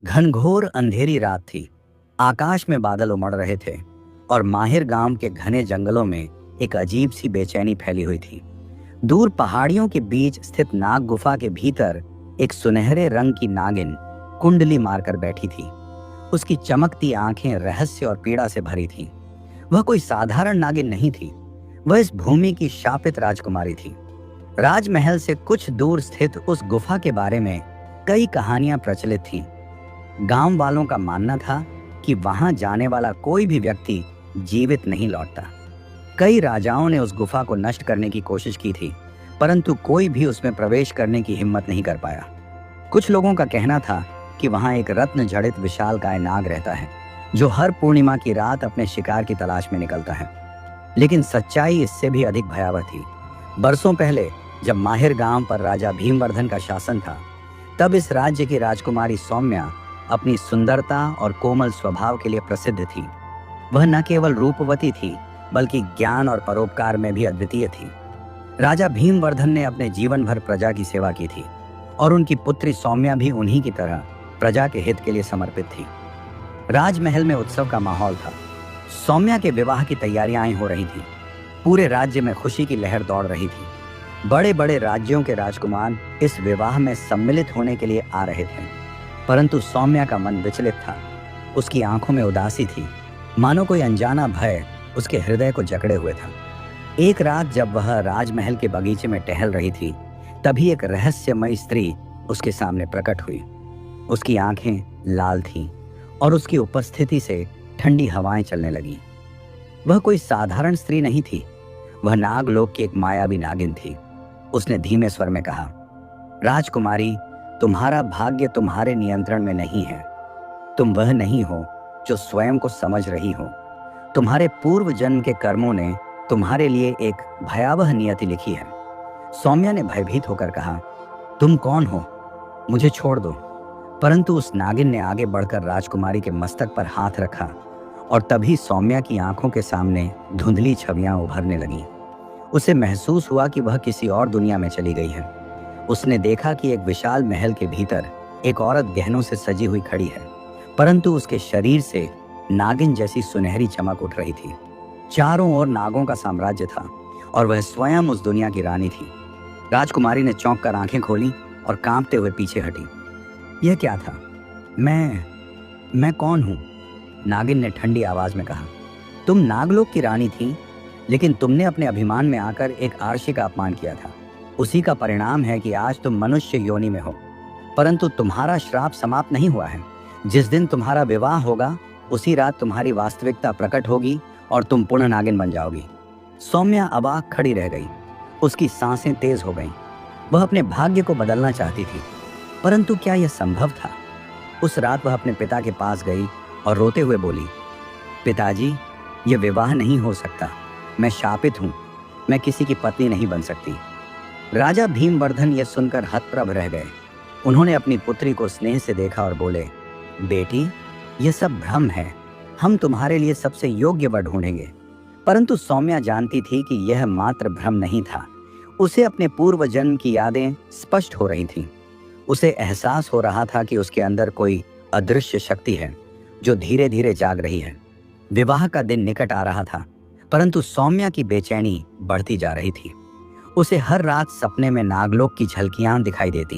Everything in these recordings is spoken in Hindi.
घनघोर अंधेरी रात थी। आकाश में बादल उमड़ रहे थे और माहिर गांव के घने जंगलों में एक अजीब सी बेचैनी फैली हुई थी। दूर पहाड़ियों के बीच स्थित नाग गुफा के भीतर एक सुनहरे रंग की नागिन कुंडली मारकर बैठी थी। उसकी चमकती आंखें रहस्य और पीड़ा से भरी थीं। वह कोई साधारण नागिन नहीं थी, वह इस भूमि की शापित राजकुमारी थी। राजमहल से कुछ दूर स्थित उस गुफा के बारे में कई कहानियां प्रचलित थीं। गांव वालों का मानना था कि वहां जाने वाला कोई भी व्यक्ति जीवित नहीं लौटता। कई राजाओं ने उस गुफा को नष्ट करने की कोशिश की थी, परंतु कोई भी उसमें प्रवेश करने की हिम्मत नहीं कर पाया। कुछ लोगों का कहना था कि वहां एक रत्न जड़ित विशालकाय नाग रहता है, जो हर पूर्णिमा की रात अपने शिकार की तलाश में निकलता है। लेकिन सच्चाई इससे भी अधिक भयावह थी। बरसों पहले जब माहिर गांव पर राजा भीमवर्धन का शासन था, तब इस राज्य की राजकुमारी सौम्या अपनी सुंदरता और कोमल स्वभाव के लिए प्रसिद्ध थी। वह न केवल रूपवती थी, बल्कि ज्ञान और परोपकार में भी अद्वितीय थी। राजा भीमवर्धन ने अपने जीवन भर प्रजा की सेवा की थी और उनकी पुत्री सौम्या भी उन्हीं की तरह प्रजा के हित के लिए समर्पित थी। राजमहल में उत्सव का माहौल था। सौम्या के विवाह की तैयारियां हो रही थी। पूरे राज्य में खुशी की लहर दौड़ रही थी। बड़े बड़े राज्यों के राजकुमार इस विवाह में सम्मिलित होने के लिए आ रहे थे, परंतु सौम्या का मन विचलित था। उसकी आंखों में उदासी थी, मानो कोई अनजाना भय उसके हृदय को जकड़े हुए था। एक रात जब वह राजमहल के बगीचे में टहल रही थी, तभी एक रहस्यमयी स्त्री उसके सामने प्रकट हुई। उसकी आंखें लाल थीं और उसकी उपस्थिति से ठंडी हवाएं चलने लगीं। वह कोई साधारण स्त्री नहीं थी, वह नागलोक की एक मायावी नागिन थी। उसने धीमे स्वर में कहा, राजकुमारी, तुम्हारा भाग्य तुम्हारे नियंत्रण में नहीं है। तुम वह नहीं हो जो स्वयं को समझ रही हो। तुम्हारे पूर्व जन्म के कर्मों ने तुम्हारे लिए एक भयावह नियति लिखी है। सौम्या ने भयभीत होकर कहा, तुम कौन हो? मुझे छोड़ दो। परंतु उस नागिन ने आगे बढ़कर राजकुमारी के मस्तक पर हाथ रखा और तभी सौम्या की आंखों के सामने धुंधली छवियां उभरने लगीं। उसे महसूस हुआ कि वह किसी और दुनिया में चली गई है। उसने देखा कि एक विशाल महल के भीतर एक औरत गहनों से सजी हुई खड़ी है, परंतु उसके शरीर से नागिन जैसी सुनहरी चमक उठ रही थी। चारों ओर नागों का साम्राज्य था और वह स्वयं उस दुनिया की रानी थी। राजकुमारी ने चौंक कर आंखें खोली और कांपते हुए पीछे हटी। यह क्या था? मैं कौन हूँ? नागिन ने ठंडी आवाज में कहा, तुम नागलोक की रानी थी, लेकिन तुमने अपने अभिमान में आकर एक आर्षी का अपमान किया था। उसी का परिणाम है कि आज तुम मनुष्य योनि में हो। परंतु तुम्हारा श्राप समाप्त नहीं हुआ है। जिस दिन तुम्हारा विवाह होगा, उसी रात तुम्हारी वास्तविकता प्रकट होगी और तुम पुनः नागिन बन जाओगी। सौम्या अबाक खड़ी रह गई। उसकी सांसें तेज हो गईं। वह अपने भाग्य को बदलना चाहती थी, परंतु क्या यह संभव था? उस रात वह अपने पिता के पास गई और रोते हुए बोली, पिताजी, यह विवाह नहीं हो सकता। मैं शापित हूँ। मैं किसी की पत्नी नहीं बन सकती। राजा भीमवर्धन यह सुनकर हतप्रभ रह गए। उन्होंने अपनी पुत्री को स्नेह से देखा और बोले, बेटी, यह सब भ्रम है। हम तुम्हारे लिए सबसे योग्य वर ढूंढेंगे। परंतु सौम्या जानती थी कि यह मात्र भ्रम नहीं था। उसे अपने पूर्व जन्म की यादें स्पष्ट हो रही थीं। उसे एहसास हो रहा था कि उसके अंदर कोई अदृश्य शक्ति है जो धीरे धीरे जाग रही है। विवाह का दिन निकट आ रहा था, परंतु सौम्या की बेचैनी बढ़ती जा रही थी। उसे हर रात सपने में नागलोक की झलकियां दिखाई देती।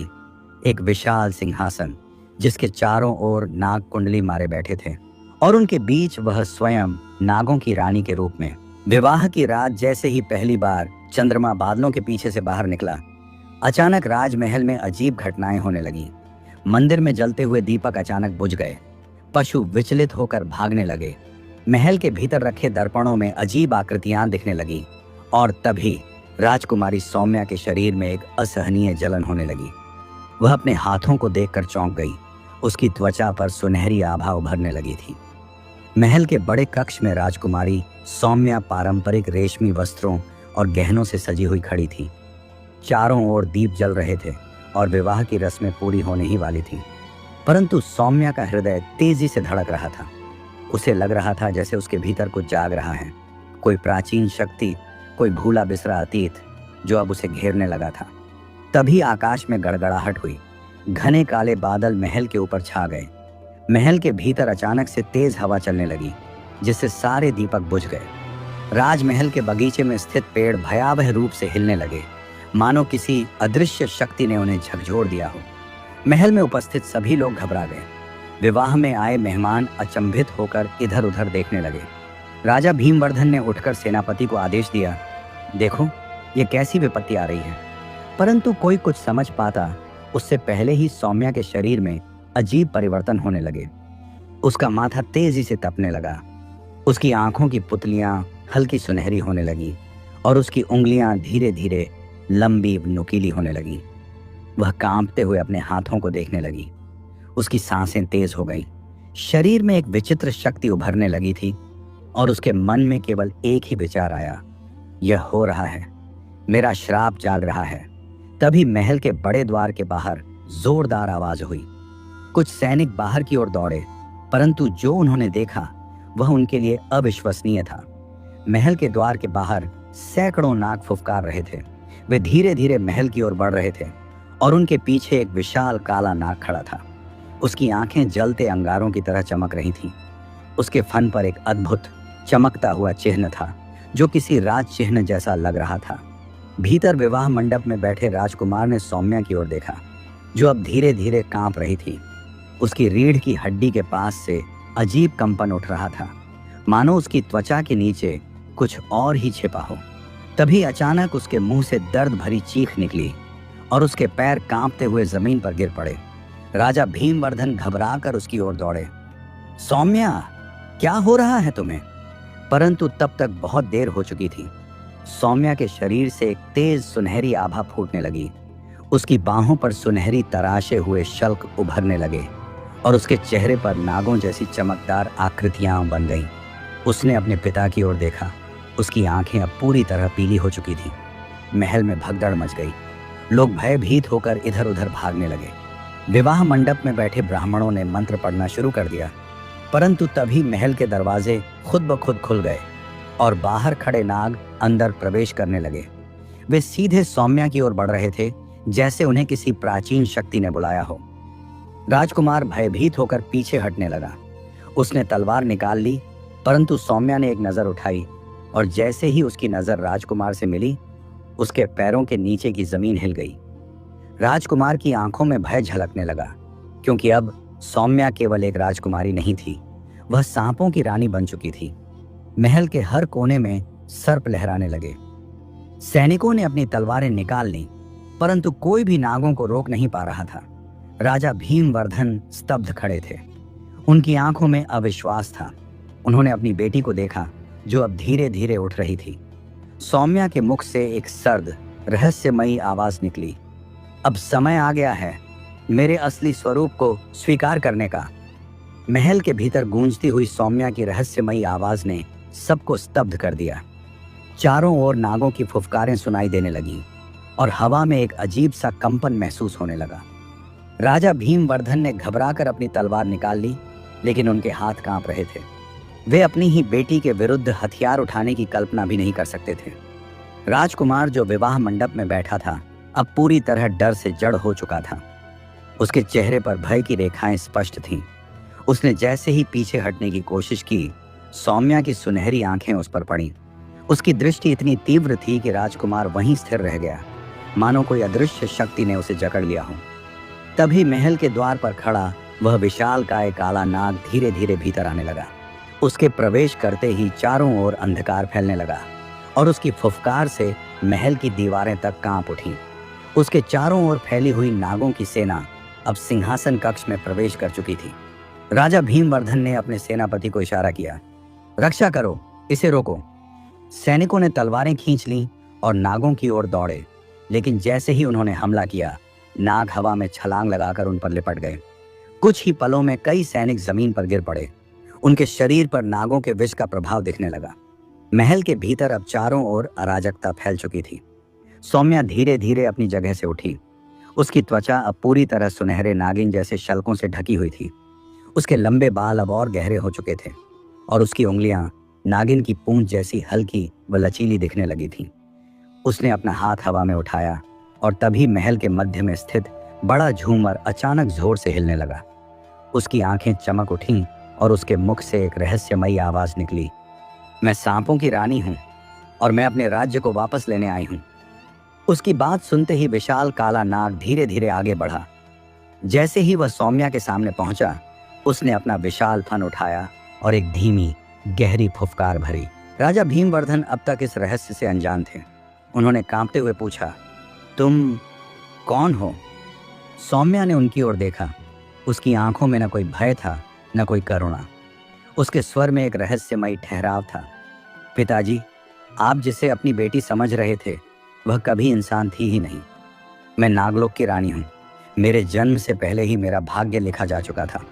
एक विशाल सिंहासन जिसके चारों ओर नाग कुंडली मारे बैठे थे और उनके बीच वह स्वयं नागों की रानी के रूप में। विवाह की रात जैसे ही पहली बार चंद्रमा बादलों के पीछे से बाहर निकला, अचानक राजमहल में अजीब घटनाएं होने लगीं। मंदिर में जलते हुए दीपक अचानक बुझ गए। पशु विचलित होकर भागने लगे। महल के भीतर रखे दर्पणों में अजीब आकृतियां दिखने लगी और तभी राजकुमारी सौम्या के शरीर में एक असहनीय जलन होने लगी। वह अपने हाथों को देखकर चौंक गई। उसकी त्वचा पर सुनहरी आभा उभरने लगी थी। महल के बड़े कक्ष में राजकुमारी सौम्या पारंपरिक रेशमी वस्त्रों और गहनों से सजी हुई खड़ी थी। चारों ओर दीप जल रहे थे और विवाह की रस्में पूरी होने ही वाली थी, परंतु सौम्या का हृदय तेजी से धड़क रहा था। उसे लग रहा था जैसे उसके भीतर कुछ जाग रहा है, कोई प्राचीन शक्ति, कोई भूला बिसरा अतीत जो अब उसे घेरने लगा था। तभी आकाश में गड़गड़ाहट हुई। घने काले बादल महल के ऊपर छा गए। महल के भीतर अचानक से तेज हवा चलने लगी, जिससे सारे दीपक बुझ गए। राजमहल के बगीचे में स्थित पेड़ भयावह रूप से हिलने लगे, मानो किसी अदृश्य शक्ति ने उन्हें झकझोर दिया हो। महल में उपस्थित सभी लोग घबरा गए। विवाह में आए मेहमान अचंभित होकर इधर उधर देखने लगे। राजा भीमवर्धन ने उठकर सेनापति को आदेश दिया, देखो ये कैसी विपत्ति आ रही है। परंतु कोई कुछ समझ पाता उससे पहले ही सौम्या के शरीर में अजीब परिवर्तन होने लगे। उसका माथा तेजी से तपने लगा, उसकी आंखों की पुतलियां हल्की सुनहरी होने लगी और उसकी उंगलियां धीरे धीरे लंबी नुकीली होने लगी। वह कांपते हुए अपने हाथों को देखने लगी। उसकी सांसें तेज हो गईं। शरीर में एक विचित्र शक्ति उभरने लगी थी और उसके मन में केवल एक ही विचार आया, यह हो रहा है, मेरा श्राप जाग रहा है। तभी महल के बड़े द्वार के बाहर जोरदार आवाज हुई। कुछ सैनिक बाहर की ओर दौड़े, परंतु जो उन्होंने देखा वह उनके लिए अविश्वसनीय था। महल के द्वार के बाहर सैकड़ों नाग फुफकार रहे थे। वे धीरे धीरे महल की ओर बढ़ रहे थे और उनके पीछे एक विशाल काला नाग खड़ा था। उसकी आंखें जलते अंगारों की तरह चमक रही थीं। उसके फन पर एक अद्भुत चमकता हुआ चिन्ह था, जो किसी राज चिन्ह जैसा लग रहा था। भीतर विवाह मंडप में बैठे राजकुमार ने सौम्या की ओर देखा, जो अब धीरे धीरे कांप रही थी। उसकी रीढ़ की हड्डी के पास से अजीब कंपन उठ रहा था, मानो उसकी त्वचा के नीचे कुछ और ही छिपा हो। तभी अचानक उसके मुंह से दर्द भरी चीख निकली और उसके पैर कांपते हुए जमीन पर गिर पड़े। राजा भीमवर्धन घबराकर उसकी ओर दौड़े। सौम्या, क्या हो रहा है तुम्हें? परंतु तब तक बहुत देर हो चुकी थी। सौम्या के शरीर से एक तेज सुनहरी आभा फूटने लगी। उसकी बाहों पर सुनहरी तराशे हुए शल्क उभरने लगे और उसके चेहरे पर नागों जैसी चमकदार आकृतियां बन गईं। उसने अपने पिता की ओर देखा। उसकी आंखें अब पूरी तरह पीली हो चुकी थीं। महल में भगदड़ मच गई। लोग भयभीत होकर इधर उधर भागने लगे। विवाह मंडप में बैठे ब्राह्मणों ने मंत्र पढ़ना शुरू कर दिया, परंतु तभी महल के दरवाजे खुद ब खुद खुल गए और बाहर खड़े नाग अंदर प्रवेश करने लगे। वे सीधे सौम्या की ओर बढ़ रहे थे, जैसे उन्हें किसी प्राचीन शक्ति ने बुलाया हो। राजकुमार भयभीत होकर पीछे हटने लगा। उसने तलवार निकाल ली, परंतु सौम्या ने एक नजर उठाई और जैसे ही उसकी नजर राजकुमार से मिली, उसके पैरों के नीचे की जमीन हिल गई। राजकुमार की आंखों में भय झलकने लगा, क्योंकि अब सौम्या केवल एक राजकुमारी नहीं थी, वह सांपों की रानी बन चुकी थी। महल के हर कोने में सर्प लहराने लगे। सैनिकों ने अपनी तलवारें निकाल ली, परंतु कोई भी नागों को रोक नहीं पा रहा था। राजा भीमवर्धन स्तब्ध खड़े थे। उनकी आंखों में अविश्वास था। उन्होंने अपनी बेटी को देखा, जो अब धीरे धीरे उठ रही थी। सौम्या के मुख से एक सर्द रहस्यमयी आवाज निकली, अब समय आ गया है मेरे असली स्वरूप को स्वीकार करने का। महल के भीतर गूंजती हुई सौम्या की रहस्यमयी आवाज ने सबको स्तब्ध कर दिया। चारों ओर नागों की फुफकारें सुनाई देने लगी और हवा में एक अजीब सा कंपन महसूस होने लगा। राजा भीमवर्धन ने घबराकर अपनी तलवार निकाल ली, लेकिन उनके हाथ कांप रहे थे। वे अपनी ही बेटी के विरुद्ध हथियार उठाने की कल्पना भी नहीं कर सकते थे। राजकुमार जो विवाह मंडप में बैठा था, अब पूरी तरह डर से जड़ हो चुका था। उसके चेहरे पर भय की रेखाएं स्पष्ट थीं। उसने जैसे ही पीछे हटने की कोशिश की, सौम्या की सुनहरी आंखें उस पर पड़ीं। उसकी दृष्टि इतनी तीव्र थी कि राजकुमार वहीं स्थिर रह गया, मानो कोई अदृश्य शक्ति ने उसे जकड़ लिया हो। तभी महल के द्वार पर खड़ा वह विशालकाय काला नाग धीरे धीरे भीतर आने लगा। उसके प्रवेश करते ही चारों ओर अंधकार फैलने लगा और उसकी फुफकार से महल की दीवारें तक कांप उठीं। उसके चारों ओर फैली हुई नागों की सेना अब सिंहासन कक्ष में प्रवेश कर चुकी थी। राजा भीमवर्धन ने अपने सेनापति को इशारा किया, रक्षा करो, इसे रोको। सैनिकों ने तलवारें खींच लीं और नागों की ओर दौड़े, लेकिन जैसे ही उन्होंने हमला किया, नाग हवा में छलांग लगाकर उन पर लिपट गए। कुछ ही पलों में कई सैनिक जमीन पर गिर पड़े। उनके शरीर पर नागों के विष का प्रभाव दिखने लगा। महल के भीतर अब चारों ओर अराजकता फैल चुकी थी। सौम्या धीरे धीरे अपनी जगह से उठी। उसकी त्वचा अब पूरी तरह सुनहरे नागिन जैसे शल्कों से ढकी हुई थी। उसके लंबे बाल अब और गहरे हो चुके थे और उसकी उंगलियां नागिन की पूंछ जैसी हल्की व लचीली दिखने लगी थीं। उसने अपना हाथ हवा में उठाया और तभी महल के मध्य में स्थित बड़ा झूमर अचानक जोर से हिलने लगा। उसकी आंखें चमक उठीं और उसके मुख से एक रहस्यमयी आवाज निकली, मैं सांपों की रानी हूं और मैं अपने राज्य को वापस लेने आई हूं। उसकी बात सुनते ही विशाल काला नाग धीरे धीरे आगे बढ़ा। जैसे ही वह सौम्या के सामने पहुंचा, उसने अपना विशाल फन उठाया और एक धीमी गहरी फुफकार भरी। राजा भीमवर्धन अब तक इस रहस्य से अनजान थे। उन्होंने कांपते हुए पूछा, तुम कौन हो? सौम्या ने उनकी ओर देखा। उसकी आंखों में न कोई भय था, न कोई करुणा। उसके स्वर में एक रहस्यमयी ठहराव था। पिताजी, आप जिसे अपनी बेटी समझ रहे थे, वह कभी इंसान थी ही नहीं। मैं नागलोक की रानी हूं। मेरे जन्म से पहले ही मेरा भाग्य लिखा जा चुका था।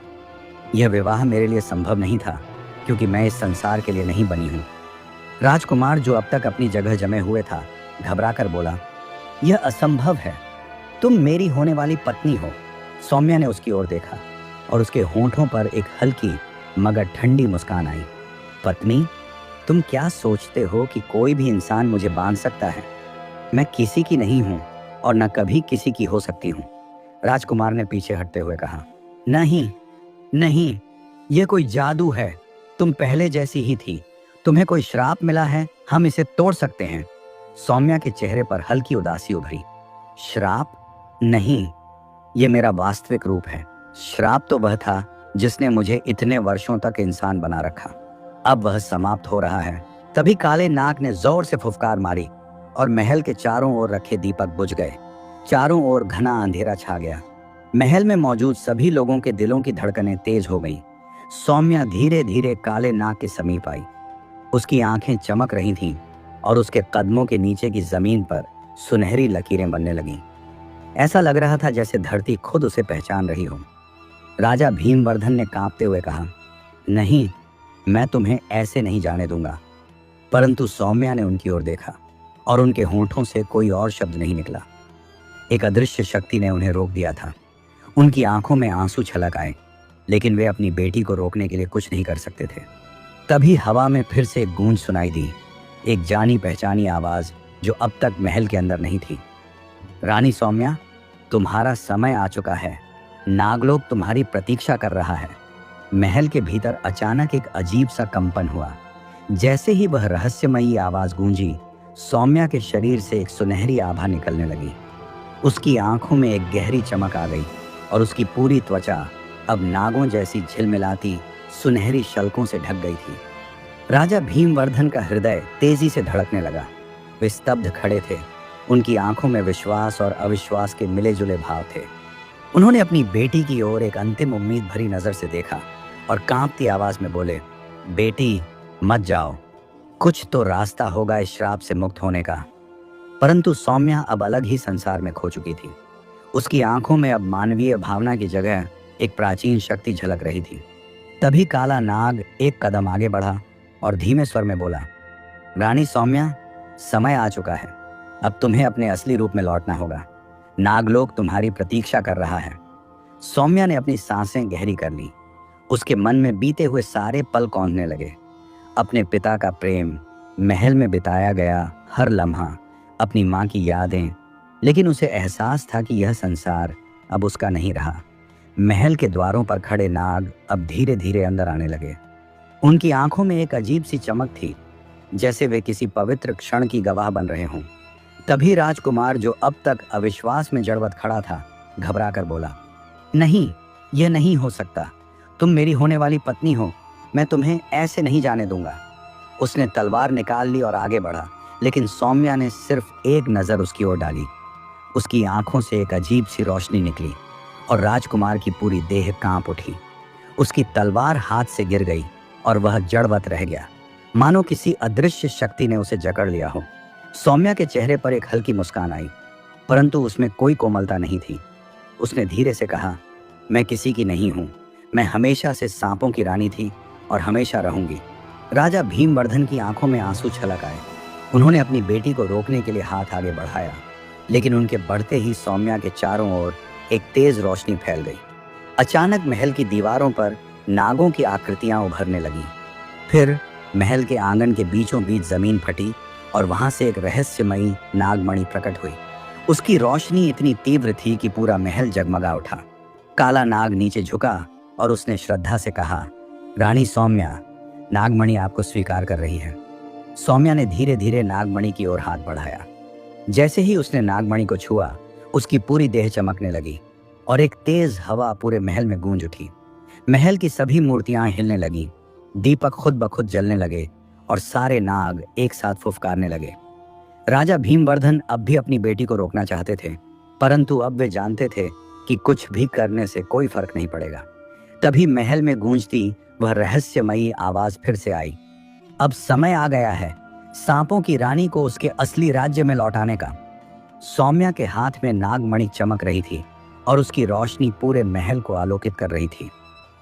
यह विवाह मेरे लिए संभव नहीं था, क्योंकि मैं इस संसार के लिए नहीं बनी हूं। राजकुमार, जो अब तक अपनी जगह जमे हुए था, घबराकर बोला, यह असंभव है। तुम मेरी होने वाली पत्नी हो। सौम्या ने उसकी ओर देखा और उसके होंठों पर एक हल्की मगर ठंडी मुस्कान आई। पत्नी? तुम क्या सोचते हो कि कोई भी इंसान मुझे बांध सकता है? मैं किसी की नहीं हूं और न कभी किसी की हो सकती हूं। राजकुमार ने पीछे हटते हुए कहा, नहीं नहीं, यह कोई जादू है। तुम पहले जैसी ही थी। तुम्हें कोई श्राप मिला है, हम इसे तोड़ सकते हैं। सौम्या के चेहरे पर हल्की उदासी उभरी। श्राप? नहीं, यह मेरा वास्तविक रूप है। श्राप तो वह था जिसने मुझे इतने वर्षों तक इंसान बना रखा। अब वह समाप्त हो रहा है। तभी काले नाग ने जोर से फुफकार मारी और महल के चारों ओर रखे दीपक बुझ गए। चारों ओर घना अंधेरा छा गया। महल में मौजूद सभी लोगों के दिलों की धड़कनें तेज हो गईं। सौम्या धीरे धीरे काले नाग के समीप आई। उसकी आंखें चमक रही थीं और उसके कदमों के नीचे की जमीन पर सुनहरी लकीरें बनने लगीं। ऐसा लग रहा था जैसे धरती खुद उसे पहचान रही हो। राजा भीमवर्धन ने कांपते हुए कहा, नहीं, मैं तुम्हें ऐसे नहीं जाने दूंगा। परंतु सौम्या ने उनकी ओर देखा और उनके होंठों से कोई और शब्द नहीं निकला। एक अदृश्य शक्ति ने उन्हें रोक दिया था। उनकी आंखों में आंसू छलक आए, लेकिन वे अपनी बेटी को रोकने के लिए कुछ नहीं कर सकते थे। तभी हवा में फिर से एक गूंज सुनाई दी, एक जानी पहचानी आवाज जो अब तक महल के अंदर नहीं थी। रानी सौम्या, तुम्हारा समय आ चुका है। नागलोक तुम्हारी प्रतीक्षा कर रहा है। महल के भीतर अचानक एक अजीब सा कंपन हुआ। जैसे ही वह रहस्यमयी आवाज गूंजी, सौम्या के शरीर से एक सुनहरी आभा निकलने लगी। उसकी आंखों में एक गहरी चमक आ गई और उसकी पूरी त्वचा अब नागों जैसी झिलमिलाती सुनहरी शल्कों से ढक गई थी। राजा भीमवर्धन का हृदय तेजी से धड़कने लगा। वे स्तब्ध खड़े थे। उनकी आंखों में विश्वास और अविश्वास के मिले जुले भाव थे। उन्होंने अपनी बेटी की ओर एक अंतिम उम्मीद भरी नजर से देखा और कांपती आवाज में बोले, बेटी, मत जाओ। कुछ तो रास्ता होगा इस श्राप से मुक्त होने का। परंतु सौम्या अब अलग ही संसार में खो चुकी थी। उसकी आंखों में अब मानवीय भावना की जगह एक प्राचीन शक्ति झलक रही थी। तभी काला नाग एक कदम आगे बढ़ा और धीमे स्वर में बोला, रानी सौम्या, समय आ चुका है। अब तुम्हें अपने असली रूप में लौटना होगा। नागलोक तुम्हारी प्रतीक्षा कर रहा है। सौम्या ने अपनी सांसें गहरी कर ली। उसके मन में बीते हुए सारे पल कौंधने लगे। अपने पिता का प्रेम, महल में बिताया गया हर लम्हा, अपनी माँ की यादें। लेकिन उसे एहसास था कि यह संसार अब उसका नहीं रहा। महल के द्वारों पर खड़े नाग अब धीरे धीरे अंदर आने लगे। उनकी आंखों में एक अजीब सी चमक थी, जैसे वे किसी पवित्र क्षण की गवाह बन रहे हों। तभी राजकुमार, जो अब तक अविश्वास में जड़वत खड़ा था, घबरा कर बोला, नहीं, यह नहीं हो सकता। तुम मेरी होने वाली पत्नी हो। मैं तुम्हें ऐसे नहीं जाने दूंगा। उसने तलवार निकाल ली और आगे बढ़ा, लेकिन सौम्या ने सिर्फ एक नजर उसकी ओर डाली। उसकी आंखों से एक अजीब सी रोशनी निकली और राजकुमार की पूरी देह कांप उठी। उसकी तलवार हाथ से गिर गई और वह जड़वत रह गया, मानो किसी अदृश्य शक्ति ने उसे जकड़ लिया हो। सौम्या के चेहरे पर एक हल्की मुस्कान आई, परंतु उसमें कोई कोमलता नहीं थी। उसने धीरे से कहा, मैं किसी की नहीं हूं। मैं हमेशा से सांपों की रानी थी और हमेशा रहूंगी। राजा भीमवर्धन की आंखों में आंसू छलक आए। उन्होंने अपनी बेटी को रोकने के लिए हाथ आगे बढ़ाया, लेकिन उनके बढ़ते ही सौम्या के चारों ओर एक तेज रोशनी फैल गई। अचानक महल की दीवारों पर नागों की आकृतियां उभरने लगीं। फिर महल के आंगन के बीचों बीच जमीन फटी और वहां से एक रहस्यमयी नागमणि प्रकट हुई। उसकी रोशनी इतनी तीव्र थी कि पूरा महल जगमगा उठा। काला नाग नीचे झुका और उसने श्रद्धा से कहा, रानी सौम्या, नागमणि आपको स्वीकार कर रही है। सौम्या ने धीरे धीरे नागमणि की ओर हाथ बढ़ाया। जैसे ही उसने नागमणि को छुआ, उसकी पूरी देह चमकने लगी और एक तेज हवा पूरे महल में गूंज उठी। महल की सभी मूर्तियां हिलने लगी, दीपक खुद ब खुद जलने लगे और सारे नाग एक साथ फुफकारने लगे। राजा भीमवर्धन अब भी अपनी बेटी को रोकना चाहते थे, परंतु अब वे जानते थे कि कुछ भी करने से कोई फर्क नहीं पड़ेगा। तभी महल में गूंजती वह रहस्यमयी आवाज फिर से आई, अब समय आ गया है सांपों की रानी को उसके असली राज्य में लौटाने का। सौम्या के हाथ में नागमणि चमक रही थी और उसकी रोशनी पूरे महल को आलोकित कर रही थी।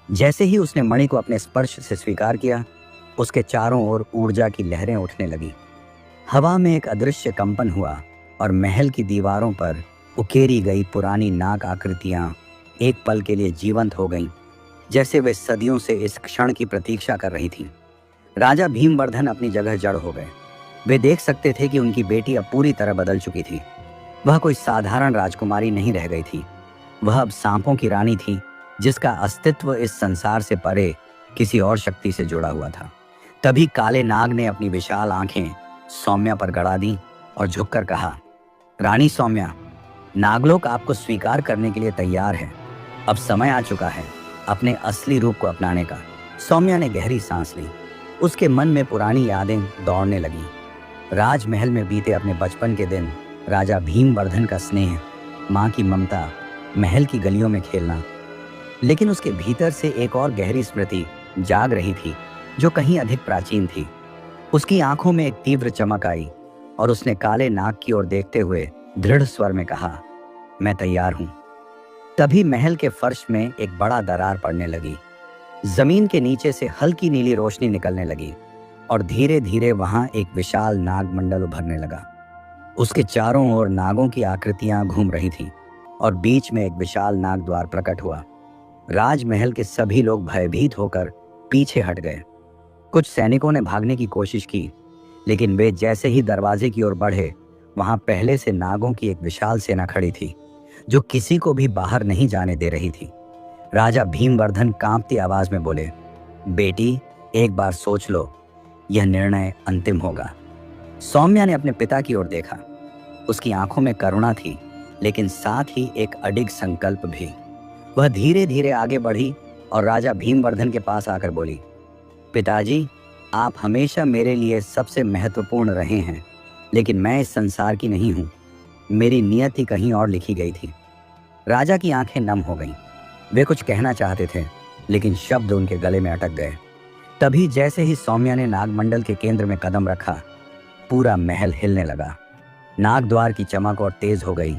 जैसे ही उसने मणि को अपने स्पर्श से स्वीकार किया, उसके चारों ओर ऊर्जा की लहरें उठने लगी। हवा में एक अदृश्य कंपन हुआ और महल की दीवारों पर उकेरी गई पुरानी नाग आकृतियां एक पल के लिए जीवंत हो गईं, जैसे वे सदियों से इस क्षण की प्रतीक्षा कर रही थीं। राजा भीमवर्धन अपनी जगह जड़ हो गए। वे देख सकते थे कि उनकी बेटी अब पूरी तरह बदल चुकी थी। वह कोई साधारण राजकुमारी नहीं रह गई थी, वह अब सांपों की रानी थी, जिसका अस्तित्व इस संसार से परे किसी और शक्ति से जुड़ा हुआ था। तभी काले नाग ने अपनी विशाल आंखें सौम्या पर गड़ा दी और झुककर कहा, रानी सौम्या, नागलोक आपको स्वीकार करने के लिए तैयार है। अब समय आ चुका है अपने असली रूप को अपनाने का। सौम्या ने गहरी सांस ली। उसके मन में पुरानी यादें दौड़ने लगी। राजमहल में बीते अपने बचपन के दिन, राजा भीमवर्धन का स्नेह, माँ की ममता, महल की गलियों में खेलना। लेकिन उसके भीतर से एक और गहरी स्मृति जाग रही थी, जो कहीं अधिक प्राचीन थी। उसकी आंखों में एक तीव्र चमक आई और उसने काले नाग की ओर देखते हुए दृढ़ स्वर में कहा, मैं तैयार हूं। तभी महल के फर्श में एक बड़ा दरार पड़ने लगी। जमीन के नीचे से हल्की नीली रोशनी निकलने लगी और धीरे धीरे वहां एक विशाल नागमंडल उभरने लगा। उसके चारों ओर नागों की आकृतियां घूम रही थीं और बीच में एक विशाल नाग द्वार प्रकट हुआ। राजमहल के सभी लोग भयभीत होकर पीछे हट गए। कुछ सैनिकों ने भागने की कोशिश की, लेकिन वे जैसे ही दरवाजे की ओर बढ़े, वहां पहले से नागों की एक विशाल सेना खड़ी थी, जो किसी को भी बाहर नहीं जाने दे रही थी। राजा भीमवर्धन कांपती आवाज में बोले, बेटी, एक बार सोच लो, यह निर्णय अंतिम होगा। सौम्या ने अपने पिता की ओर देखा। उसकी आंखों में करुणा थी, लेकिन साथ ही एक अडिग संकल्प भी। वह धीरे धीरे आगे बढ़ी और राजा भीमवर्धन के पास आकर बोली, पिताजी, आप हमेशा मेरे लिए सबसे महत्वपूर्ण रहे हैं, लेकिन मैं इस संसार की नहीं हूँ। मेरी नियति कहीं और लिखी गई थी। राजा की आंखें नम हो गईं। वे कुछ कहना चाहते थे, लेकिन शब्द उनके गले में अटक गए। तभी जैसे ही सौम्या ने नागमंडल के केंद्र में कदम रखा, पूरा महल हिलने लगा। नागद्वार की चमक और तेज हो गई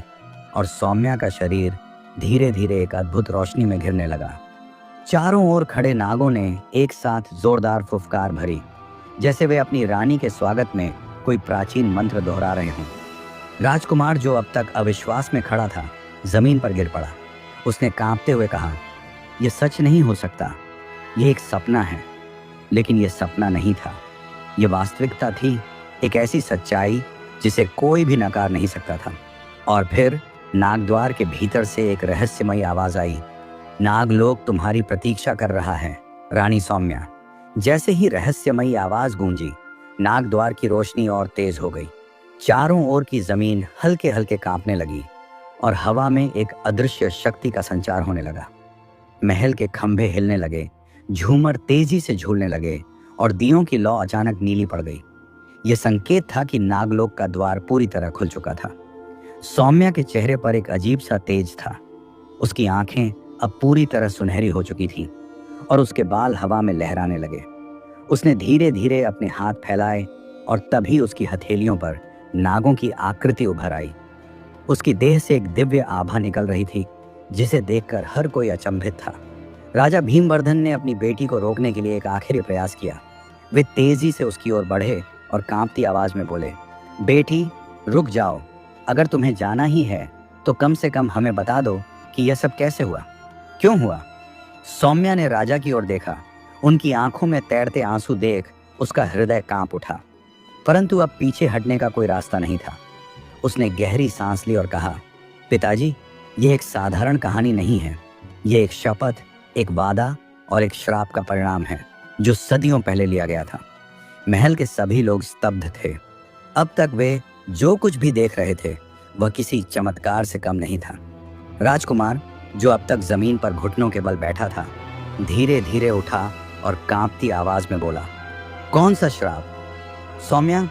और सौम्या का शरीर धीरे धीरे एक अद्भुत रोशनी में घिरने लगा। चारों ओर खड़े नागों ने एक साथ जोरदार फुफकार भरी, जैसे वे अपनी रानी के स्वागत में कोई प्राचीन मंत्र दोहरा रहे हों। राजकुमार, जो अब तक अविश्वास में खड़ा था, जमीन पर गिर पड़ा। उसने कांपते हुए कहा, यह सच नहीं हो सकता, यह एक सपना है। लेकिन यह सपना नहीं था, यह वास्तविकता थी, एक ऐसी सच्चाई जिसे कोई भी नकार नहीं सकता था। और फिर नागद्वार के भीतर से एक रहस्यमयी आवाज आई, नागलोक तुम्हारी प्रतीक्षा कर रहा है, रानी सौम्या। जैसे ही रहस्यमयी आवाज गूंजी, नागद्वार की रोशनी और तेज हो गई। चारों ओर की जमीन हल्के हल्के कांपने लगी और हवा में एक अदृश्य शक्ति का संचार होने लगा। महल के खंभे हिलने लगे, झूमर तेजी से झूलने लगे और दियों की लौ अचानक नीली पड़ गई। यह संकेत था कि नागलोक का द्वार पूरी तरह खुल चुका था। सौम्या के चेहरे पर एक अजीब सा तेज था। उसकी आंखें अब पूरी तरह सुनहरी हो चुकी थीं और उसके बाल हवा में लहराने लगे। उसने धीरे धीरे अपने हाथ फैलाए और तभी उसकी हथेलियों पर नागों की आकृति उभर आई। उसकी देह से एक दिव्य आभा निकल रही थी, जिसे देखकर हर कोई अचंभित था। राजा भीमवर्धन ने अपनी बेटी को रोकने के लिए एक आखिरी प्रयास किया। वे तेजी से उसकी ओर बढ़े और कांपती आवाज में बोले, बेटी, रुक जाओ। अगर तुम्हें जाना ही है तो कम से कम हमें बता दो कि यह सब कैसे हुआ, क्यों हुआ। सौम्या ने राजा की ओर देखा। उनकी आंखों में तैरते आंसू देख उसका हृदय कांप उठा, परंतु अब पीछे हटने का कोई रास्ता नहीं था। उसने गहरी सांस ली और कहा, पिताजी, यह एक साधारण कहानी नहीं है, यह एक शपथ एक वादा और एक श्राप का परिणाम है जो सदियों पहले लिया गया था। महल के सभी लोग स्तब्ध थे। अब तक वे जो कुछ भी देख रहे थे वह किसी चमत्कार से कम नहीं था। राजकुमार, जो अब तक जमीन पर घुटनों के बल बैठा था, धीरे धीरे उठा और कांपती आवाज में बोला, कौन सा श्राप? सौम्या,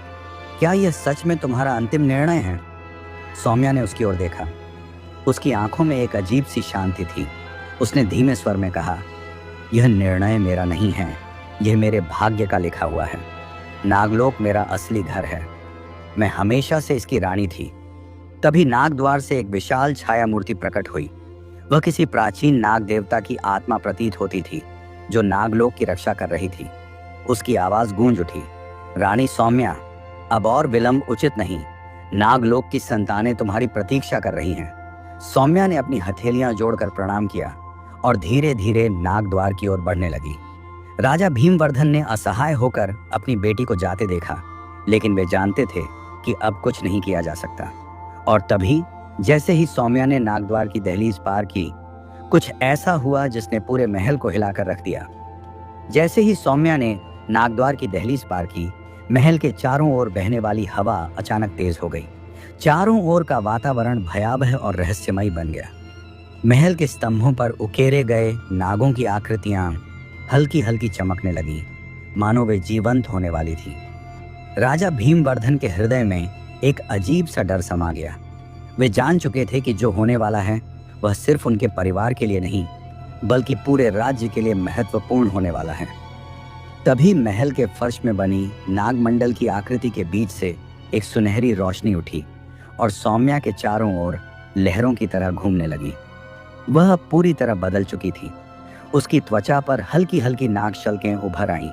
क्या यह सच में तुम्हारा अंतिम निर्णय है? सौम्या ने उसकी ओर देखा। उसकी आंखों में एक अजीब सी शांति थी। उसने धीमे स्वर में कहा, यह निर्णय मेरा नहीं है, यह मेरे भाग्य का लिखा हुआ है। नागलोक मेरा असली घर है। मैं हमेशा से इसकी रानी थी। तभी नागद्वार से एक विशाल छाया मूर्ति प्रकट हुई। वह किसी प्राचीन नाग देवता की आत्मा प्रतीत होती थी जो नागलोक की रक्षा कर रही थी। उसकी आवाज गूंज उठी, रानी सौम्या, अब और विलंब उचित नहीं। नागलोक की संतानें तुम्हारी प्रतीक्षा कर रही हैं। सौम्या ने अपनी हथेलियां जोड़कर प्रणाम किया और धीरे धीरे नागद्वार की ओर बढ़ने लगी। राजा भीमवर्धन ने असहाय होकर अपनी बेटी को जाते देखा, लेकिन वे जानते थे कि अब कुछ नहीं किया जा सकता। और तभी जैसे ही सौम्या ने नागद्वार की दहलीज पार की, कुछ ऐसा हुआ जिसने पूरे महल को हिलाकर रख दिया। जैसे ही सौम्या ने नागद्वार की दहलीज पार की, महल के चारों ओर बहने वाली हवा अचानक तेज हो गई। चारों ओर का वातावरण भयावह और रहस्यमयी बन गया। महल के स्तंभों पर उकेरे गए नागों की आकृतियां हल्की हल्की चमकने लगी, मानो वे जीवंत होने वाली थी। राजा भीमवर्धन के हृदय में एक अजीब सा डर समा गया। वे जान चुके थे कि जो होने वाला है वह सिर्फ उनके परिवार के लिए नहीं, बल्कि पूरे राज्य के लिए महत्वपूर्ण होने वाला है। तभी महल के फर्श में बनी नागमंडल की आकृति के बीच से एक सुनहरी रोशनी उठी और सौम्या के चारों ओर लहरों की तरह घूमने लगी। वह अब पूरी तरह बदल चुकी थी। उसकी त्वचा पर हल्की हल्की नाग शल्कें उभर आईं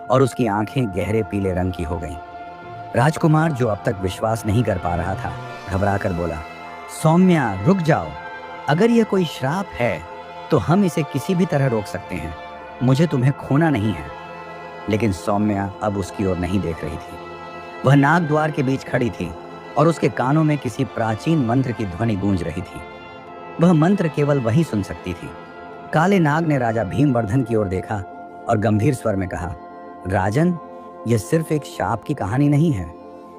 और उसकी आंखें गहरे पीले रंग की हो गईं। राजकुमार, जो अब तक विश्वास नहीं कर पा रहा था, घबराकर बोला, सौम्या, रुक जाओ। अगर यह कोई श्राप है तो हम इसे किसी भी तरह रोक सकते हैं। मुझे तुम्हें खोना नहीं है। लेकिन सौम्या अब उसकी ओर नहीं देख रही थी। वह नागद्वार के बीच खड़ी थी और उसके कानों में किसी प्राचीन मंत्र की ध्वनि गूंज रही थी। वह मंत्र केवल वही सुन सकती थी। काले नाग ने राजा भीमवर्धन की ओर देखा और गंभीर स्वर में कहा, राजन, यह सिर्फ एक शाप की कहानी नहीं है।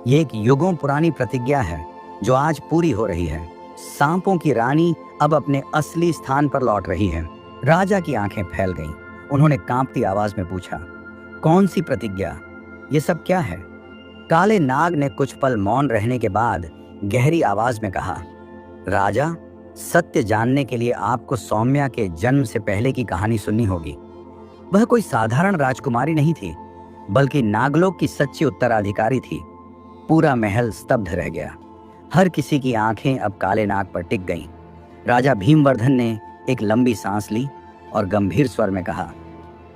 यह एक युगों पुरानी प्रतिज्ञा है जो आज पूरी हो रही है। सांपों की रानी अब अपने असली स्थान पर लौट रही है। राजा की आंखें फैल गईं। उन्होंने कांपती आवाज में पूछा, कौन सी प्रतिज्ञा? ये सब क्या है? काले नाग ने कुछ पल मौन रहने के बाद गहरी आवाज में कहा, राजा, सत्य जानने के लिए आपको सौम्या के जन्म से पहले की कहानी सुननी होगी। वह कोई साधारण राजकुमारी नहीं थी, बल्कि नागलोक की सच्ची उत्तराधिकारी थी। पूरा महल स्तब्ध रह गया। हर किसी की आंखें अब काले नाग पर टिक गईं। राजा भीमवर्धन ने एक लंबी सांस ली और गंभीर स्वर में कहा,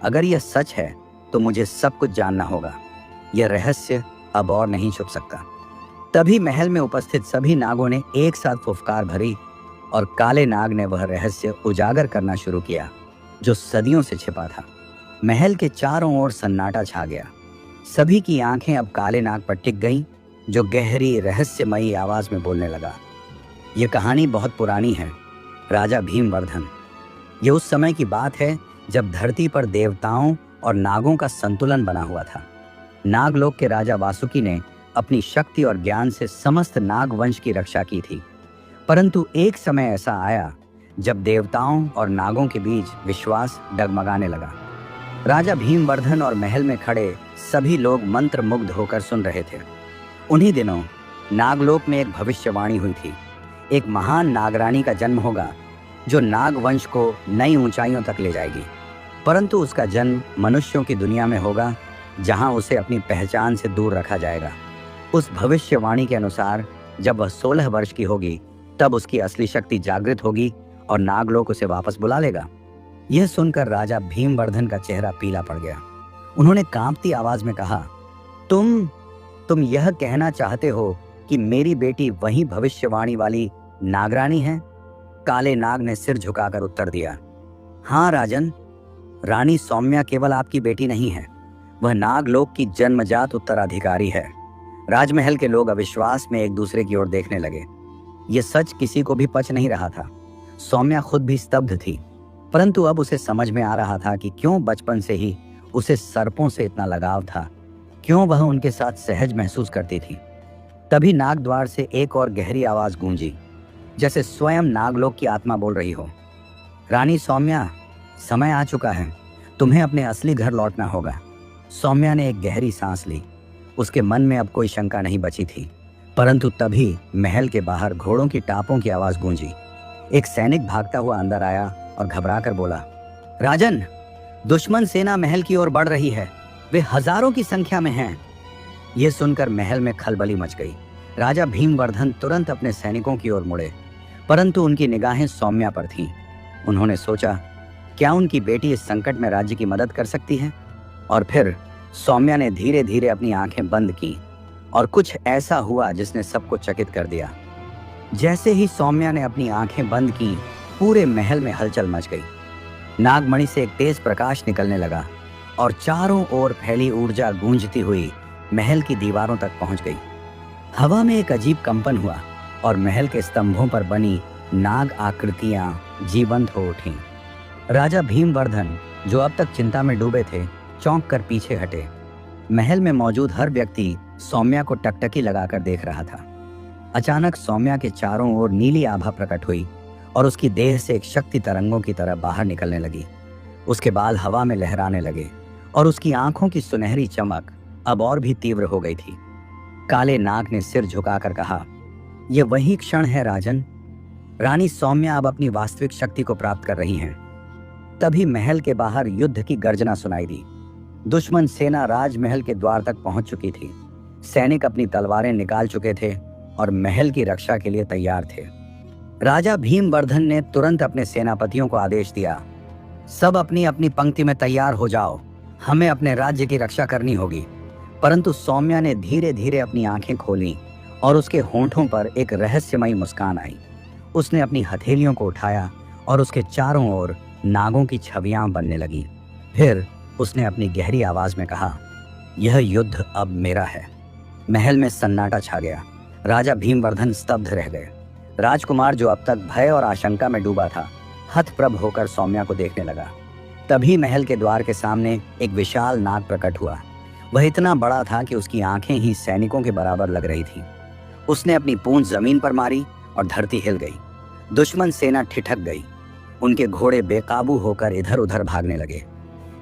अगर यह सच है तो मुझे सब कुछ जानना होगा। यह रहस्य अब और नहीं छुप सकता। तभी महल में उपस्थित सभी नागों ने एक साथ फुफकार भरी और काले नाग ने वह रहस्य उजागर करना शुरू किया जो सदियों से छिपा था। महल के चारों ओर सन्नाटा छा गया। सभी की आंखें अब काले नाग पर टिक गईं, जो गहरी रहस्यमयी आवाज में बोलने लगा, यह कहानी बहुत पुरानी है, राजा भीमवर्धन। यह उस समय की बात है जब धरती पर देवताओं और नागों का संतुलन बना हुआ था। नागलोक के राजा वासुकी ने अपनी शक्ति और ज्ञान से समस्त नाग वंश की रक्षा की थी। परंतु एक समय ऐसा आया जब देवताओं और नागों के बीच विश्वास डगमगाने लगा। राजा भीमवर्धन और महल में खड़े सभी लोग मंत्र मुग्ध होकर सुन रहे थे। उन्हीं दिनों नागलोक में एक भविष्यवाणी हुई थी। एक महान नागरानी का जन्म होगा जो नागवंश को नई ऊंचाइयों तक ले जाएगी। परंतु उसका जन्म मनुष्यों की दुनिया में होगा, जहां उसे अपनी पहचान से दूर रखा जाएगा। उस भविष्यवाणी के अनुसार जब वह 16 वर्ष की होगी तब उसकी असली शक्ति जागृत होगी और नागलोक उसे वापस बुला लेगा। यह सुनकर राजा भीमवर्धन का चेहरा पीला पड़ गया। उन्होंने कांपती आवाज में कहा, तुम यह कहना चाहते हो कि मेरी बेटी वही भविष्यवाणी वाली नागरानी है? काले नाग ने सिर झुकाकर उत्तर दिया, हाँ राजन, रानी सौम्या केवल आपकी बेटी नहीं है, वह नागलोक की जन्मजात उत्तराधिकारी है। राजमहल के लोग अविश्वास में एक दूसरे की ओर देखने लगे। यह सच किसी को भी पच नहीं रहा था। सौम्या खुद भी स्तब्ध थी। परंतु अब उसे समझ में आ रहा था कि क्यों बचपन से ही उसे सर्पों से इतना लगाव था, क्यों वह उनके साथ सहज महसूस करती थी। तभी नागद्वार से एक और गहरी आवाज गूंजी, जैसे स्वयं नागलोक की आत्मा बोल रही हो। रानी सौम्या, समय आ चुका है, तुम्हें अपने असली घर लौटना होगा। सौम्या ने एक गहरी सांस ली। उसके मन में अब कोई शंका नहीं बची थी। परंतु तभी महल के बाहर घोड़ों की टापों की आवाज गूंजी। एक सैनिक भागता हुआ अंदर आया और घबराकर बोला, राजन, दुश्मन सेना महल की ओर बढ़ रही है। वे हजारों की संख्या में हैं। यह सुनकर महल में खलबली मच गई। राजा भीमवर्धन तुरंत अपने सैनिकों की ओर मुड़े, परंतु उनकी निगाहें सौम्या पर थीं। उन्होंने सोचा, क्या उनकी बेटी इस संकट में राज्य की मदद कर सकती है? और फिर सौम्या ने धीरे धीरे अपनी आंखें बंद की और कुछ ऐसा हुआ जिसने सबको चकित कर दिया। जैसे ही सौम्या ने अपनी आंखें बंद की, पूरे महल में हलचल मच गई। नागमणि से एक तेज प्रकाश निकलने लगा और चारों ओर फैली ऊर्जा गूंजती हुई महल की दीवारों तक पहुंच गई। हवा में एक अजीब कंपन हुआ और महल के स्तंभों पर बनी नाग आकृतियां जीवंत हो उठी। राजा भीमवर्धन, जो अब तक चिंता में डूबे थे, चौंक कर पीछे हटे। महल में मौजूद हर व्यक्ति सौम्या को टकटकी लगाकर देख रहा था। अचानक सौम्या के चारों ओर नीली आभा प्रकट हुई और उसकी देह से एक शक्ति तरंगों की तरह बाहर निकलने लगी। उसके बाल हवा में लहराने लगे और उसकी आंखों की सुनहरी चमक अब और भी तीव्र हो गई थी। काले नाग ने सिर झुकाकर कहा, यह वही क्षण है राजन। रानी सौम्या अब अपनी वास्तविक शक्ति को प्राप्त कर रही हैं। तभी महल के बाहर युद्ध की गर्जना सुनाई दी। दुश्मन सेना राजमहल के द्वार तक पहुंच चुकी थी। सैनिक अपनी तलवारें निकाल चुके थे और महल की रक्षा के लिए तैयार थे। राजा भीमवर्धन ने तुरंत अपने सेनापतियों को आदेश दिया, सब अपनी अपनी पंक्ति में तैयार हो जाओ, हमें अपने राज्य की रक्षा करनी होगी। परंतु सौम्या ने धीरे धीरे अपनी आंखें खोलीं और उसके होंठों पर एक रहस्यमयी मुस्कान आई। उसने अपनी हथेलियों को उठाया और उसके चारों ओर नागों की छवियां बनने लगी। फिर उसने अपनी गहरी आवाज में कहा, यह युद्ध अब मेरा है। महल में सन्नाटा छा गया। राजा भीमवर्धन स्तब्ध रह गए। राजकुमार, जो अब तक भय और आशंका में डूबा था, हतप्रभ होकर सौम्या को देखने लगा। तभी महल के द्वार के सामने एक विशाल नाग प्रकट हुआ। वह इतना बड़ा था कि उसकी आंखें ही सैनिकों के बराबर लग रही थी। उसने अपनी पूंछ जमीन पर मारी और धरती हिल गई। दुश्मन सेना ठिठक गई। उनके घोड़े बेकाबू होकर इधर उधर भागने लगे।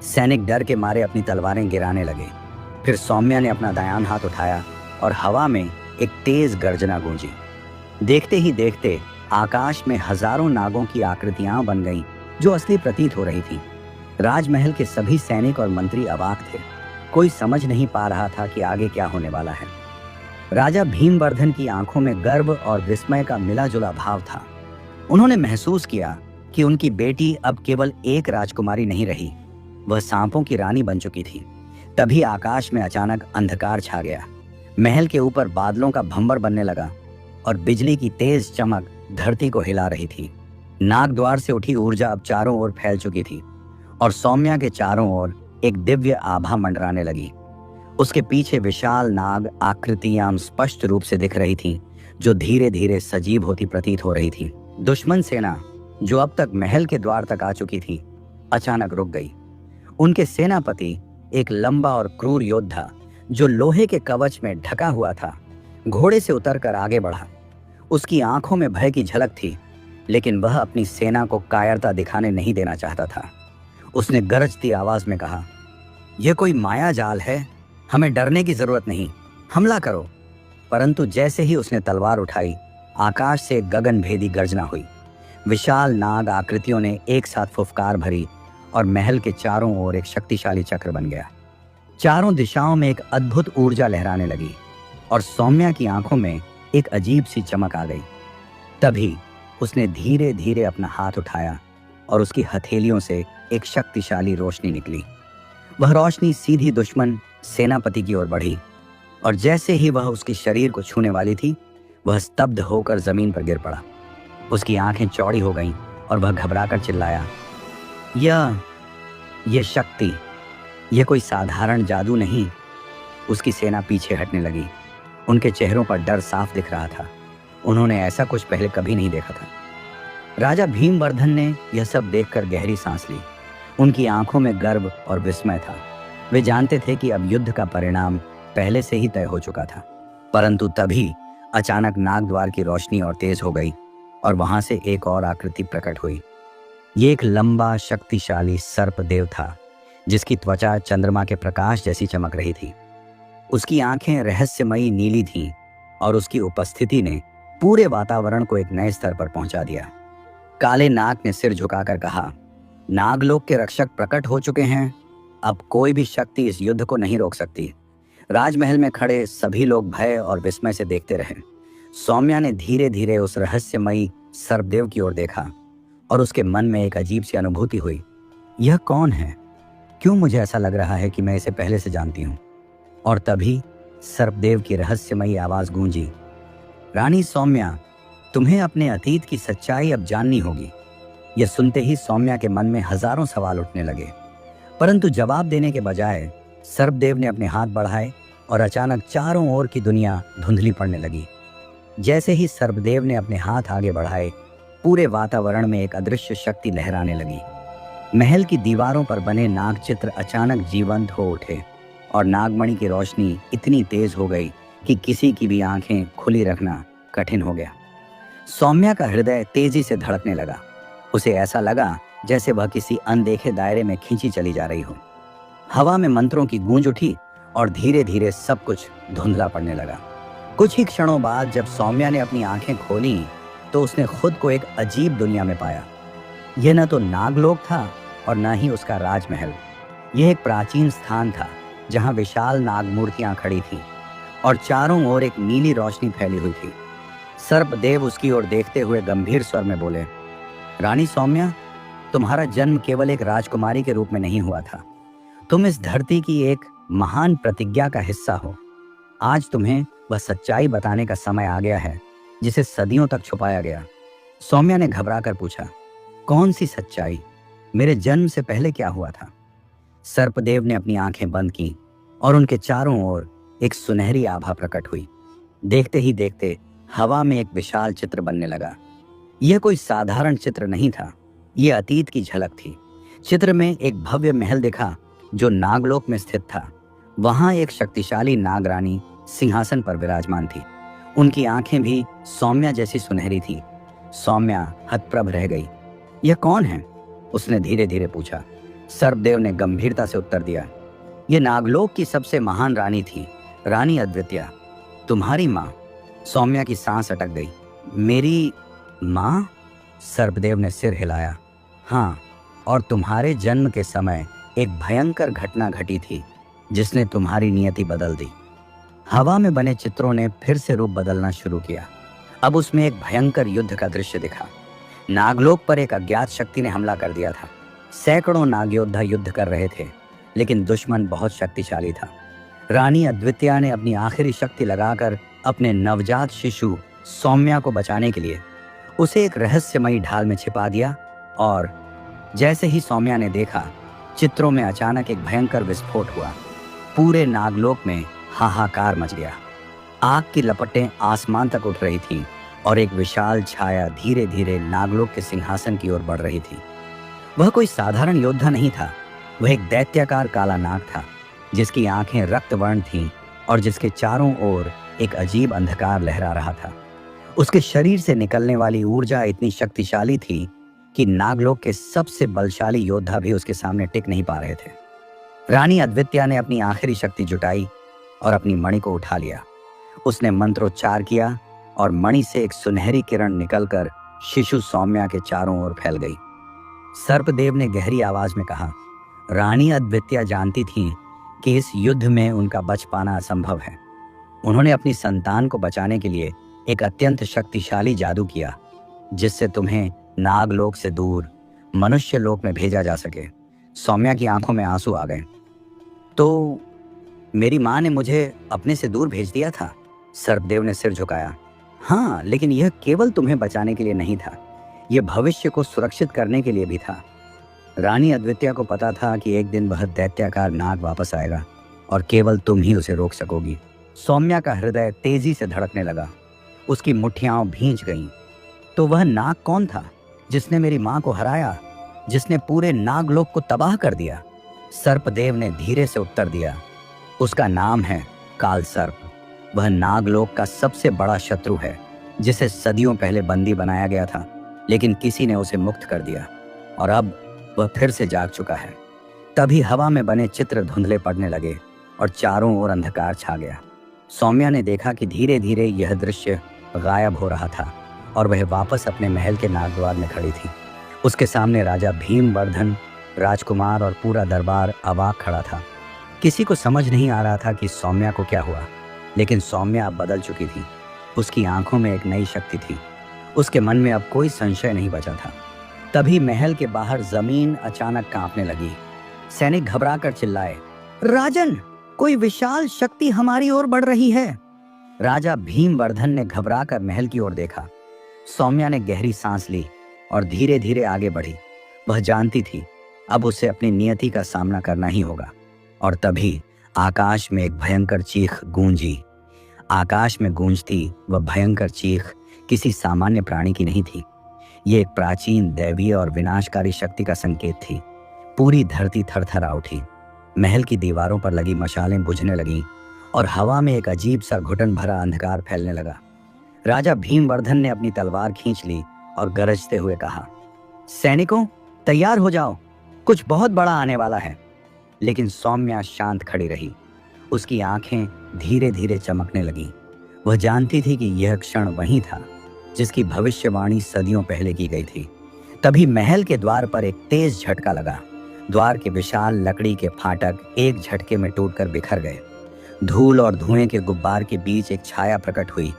सैनिक डर के मारे अपनी तलवारें गिराने लगे। फिर सौम्या ने अपना दायां हाथ उठाया और हवा में एक तेज गर्जना गूंजी। देखते ही देखते आकाश में हजारों नागों की आकृतियां बन गईं, जो असली प्रतीत हो रही थी। राजमहल के सभी सैनिक और मंत्री अवाक थे। कोई समझ नहीं पा रहा था कि आगे क्या होने वाला है। राजा भीमवर्धन की आंखों में गर्व और विस्मय का मिला जुला भाव था। उन्होंने महसूस किया कि उनकी बेटी अब केवल एक राजकुमारी नहीं रही, वह सांपों की रानी बन चुकी थी। तभी आकाश में अचानक अंधकार छा गया। महल के ऊपर बादलों का भंवर बनने लगा और बिजली की तेज चमक धरती को हिला रही थी। नागद्वार से उठी ऊर्जा अब चारों ओर फैल चुकी थी और सौम्या के चारों ओर एक दिव्य आभा मंडराने लगी। उसके पीछे विशाल नाग आकृतियां स्पष्ट रूप से दिख रही थीं, जो धीरे धीरे सजीव होती प्रतीत हो रही थी। दुश्मन सेना, जो अब तक महल के द्वार तक आ चुकी थी, अचानक रुक गई। उनके सेनापति, एक लंबा और क्रूर योद्धा जो लोहे के कवच में ढका हुआ था, घोड़े से उतरकर आगे बढ़ा। उसकी आंखों में भय की झलक थी, लेकिन वह अपनी सेना को कायरता दिखाने नहीं देना चाहता था। उसने गरजती आवाज में कहा, यह कोई माया जाल है, हमें डरने की जरूरत नहीं, हमला करो। परंतु जैसे ही उसने तलवार उठाई, आकाश से गगनभेदी गर्जना हुई। विशाल नाग आकृतियों ने एक साथ फुफकार भरी और महल के चारों ओर एक शक्तिशाली चक्र बन गया। चारों दिशाओं में एक अद्भुत ऊर्जा लहराने लगी और सौम्या की आंखों में एक अजीब सी चमक आ गई। तभी उसने धीरे धीरे अपना हाथ उठाया और उसकी हथेलियों से एक शक्तिशाली रोशनी निकली। वह रोशनी सीधी दुश्मन सेनापति की ओर बढ़ी और जैसे ही वह उसके शरीर को छूने वाली थी, वह स्तब्ध होकर जमीन पर गिर पड़ा। उसकी आंखें चौड़ी हो गईं और वह घबराकर चिल्लाया, यह शक्ति, यह कोई साधारण जादू नहीं। उसकी सेना पीछे हटने लगी। उनके चेहरों पर डर साफ दिख रहा था। उन्होंने ऐसा कुछ पहले कभी नहीं देखा था। राजा भीमवर्धन ने यह सब देखकर गहरी सांस ली। उनकी आंखों में गर्व और विस्मय था। वे जानते थे कि अब युद्ध का परिणाम पहले से ही तय हो चुका था। परंतु तभी अचानक नागद्वार की रोशनी और तेज हो गई और वहां से एक और आकृति प्रकट हुई। ये एक लंबा शक्तिशाली सर्पदेव था, जिसकी त्वचा चंद्रमा के प्रकाश जैसी चमक रही थी। उसकी आंखें रहस्यमयी नीली थीं और उसकी उपस्थिति ने पूरे वातावरण को एक नए स्तर पर पहुंचा दिया। काले नाग ने सिर झुकाकर कहा, नागलोक के रक्षक प्रकट हो चुके हैं। अब कोई भी शक्ति इस युद्ध को नहीं रोक सकती। राजमहल में खड़े सभी लोग भय और विस्मय से देखते रहे। सौम्या ने धीरे धीरे उस रहस्यमयी सर्पदेव की ओर देखा और उसके मन में एक अजीब सी अनुभूति हुई। यह कौन है? क्यों मुझे ऐसा लग रहा है कि मैं इसे पहले से जानती हूँ? और तभी सर्पदेव की रहस्यमयी आवाज गूंजी, रानी सौम्या, तुम्हें अपने अतीत की सच्चाई अब जाननी होगी। यह सुनते ही सौम्या के मन में हजारों सवाल उठने लगे, परंतु जवाब देने के बजाय सर्पदेव ने अपने हाथ बढ़ाए और अचानक चारों ओर की दुनिया धुंधली पड़ने लगी। जैसे ही सर्पदेव ने अपने हाथ आगे बढ़ाए, पूरे वातावरण में एक अदृश्य शक्ति लहराने लगी। महल की दीवारों पर बने नाग चित्र अचानक जीवंत हो उठे और नागमणि की रोशनी इतनी तेज हो गई कि किसी की भी आंखें खुली रखना कठिन हो गया। सौम्या का हृदय तेजी से धड़कने लगा। उसे ऐसा लगा जैसे वह किसी अनदेखे दायरे में खींची चली जा रही हो। हवा में मंत्रों की गूंज उठी और धीरे धीरे सब कुछ धुंधला पड़ने लगा। कुछ ही क्षणों बाद जब सौम्या ने अपनी आंखें खोली तो उसने खुद को एक अजीब दुनिया में पाया। यह न तो नागलोक था और न ही उसका राजमहल। यह एक प्राचीन स्थान था जहां विशाल नाग मूर्तियां खड़ी थीं और चारों ओर एक नीली रोशनी फैली हुई थी। सर्पदेव उसकी ओर देखते हुए गंभीर स्वर में बोले, रानी सौम्या, तुम्हारा जन्म केवल एक राजकुमारी के रूप में नहीं हुआ था। तुम इस धरती की एक महान प्रतिज्ञा का हिस्सा हो। आज तुम्हें वह सच्चाई बताने का समय आ गया है जिसे सदियों तक छुपाया गया। सौम्या ने घबराकर पूछा, कौन सी सच्चाई? मेरे जन्म से पहले क्या हुआ था? सर्पदेव ने अपनी आंखें बंद की और उनके चारों ओर एक सुनहरी आभा प्रकट हुई। देखते ही देखते हवा में एक विशाल चित्र बनने लगा। यह कोई साधारण चित्र नहीं था, यह अतीत की झलक थी। चित्र में एक भव्य महल दिखा जो नागलोक में स्थित था। वहां एक शक्तिशाली नागरानी सिंहासन पर विराजमान थी। उनकी आंखें भी सौम्या जैसी सुनहरी थी। सौम्या हतप्रभ रह गई। यह कौन है? उसने धीरे धीरे पूछा। सर्पदेव ने गंभीरता से उत्तर दिया, यह नागलोक की सबसे महान रानी थी, रानी अद्वितिया, तुम्हारी माँ। सौम्या की सांस अटक गई। मेरी माँ? सर्पदेव ने सिर हिलाया। हाँ, और तुम्हारे जन्म के समय एक भयंकर घटना घटी थी जिसने तुम्हारी नियति बदल दी। हवा में बने चित्रों ने फिर से रूप बदलना शुरू किया। अब उसमें एक भयंकर युद्ध का दृश्य दिखा। नागलोक पर एक अज्ञात शक्ति ने हमला कर दिया था। सैकड़ों नागयोद्धा युद्ध कर रहे थे, लेकिन दुश्मन बहुत शक्तिशाली था। रानी अद्वितिया ने अपनी आखिरी शक्ति लगाकर अपने नवजात शिशु सौम्या को बचाने के लिए उसे एक रहस्यमयी ढाल में छिपा दिया और जैसे ही सौम्या ने देखा, चित्रों में अचानक एक भयंकर विस्फोट हुआ। पूरे नागलोक में हाहाकार मच गया। आग की लपटें आसमान तक उठ रही थीं और एक विशाल छाया धीरे धीरे नागलोक के सिंहासन की ओर बढ़ रही थी। वह कोई साधारण योद्धा नहीं था, वह एक दैत्याकार काला नाग था जिसकी आंखें रक्तवर्ण थीं और जिसके चारों ओर एक अजीब अंधकार लहरा रहा था। उसके शरीर से निकलने वाली ऊर्जा इतनी शक्तिशाली थी कि नागलोक के सबसे बलशाली योद्धा भी उसके सामने टिक नहीं पा रहे थे। रानी अद्वितिया ने अपनी आखिरी शक्ति जुटाई और अपनी मणि को उठा लिया। उसने मंत्रोच्चार किया और मणि से एक सुनहरी किरण निकलकर शिशु सौम्या के चारों ओर फैल गई। सर्पदेव ने गहरी आवाज में कहा, रानी अद्वितिया जानती थीं कि इस युद्ध में उनका बच पाना असंभव है। उन्होंने अपनी संतान को बचाने के लिए एक अत्यंत शक्तिशाली जादू किया जिससे तुम्हें नागलोक से दूर मनुष्य लोक में भेजा जा सके। सौम्या की आंखों में आंसू आ गए। तो मेरी माँ ने मुझे अपने से दूर भेज दिया था? सर्पदेव ने सिर झुकाया। हाँ, लेकिन यह केवल तुम्हें बचाने के लिए नहीं था, यह भविष्य को सुरक्षित करने के लिए भी था। रानी अद्वितिया को पता था कि एक दिन वह दैत्याकार नाग वापस आएगा और केवल तुम ही उसे रोक सकोगी। सौम्या का हृदय तेजी से धड़कने लगा। उसकी मुट्ठियां भींच गईं। तो वह नाग कौन था? जिसने मेरी मां को हराया, जिसने पूरे नागलोक को तबाह कर दिया। सर्पदेव ने धीरे से उत्तर दिया, उसका नाम है काल सर्प। वह नागलोक का सबसे बड़ा शत्रु है, जिसे सदियों पहले बंदी बनाया गया था, लेकिन किसी ने उसे मुक्त कर दिया और अब वह फिर से जाग चुका है। तभी हवा में बने चित्र धुंधले पड़ने लगे और चारों ओर अंधकार छा गया। सौम्या ने देखा कि धीरे धीरे यह दृश्य गायब हो रहा था और वह वापस अपने महल के नागद्वार में खड़ी थी। उसके सामने राजा भीमवर्धन, राजकुमार और पूरा दरबार अवाक खड़ा था। किसी को समझ नहीं आ रहा था कि सौम्या को क्या हुआ, लेकिन सौम्या अब बदल चुकी थी। उसकी आंखों में एक नई शक्ति थी। उसके मन में अब कोई संशय नहीं बचा था। तभी महल के बाहर जमीन अचानक कांपने लगी। सैनिक घबराकर चिल्लाए, राजन, कोई विशाल शक्ति हमारी ओर बढ़ रही है। राजा भीमवर्धन ने घबराकर महल की ओर देखा। सौम्या ने गहरी सांस ली और धीरे धीरे आगे बढ़ी। वह जानती थी अब उसे अपनी नियति का सामना करना ही होगा। और तभी आकाश में एक भयंकर चीख गूंजी। आकाश में गूंजती वह भयंकर चीख किसी सामान्य प्राणी की नहीं थी। ये एक प्राचीन दैवीय और विनाशकारी शक्ति का संकेत थी। पूरी धरती थरथरा उठी। महल की दीवारों पर लगी मशालें बुझने लगीं और हवा में एक अजीब सा घुटन भरा अंधकार फैलने लगा। राजा भीमवर्धन ने अपनी तलवार खींच ली और गरजते हुए कहा, सैनिकों, तैयार हो जाओ, कुछ बहुत बड़ा आने वाला है। लेकिन सौम्या शांत खड़ी रही। उसकी आंखें धीरे धीरे चमकने लगीं। वह जानती थी कि यह क्षण वही था जिसकी भविष्यवाणी सदियों पहले की गई थी। तभी महल के द्वार पर एक तेज झटका लगा। द्वार के विशाल लकड़ी के फाटक एक झटके में टूटकर बिखर गए। धूल और धुएं के गुब्बार के बीच एक छाया प्रकट हुई,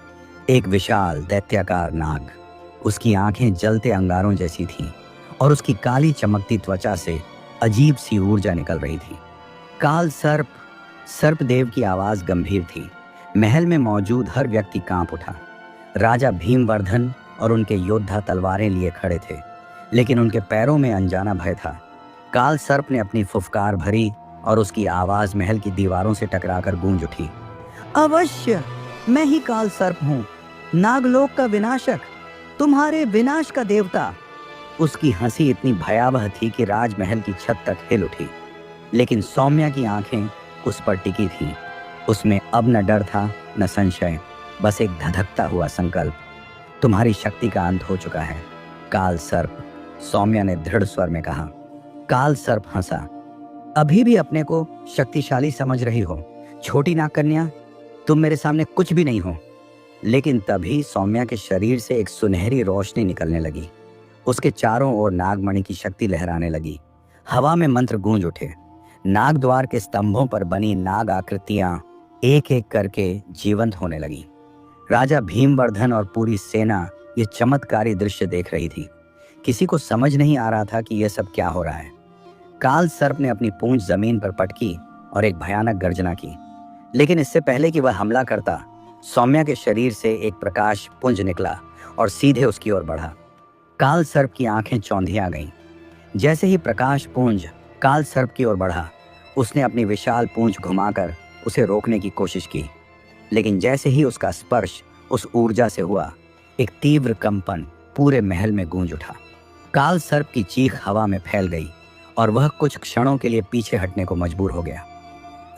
एक विशाल दैत्याकार नाग। उसकी आंखें जलते अंगारों जैसी थीं और उसकी काली चमकती त्वचा से अजीब सी ऊर्जा निकल रही थी। काल सर्प। सर्पदेव की आवाज गंभीर थी। महल में मौजूद हर व्यक्ति कांप उठा। राजा भीमवर्धन और उनके योद्धा तलवारें लिए खड़े थे, लेकिन उनके पैरों में अनजाना भय था। काल सर्प ने अपनी फुफकार भरी और उसकी आवाज महल की दीवारों से टकराकर गूंज उठी। अवश्य, मैं ही काल सर्प हूँ, नागलोक का विनाशक, तुम्हारे विनाश का देवता। उसकी हंसी इतनी भयावह थी कि राजमहल की छत तक हिल उठी। लेकिन सौम्या की आंखें उस पर टिकी थीं। उसमें अब न डर था न संशय, बस एक धधकता हुआ संकल्प। तुम्हारी शक्ति का अंत हो चुका है, काल सर्प, सौम्या ने दृढ़ स्वर में कहा। काल सर्प हंसा। अभी भी अपने को शक्तिशाली समझ रही हो, छोटी नाग कन्या, तुम मेरे सामने कुछ भी नहीं हो। लेकिन तभी सौम्या के शरीर से एक सुनहरी रोशनी निकलने लगी। उसके चारों ओर नागमणि की शक्ति लहराने लगी। हवा में मंत्र गूंज उठे। नागद्वार के स्तंभों पर बनी नाग आकृतियां एक एक करके जीवंत होने लगी। राजा भीमवर्धन और पूरी सेना ये चमत्कारी दृश्य देख रही थी। किसी को समझ नहीं आ रहा था कि यह सब क्या हो रहा है। काल सर्प ने अपनी पूंछ जमीन पर पटकी और एक भयानक गर्जना की। लेकिन इससे पहले कि वह हमला करता, सौम्या के शरीर से एक प्रकाश पुंज निकला और सीधे उसकी ओर बढ़ा। काल सर्प की आंखें चौंधिया गईं। जैसे ही प्रकाश पुंज काल सर्प की ओर बढ़ा, उसने अपनी विशाल पूंछ घुमाकर उसे रोकने की कोशिश की। लेकिन जैसे ही उसका स्पर्श उस ऊर्जा से हुआ, एक तीव्र कंपन पूरे महल में गूंज उठा। काल सर्प की चीख हवा में फैल गई और वह कुछ क्षणों के लिए पीछे हटने को मजबूर हो गया।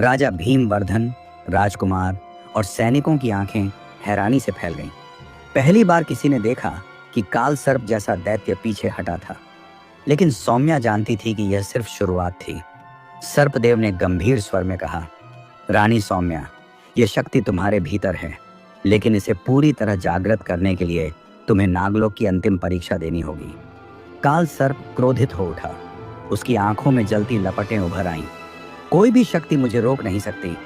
राजा भीमवर्धन, राजकुमार और सैनिकों की आंखें हैरानी से फैल गईं। पहली बार किसी ने देखा कि काल सर्प जैसा दैत्य पीछे हटा था। लेकिन सौम्या जानती थी कि यह सिर्फ शुरुआत थी। सर्पदेव ने गंभीर स्वर में कहा, रानी सौम्या, यह शक्ति तुम्हारे भीतर है, लेकिन इसे पूरी तरह जागृत करने के लिए तुम्हें नागलोक की अंतिम परीक्षा देनी होगी। काल सर्प क्रोधित हो उठा। उसकी आंखों में जलती लपटें उभर आईं। कोई भी शक्ति मुझे रोक नहीं सकती।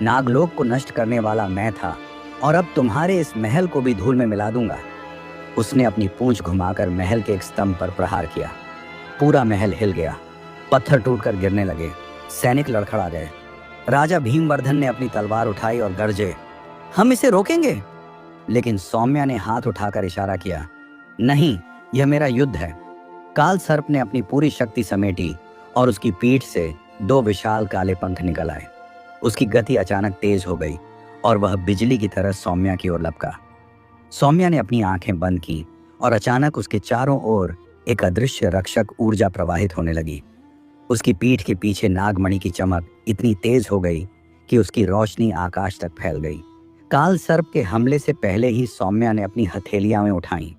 नागलोक को नष्ट करने वाला मैं था और अब तुम्हारे इस महल को भी धूल में मिला दूंगा। उसने अपनी पूंछ घुमाकर महल के एक स्तंभ पर प्रहार किया। पूरा महल हिल गया। पत्थर टूटकर गिरने लगे। सैनिक लड़खड़ा गए। राजा भीमवर्धन ने अपनी तलवार उठाई और गरजे, हम इसे रोकेंगे। लेकिन सौम्या ने हाथ उठाकर इशारा किया, नहीं, यह मेरा युद्ध है। काल सर्प ने अपनी पूरी शक्ति समेटी और उसकी पीठ से दो विशाल काले पंख निकल आए। उसकी गति अचानक तेज हो गई और वह बिजली की तरह सौम्या की ओर लपका। सौम्या ने अपनी आंखें बंद की और अचानक उसके चारों ओर एक अदृश्य रक्षक ऊर्जा प्रवाहित होने लगी। उसकी पीठ के पीछे नागमणि की चमक इतनी तेज हो गई कि उसकी रोशनी आकाश तक फैल गई। काल सर्प के हमले से पहले ही सौम्या ने अपनी हथेलियां उठाई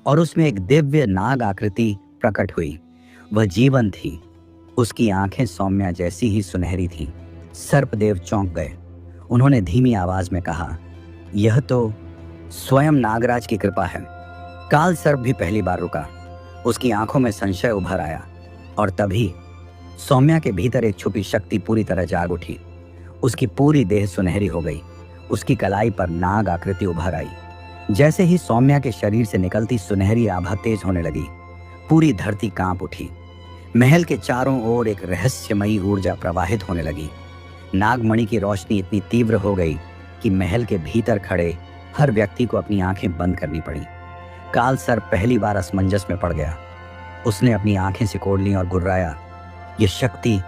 और उसमें एक दिव्य नाग आकृति प्रकट हुई। वह जीवन थी। उसकी आंखें सौम्या जैसी ही सुनहरी थीं। सर्पदेव चौंक गए। उन्होंने धीमी आवाज में कहा, यह तो स्वयं नागराज की कृपा है। काल सर्प भी पहली बार रुका। उसकी आंखों में संशय उभर आया और तभी सौम्या के भीतर एक छुपी शक्ति पूरी तरह जाग उठी। उसकी पूरी देह सुनहरी हो गई। उसकी कलाई पर नाग आकृति उभर आई। जैसे ही सौम्या के शरीर से निकलती सुनहरी आभा तेज होने लगी, पूरी धरती कांप उठी। महल के चारों ओर एक रहस्यमयी ऊर्जा प्रवाहित होने लगी। नागमणि की रोशनी इतनी तीव्र हो गई कि महल के भीतर खड़े हर व्यक्ति को अपनी आंखें बंद करनी पड़ी। काल सर्प पहली बार असमंजस में पड़ गया। उसने अपनी आंखें सिकोड़ लीं और गुर्राया, यह शक्ति,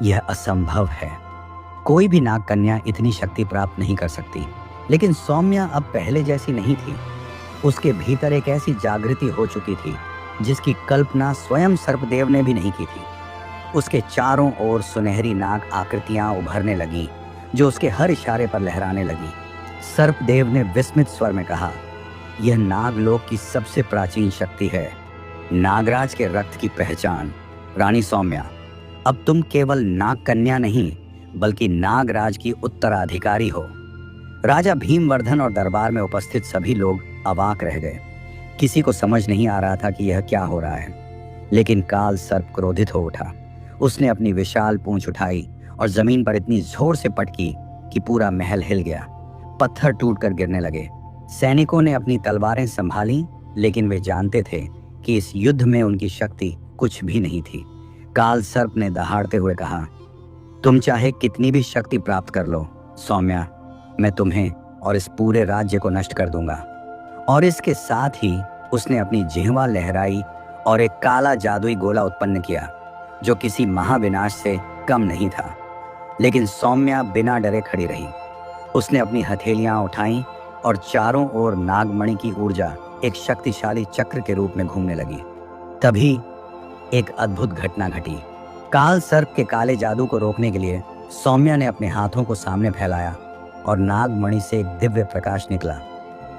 यह असंभव है। कोई भी नाग कन्या इतनी शक्ति प्राप्त नहीं कर सकती। लेकिन सौम्या अब पहले जैसी नहीं थी। उसके भीतर एक ऐसी जागृति हो चुकी थी जिसकी कल्पना स्वयं सर्पदेव ने भी नहीं की थी। उसके चारों ओर सुनहरी नाग आकृतियां उभरने लगी जो उसके हर इशारे पर लहराने लगी। सर्पदेव ने विस्मित स्वर में कहा, यह नागलोक की सबसे प्राचीन शक्ति है, नागराज के रक्त की पहचान। रानी सौम्या, अब तुम केवल नाग कन्या नहीं बल्कि नागराज की उत्तराधिकारी हो। राजा भीमवर्धन और दरबार में उपस्थित सभी लोग अवाक रह गए। किसी को समझ नहीं आ रहा था कि यह क्या हो रहा है। लेकिन काल सर्प क्रोधित हो उठा। उसने अपनी विशाल पूंछ उठाई और जमीन पर इतनी जोर से पटकी कि पूरा महल हिल गया। पत्थर टूटकर गिरने लगे। सैनिकों ने अपनी तलवारें संभाली, लेकिन वे जानते थे कि इस युद्ध में उनकी शक्ति कुछ भी नहीं थी। काल सर्प ने दहाड़ते हुए कहा, तुम चाहे कितनी भी शक्ति प्राप्त कर लो सौम्या, मैं तुम्हें और इस पूरे राज्य को नष्ट कर दूंगा। और इसके साथ ही उसने अपनी जिह्वा लहराई और एक काला जादुई गोला उत्पन्न किया जो किसी महाविनाश से कम नहीं था। लेकिन सौम्या बिना डरे खड़ी रही। उसने अपनी हथेलियां उठाईं और चारों ओर नागमणि की ऊर्जा एक शक्तिशाली चक्र के रूप में घूमने लगी। तभी एक अद्भुत घटना घटी। काल सर्प के काले जादू को रोकने के लिए सौम्या ने अपने हाथों को सामने फैलाया और नागमणि से एक दिव्य प्रकाश निकला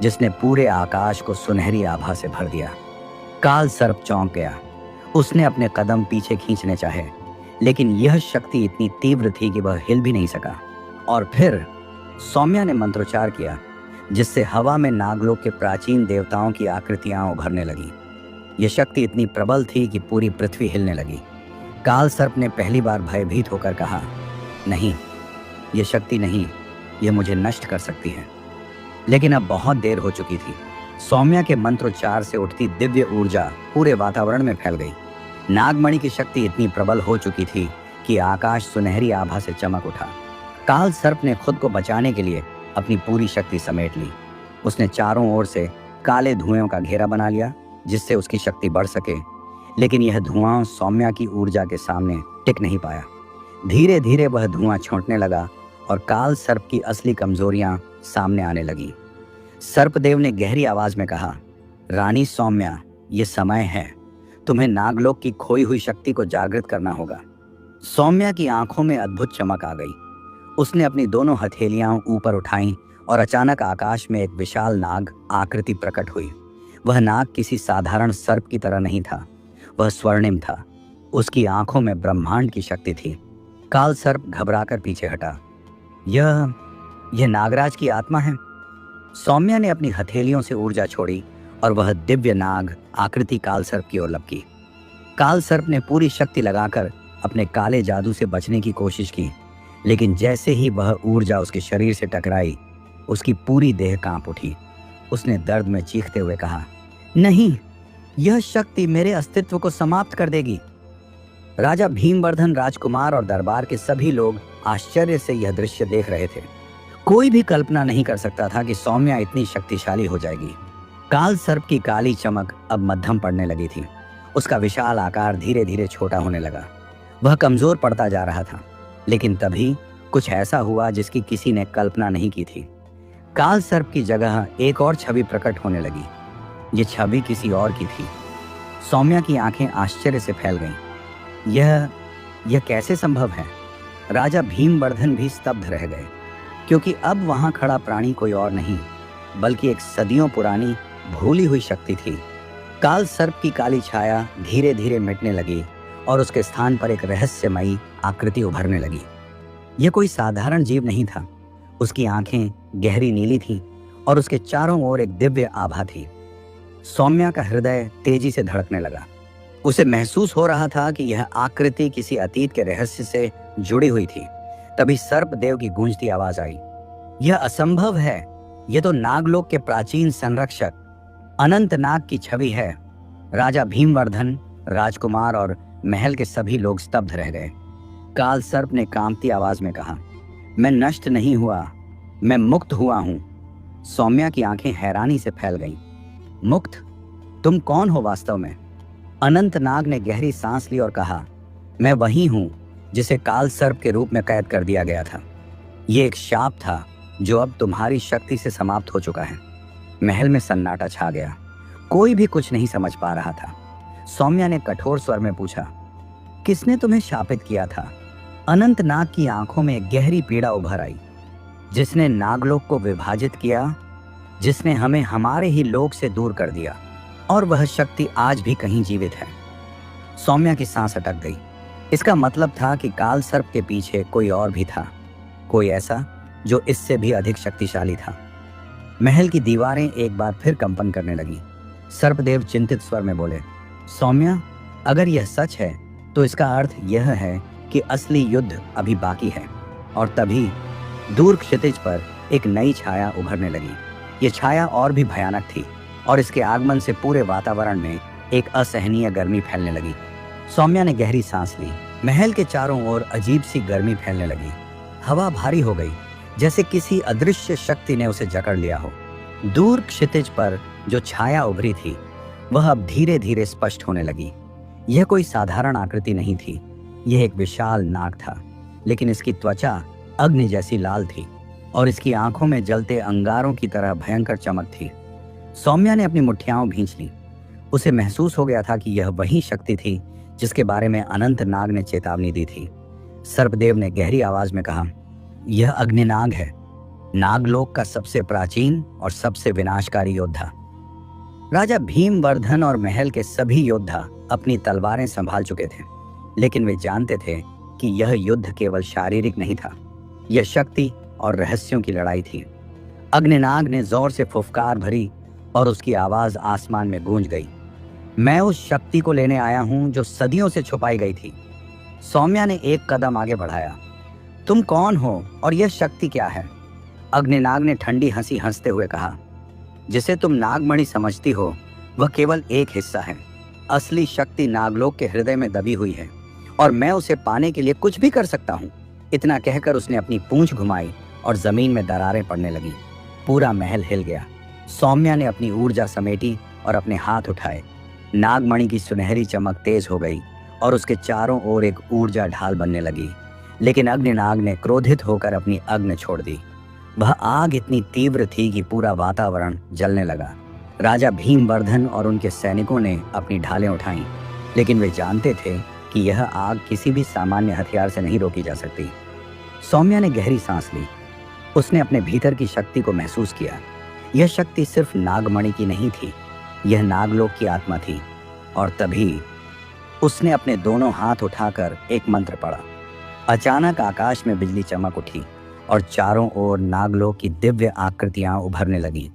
जिसने पूरे आकाश को सुनहरी आभा से भर दिया। काल सर्प चौंक गया। उसने अपने कदम पीछे खींचने चाहे, लेकिन यह शक्ति इतनी तीव्र थी कि वह हिल भी नहीं सका। और फिर सौम्या ने मंत्रोच्चार किया जिससे हवा में नागलोक के प्राचीन देवताओं की आकृतियां उभरने लगी। यह शक्ति इतनी प्रबल थी कि पूरी पृथ्वी हिलने लगी। काल सर्प ने पहली बार भयभीत होकर कहा, नहीं, यह शक्ति नहीं, यह मुझे नष्ट कर सकती है। लेकिन अब बहुत देर हो चुकी थी। सौम्या के मंत्रोच्चार से उठती दिव्य ऊर्जा पूरे वातावरण में फैल गई। नागमणि की शक्ति इतनी प्रबल हो चुकी थी कि आकाश सुनहरी आभा से चमक उठा। काल सर्प ने खुद को बचाने के लिए अपनी पूरी शक्ति समेट ली। उसने चारों ओर से काले धुएं का घेरा बना लिया जिससे उसकी शक्ति बढ़ सके। लेकिन यह धुआं सौम्या की ऊर्जा के सामने टिक नहीं पाया। धीरे धीरे वह धुआं छोंटने लगा और काल सर्प की असली कमजोरियां सामने आने लगी। सर्पदेव ने गहरी आवाज में कहा, रानी सौम्या, ये समय है। तुम्हें नागलोक की खोई हुई शक्ति को जागृत करना होगा। सौम्या की आंखों में अद्भुत चमक आ गई। उसने अपनी दोनों हथेलियां ऊपर उठाईं और अचानक आकाश में एक विशाल नाग आकृति प्रकट हुई। वह नाग किसी साधारण सर्प की तरह नहीं था, वह स्वर्णिम था। उसकी आंखों में ब्रह्मांड की शक्ति थी। काल सर्प घबराकर पीछे हटा। यह नागराज की आत्मा है। सौम्या ने अपनी हथेलियों से ऊर्जा छोड़ी और वह दिव्य नाग आकृति काल सर्प की ओर लपकी। काल सर्प ने पूरी शक्ति लगाकर अपने काले जादू से बचने की कोशिश की, लेकिन जैसे ही वह ऊर्जा उसके शरीर से टकराई, उसकी पूरी देह कांप उठी। उसने दर्द में चीखते हुए कहा, नहीं, यह शक्ति मेरे अस्तित्व को समाप्त कर देगी। राजा भीमवर्धन, राजकुमार और दरबार के सभी लोग आश्चर्य से यह दृश्य देख रहे थे। कोई भी कल्पना नहीं कर सकता था कि सौम्या इतनी शक्तिशाली हो जाएगी। काल सर्प की काली चमक अब मध्यम पड़ने लगी थी। उसका विशाल आकार धीरे धीरे छोटा होने लगा। वह कमजोर पड़ता जा रहा था। लेकिन तभी कुछ ऐसा हुआ जिसकी किसी ने कल्पना नहीं की थी। काल सर्प की जगह एक और छवि प्रकट होने लगी। ये छवि किसी और की थी। सौम्या की आंखें आश्चर्य से फैल गईं। यह कैसे संभव है? राजा भीमवर्धन भी स्तब्ध रह गए, क्योंकि अब वहां खड़ा प्राणी कोई और नहीं बल्कि एक सदियों पुरानी भूली हुई शक्ति थी। काल सर्प की काली छाया धीरे धीरे मिटने लगी और उसके स्थान पर एक रहस्यमयी आकृति उभरने लगी। यह कोई साधारण जीव नहीं था। उसकी आंखें गहरी नीली थीं और उसके चारों ओर एक दिव्य आभा थी। सौम्या का हृदय तेजी से धड़कने लगा। उसे महसूस हो रहा था कि यह आकृति किसी अतीत के रहस्य से जुड़ी हुई थी। तभी सर्पदेव की गूंजती आवाज आई, यह असंभव है। यह तो नागलोक के प्राचीन संरक्षक अनंत नाग की छवि है। राजा भीमवर्धन, राजकुमार और महल के सभी लोग स्तब्ध रह गए। काल सर्प ने कांपती आवाज में कहा, मैं नष्ट नहीं हुआ, मैं मुक्त हुआ हूं। सौम्या की आंखें हैरानी से फैल गईं। मुक्त? तुम कौन हो वास्तव में? अनंत नाग ने गहरी सांस ली और कहा, मैं वही हूं जिसे काल सर्प के रूप में कैद कर दिया गया था। यह एक शाप था जो अब तुम्हारी शक्ति से समाप्त हो चुका है। महल में सन्नाटा छा गया। कोई भी कुछ नहीं समझ पा रहा था। सौम्या ने कठोर स्वर में पूछा, किसने तुम्हें शापित किया था? अनंत नाग की आंखों में एक गहरी पीड़ा उभर आई। जिसने नागलोक को विभाजित किया, जिसने हमें हमारे ही लोक से दूर कर दिया, और वह शक्ति आज भी कहीं जीवित है। सौम्या की सांस अटक गई। इसका मतलब था कि काल सर्प के पीछे कोई और भी था, कोई ऐसा जो इससे भी अधिक शक्तिशाली था। महल की दीवारें एक बार फिर कंपन करने लगी। सर्पदेव चिंतित स्वर में बोले, सौम्या, अगर यह सच है तो इसका अर्थ यह है कि असली युद्ध अभी बाकी है। और तभी दूर क्षितिज पर एक नई छाया उभरने लगी। ये छाया और भी भयानक थी और इसके आगमन से पूरे वातावरण में एक असहनीय गर्मी फैलने लगी। सौम्या ने गहरी सांस ली। महल के चारों ओर अजीब सी गर्मी फैलने लगी। हवा भारी हो गई, जैसे किसी अदृश्य शक्ति ने उसे जकड़ लिया हो। दूर क्षितिज पर जो छाया उभरी थी वह अब धीरे धीरे स्पष्ट होने लगी। यह कोई साधारण आकृति नहीं थी। यह एक विशाल नाग था, लेकिन इसकी त्वचा अग्नि जैसी लाल थी और इसकी आंखों में जलते अंगारों की तरह भयंकर चमक थी। सौम्या ने अपनी मुठ्ठियां भींच ली। उसे महसूस हो गया था कि यह वही शक्ति थी जिसके बारे में अनंत नाग ने चेतावनी दी थी। सर्पदेव ने गहरी आवाज में कहा, यह अग्निनाग है, नागलोक का सबसे प्राचीन और सबसे विनाशकारी योद्धा। राजा भीमवर्धन और महल के सभी योद्धा अपनी तलवारें संभाल चुके थे, लेकिन वे जानते थे कि यह युद्ध केवल शारीरिक नहीं था, यह शक्ति और रहस्यों की लड़ाई थी। अग्निनाग ने जोर से फुफकार भरी और उसकी आवाज आसमान में गूंज गई, मैं उस शक्ति को लेने आया हूं जो सदियों से छुपाई गई थी। सौम्या ने एक कदम आगे बढ़ाया, तुम कौन हो और यह शक्ति क्या है? अग्निनाग ने ठंडी हंसी हंसते हुए कहा, जिसे तुम नागमणि समझती हो वह केवल एक हिस्सा है। असली शक्ति नागलोक के हृदय में दबी हुई है और मैं उसे पाने के लिए कुछ भी कर सकता हूँ। इतना कहकर उसने अपनी पूंछ घुमाई और जमीन में दरारें पड़ने लगी। पूरा महल हिल गया। सौम्या ने अपनी ऊर्जा समेटी और अपने हाथ उठाए। नागमणि की सुनहरी चमक तेज हो गई और उसके चारों ओर एक ऊर्जा ढाल बनने लगी। लेकिन अग्निनाग ने क्रोधित होकर अपनी अग्नि छोड़ दी। वह आग इतनी तीव्र थी कि पूरा वातावरण जलने लगा। राजा भीमवर्धन और उनके सैनिकों ने अपनी ढालें उठाईं, लेकिन वे जानते थे कि यह आग किसी भी सामान्य हथियार से नहीं रोकी जा सकती। सौम्या ने गहरी सांस ली। उसने अपने भीतर की शक्ति को महसूस किया। यह शक्ति सिर्फ नागमणि की नहीं थी, यह नागलोक की आत्मा थी। और तभी उसने अपने दोनों हाथ उठाकर एक मंत्र पढ़ा। अचानक आकाश में बिजली चमक उठी और चारों ओर नागलोक की दिव्य आकृतियां उभरने लगीं।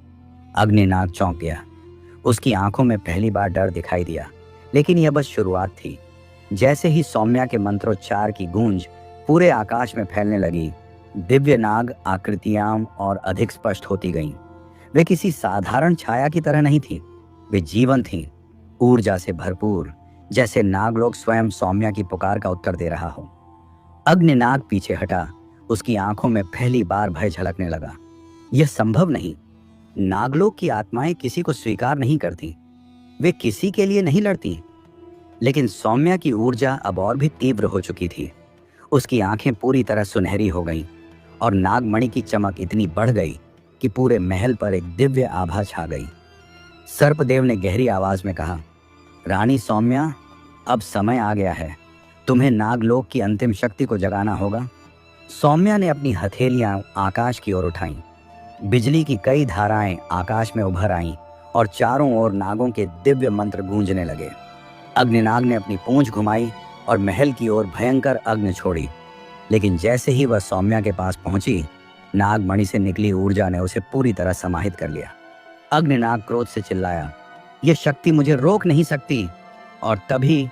अग्निनाग चौंक गया। उसकी आंखों में पहली बार डर दिखाई दिया, लेकिन यह बस शुरुआत थी। जैसे ही सौम्या के मंत्रोच्चार की गूंज पूरे आकाश में फैलने लगी, दिव्य नाग आकृतियां और अधिक स्पष्ट होती गईं। वे किसी साधारण छाया की तरह नहीं थी, वे जीवन थीं, ऊर्जा से भरपूर, जैसे नागलोक स्वयं सौम्या की पुकार का उत्तर दे रहा हो। अग्निनाग पीछे हटा। उसकी आंखों में पहली बार भय झलकने लगा। यह संभव नहीं। नागलोक की आत्माएं किसी को स्वीकार नहीं करती, वे किसी के लिए नहीं लड़ती। लेकिन सौम्या की ऊर्जा अब और भी तीव्र हो चुकी थी। उसकी आंखें पूरी तरह सुनहरी हो गईं और नागमणि की चमक इतनी बढ़ गई कि पूरे महल पर एक दिव्य आभा छा गई। सर्पदेव ने गहरी आवाज में कहा, रानी सौम्या, अब समय आ गया है, तुम्हें नागलोक की अंतिम शक्ति को जगाना होगा। सौम्या ने अपनी हथेलियां आकाश की ओर उठाईं। बिजली की कई धाराएं आकाश में उभर आईं और चारों ओर नागों के दिव्य मंत्र गूंजने लगे। अग्निनाग ने अपनी पूंछ घुमाई और महल की ओर भयंकर अग्नि छोड़ी, लेकिन जैसे ही वह सौम्या के पास पहुंची, नागमणि से निकली ऊर्जा ने उसे पूरी तरह समाहित कर लिया। अग्निनाग क्रोध से चिल्लाया, यह शक्ति मुझे रोक नहीं सकती। और तभी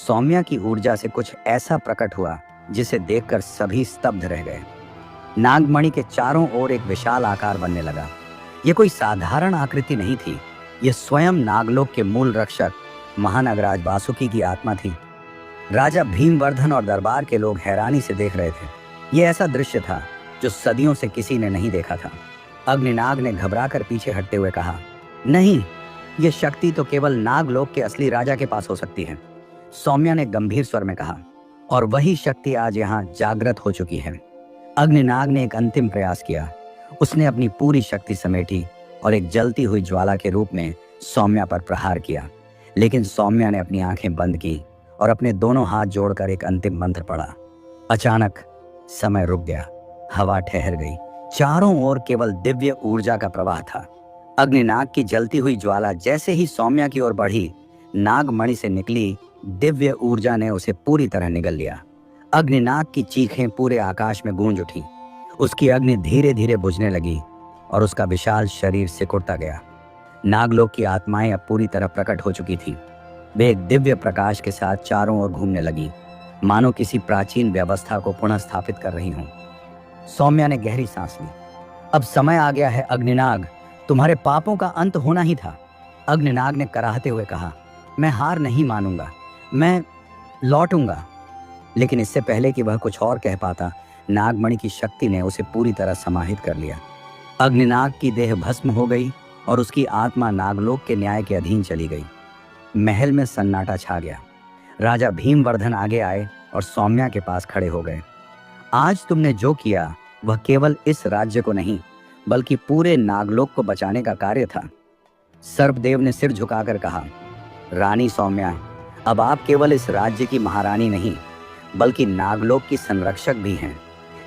सौम्या की ऊर्जा से कुछ ऐसा प्रकट हुआ जिसे देखकर सभी स्तब्ध रह गए। नागमणि के चारों ओर एक विशाल आकार बनने लगा। यह कोई साधारण आकृति नहीं थी, यह स्वयं नागलोक के मूल रक्षक महानगराज वासुकी की आत्मा थी। राजा भीमवर्धन और दरबार के लोग हैरानी से देख रहे थे। यह ऐसा दृश्य था जो सदियों से किसी ने नहीं देखा था। अग्निनाग ने घबराकर पीछे हटते हुए कहा, नहीं, यह शक्ति तो केवल नागलोक के असली राजा के पास हो सकती है। सौम्या ने गंभीर स्वर में कहा, और वही शक्ति आज यहाँ जागृत हो चुकी है। अग्निनाग ने एक अंतिम प्रयास किया। उसने अपनी पूरी शक्ति समेटी और एक जलती हुई ज्वाला के रूप में सौम्या पर प्रहार किया। लेकिन सौम्या ने अपनी आंखें बंद की और अपने दोनों हाथ जोड़कर एक अंतिम मंत्र पढ़ा। अचानक समय रुक गया, हवा ठहर गई, चारों ओर केवल दिव्य ऊर्जा का प्रवाह था। अग्निनाग की जलती हुई ज्वाला जैसे ही सौम्या की ओर बढ़ी, नागमणि से निकली दिव्य ऊर्जा ने उसे पूरी तरह निगल लिया। अग्निनाग की चीखें पूरे आकाश में गूंज उठी। उसकी अग्नि धीरे धीरे बुझने लगी और उसका विशाल शरीर सिकुड़ता गया। नागलोक की आत्माएं अब पूरी तरह प्रकट हो चुकी थी। वे एक दिव्य प्रकाश के साथ चारों ओर घूमने लगी, मानो किसी प्राचीन व्यवस्था को पुनः स्थापित कर रही हों। सौम्या ने गहरी सांस ली। अब समय आ गया है अग्निनाग, तुम्हारे पापों का अंत होना ही था। अग्निनाग ने कराहते हुए कहा, मैं हार नहीं मानूंगा, मैं लौटूंगा। लेकिन इससे पहले कि वह कुछ और कह पाता, नागमणि की शक्ति ने उसे पूरी तरह समाहित कर लिया। अग्निनाग की देह भस्म हो गई और उसकी आत्मा नागलोक के न्याय के अधीन चली गई। महल में सन्नाटा छा गया। राजा भीमवर्धन आगे आए और सौम्या के पास खड़े हो गए। आज तुमने जो किया वह केवल इस राज्य को नहीं, बल्कि पूरे नागलोक को बचाने का कार्य था। सर्पदेव ने सिर झुकाकर कहा, रानी सौम्या, अब आप केवल इस राज्य की महारानी नहीं, बल्कि नागलोक की संरक्षक भी हैं।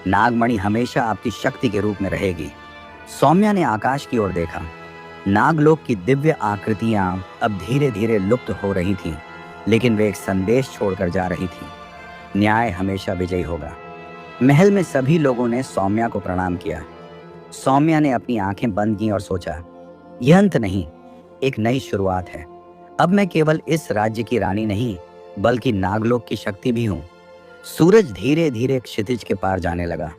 नागमणि हमेशा आपकी शक्ति के रूप में रहेगी। सौम्या ने आकाश की ओर देखा। नागलोक की दिव्य आकृतियां अब धीरे धीरे लुप्त हो रही थीं, लेकिन वे एक संदेश छोड़कर जा रही थीं। न्याय हमेशा विजयी होगा। महल में सभी लोगों ने सौम्या को प्रणाम किया। सौम्या ने अपनी आंखें बंद की और सोचा, यह अंत नहीं, एक नई शुरुआत है। अब मैं केवल इस राज्य की रानी नहीं, बल्कि नागलोक की शक्ति भी हूँ। सूरज धीरे धीरे क्षितिज के पार जाने लगा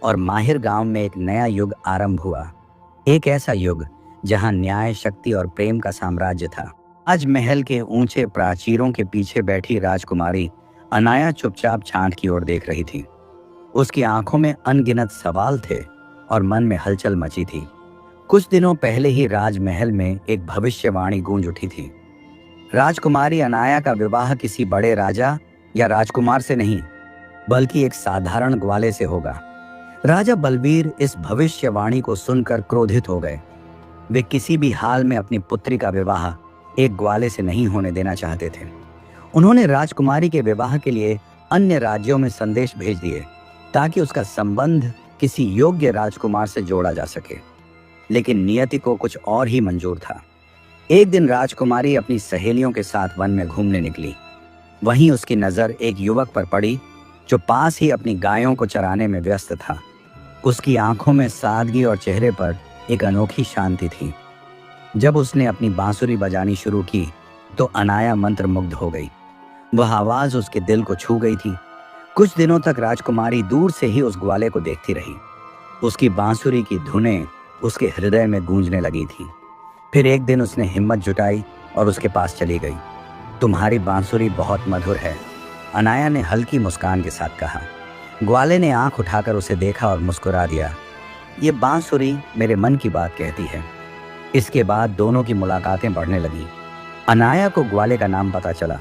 और माहिर गांव में एक नया युग आरंभ हुआ। एक ऐसा युग जहां न्याय, शक्ति और प्रेम का साम्राज्य था। आज महल के ऊंचे प्राचीरों के पीछे बैठी राजकुमारी अनाया चुपचाप छांट की ओर देख रही थी। उसकी आंखों में अनगिनत सवाल थे और मन में हलचल मची थी। कुछ दिनों पहले ही राजमहल में एक भविष्यवाणी गूंज उठी थी। राजकुमारी अनाया का विवाह किसी बड़े राजा या राजकुमार से नहीं, बल्कि एक साधारण ग्वाले से होगा। राजा बलबीर इस भविष्यवाणी को सुनकर क्रोधित हो गए। वे किसी भी हाल में अपनी पुत्री का विवाह एक ग्वाले से नहीं होने देना चाहते थे। उन्होंने राजकुमारी के विवाह के लिए अन्य राज्यों में संदेश भेज दिए ताकि उसका संबंध किसी योग्य राजकुमार से जोड़ा जा सके। लेकिन नियति को कुछ और ही मंजूर था। एक दिन राजकुमारी अपनी सहेलियों के साथ वन में घूमने निकली। वहीं उसकी नजर एक युवक पर पड़ी जो पास ही अपनी गायों को चराने में व्यस्त था। उसकी आंखों में सादगी और चेहरे पर एक अनोखी शांति थी। जब उसने अपनी बांसुरी बजानी शुरू की तो अनाया मंत्रमुग्ध हो गई। वह आवाज उसके दिल को छू गई थी। कुछ दिनों तक राजकुमारी दूर से ही उस ग्वाले को देखती रही। उसकी बांसुरी की धुनें उसके हृदय में गूंजने लगी थी। फिर एक दिन उसने हिम्मत जुटाई और उसके पास चली गई। तुम्हारी बांसुरी बहुत मधुर है, अनाया ने हल्की मुस्कान के साथ कहा। ग्वाले ने आंख उठाकर उसे देखा और मुस्कुरा दिया। ये बांसुरी मेरे मन की बात कहती है। इसके बाद दोनों की मुलाकातें बढ़ने लगी। अनाया को ग्वाले का नाम पता चला,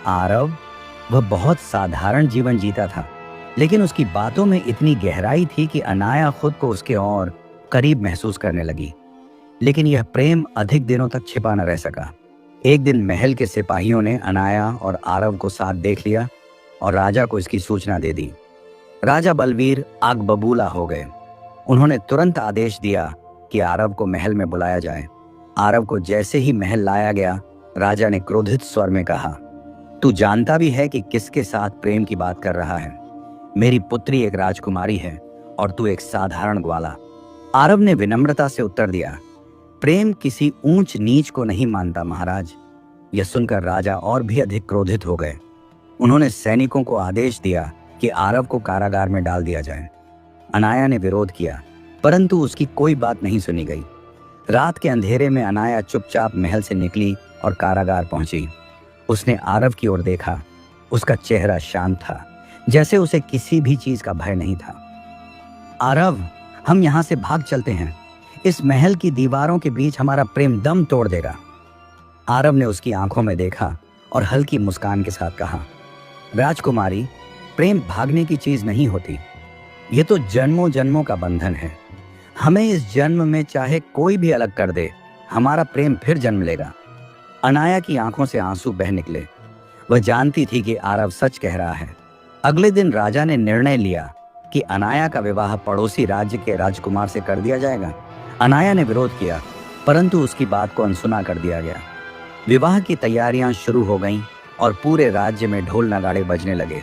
आरव। वह बहुत साधारण जीवन जीता था, लेकिन उसकी बातों में इतनी गहराई थी कि अनाया खुद को उसके और करीब महसूस करने लगी। लेकिन यह प्रेम अधिक दिनों तक छिपा न रह सका। एक दिन महल के सिपाहियों ने अनाया और आरव को साथ देख लिया और राजा को इसकी सूचना दे दी। राजा बलवीर आग बबूला हो गए। उन्होंने तुरंत आदेश दिया कि आरव को महल में बुलाया जाए। आरव को जैसे ही महल लाया गया, राजा ने क्रोधित स्वर में कहा, तू जानता भी है कि किसके साथ प्रेम की बात कर रहा है? मेरी पुत्री एक राजकुमारी है और तू एक साधारण ग्वाला। आरव ने विनम्रता से उत्तर दिया, प्रेम किसी ऊंच नीच को नहीं मानता महाराज। यह सुनकर राजा और भी अधिक क्रोधित हो गए। उन्होंने सैनिकों को आदेश दिया कि आरव को कारागार में डाल दिया जाए। अनाया ने विरोध किया, परंतु उसकी कोई बात नहीं सुनी गई। रात के अंधेरे में अनाया चुपचाप महल से निकली और कारागार पहुंची। उसने आरव की ओर देखा। उसका चेहरा शांत था, जैसे उसे किसी भी चीज का भय नहीं था। आरव, हम यहां से भाग चलते हैं। इस महल की दीवारों के बीच हमारा प्रेम दम तोड़ देगा। आरव ने उसकी आंखों में देखा और हल्की मुस्कान के साथ कहा, राजकुमारी, प्रेम भागने की चीज नहीं होती। ये तो जन्मों जन्मों का बंधन है। हमें इस जन्म में चाहे कोई भी अलग कर दे, हमारा प्रेम फिर जन्म लेगा। अनाया की आंखों से आंसू बह निकले। वह जानती थी कि आरव सच कह रहा है। अगले दिन राजा ने निर्णय लिया कि अनाया का विवाह पड़ोसी राज्य के राजकुमार से कर दिया जाएगा। अनाया ने विरोध किया, परंतु उसकी बात को अनसुना कर दिया गया। विवाह की तैयारियां शुरू हो गईं और पूरे राज्य में ढोल नगाड़े बजने लगे।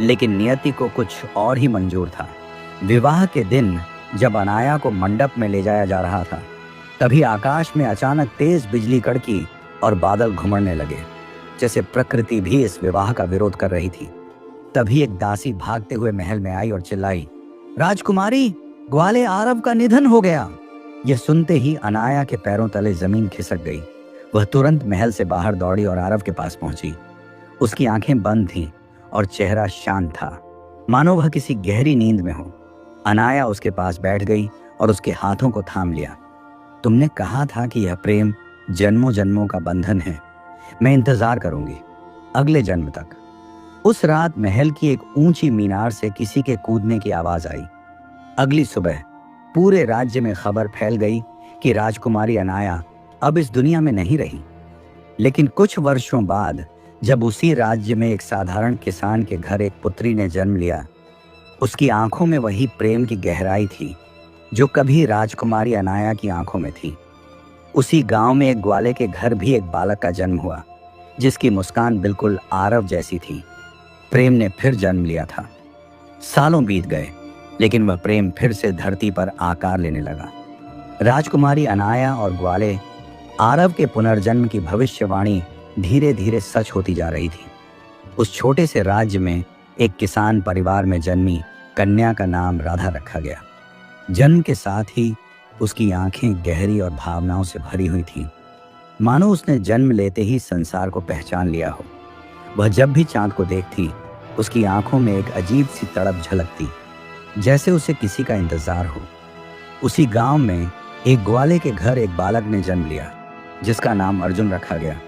लेकिन नियति को कुछ और ही मंजूर था। विवाह के दिन जब अनाया को मंडप में ले जाया जा रहा था, तभी आकाश में अचानक तेज बिजली कड़की और बादल घुमड़ने लगे, जैसे प्रकृति भी इस विवाह का विरोध कर रही थी। तभी एक दासी भागते हुए महल में आई और चिल्लाई, राजकुमारी, ग्वाले आरव का निधन हो गया। यह सुनते ही अनाया के पैरों तले जमीन खिसक गई। वह तुरंत महल से बाहर दौड़ी और आरव के पास पहुंची। उसकी आंखें बंद थीं और चेहरा शांत था, मानो वह किसी गहरी नींद में हो। अनाया उसके पास बैठ गई और उसके हाथों को थाम लिया। तुमने कहा था कि यह प्रेम जन्मों जन्मों का बंधन है। मैं इंतजार करूंगी, अगले जन्म तक। उस रात महल की एक ऊंची मीनार से किसी के कूदने की आवाज आई। अगली सुबह पूरे राज्य में खबर फैल गई कि राजकुमारी अनाया अब इस दुनिया में नहीं रही। लेकिन कुछ वर्षों बाद जब उसी राज्य में एक साधारण किसान के घर एक पुत्री ने जन्म लिया, उसकी आंखों में वही प्रेम की गहराई थी जो कभी राजकुमारी अनाया की आंखों में थी। उसी गांव में एक ग्वाले के घर भी एक बालक का जन्म हुआ, जिसकी मुस्कान बिल्कुल आरव जैसी थी। प्रेम ने फिर जन्म लिया था। सालों बीत गए, लेकिन वह प्रेम फिर से धरती पर आकार लेने लगा। राजकुमारी अनाया और ग्वाले आरव के पुनर्जन्म की भविष्यवाणी धीरे धीरे सच होती जा रही थी। उस छोटे से राज्य में एक किसान परिवार में जन्मी कन्या का नाम राधा रखा गया। जन्म के साथ ही उसकी आंखें गहरी और भावनाओं से भरी हुई थीं, मानो उसने जन्म लेते ही संसार को पहचान लिया हो। वह जब भी चांद को देखती, उसकी आंखों में एक अजीब सी तड़प झलकती, जैसे उसे किसी का इंतजार हो। उसी गांव में एक ग्वाले के घर एक बालक ने जन्म लिया, जिसका नाम अर्जुन रखा गया।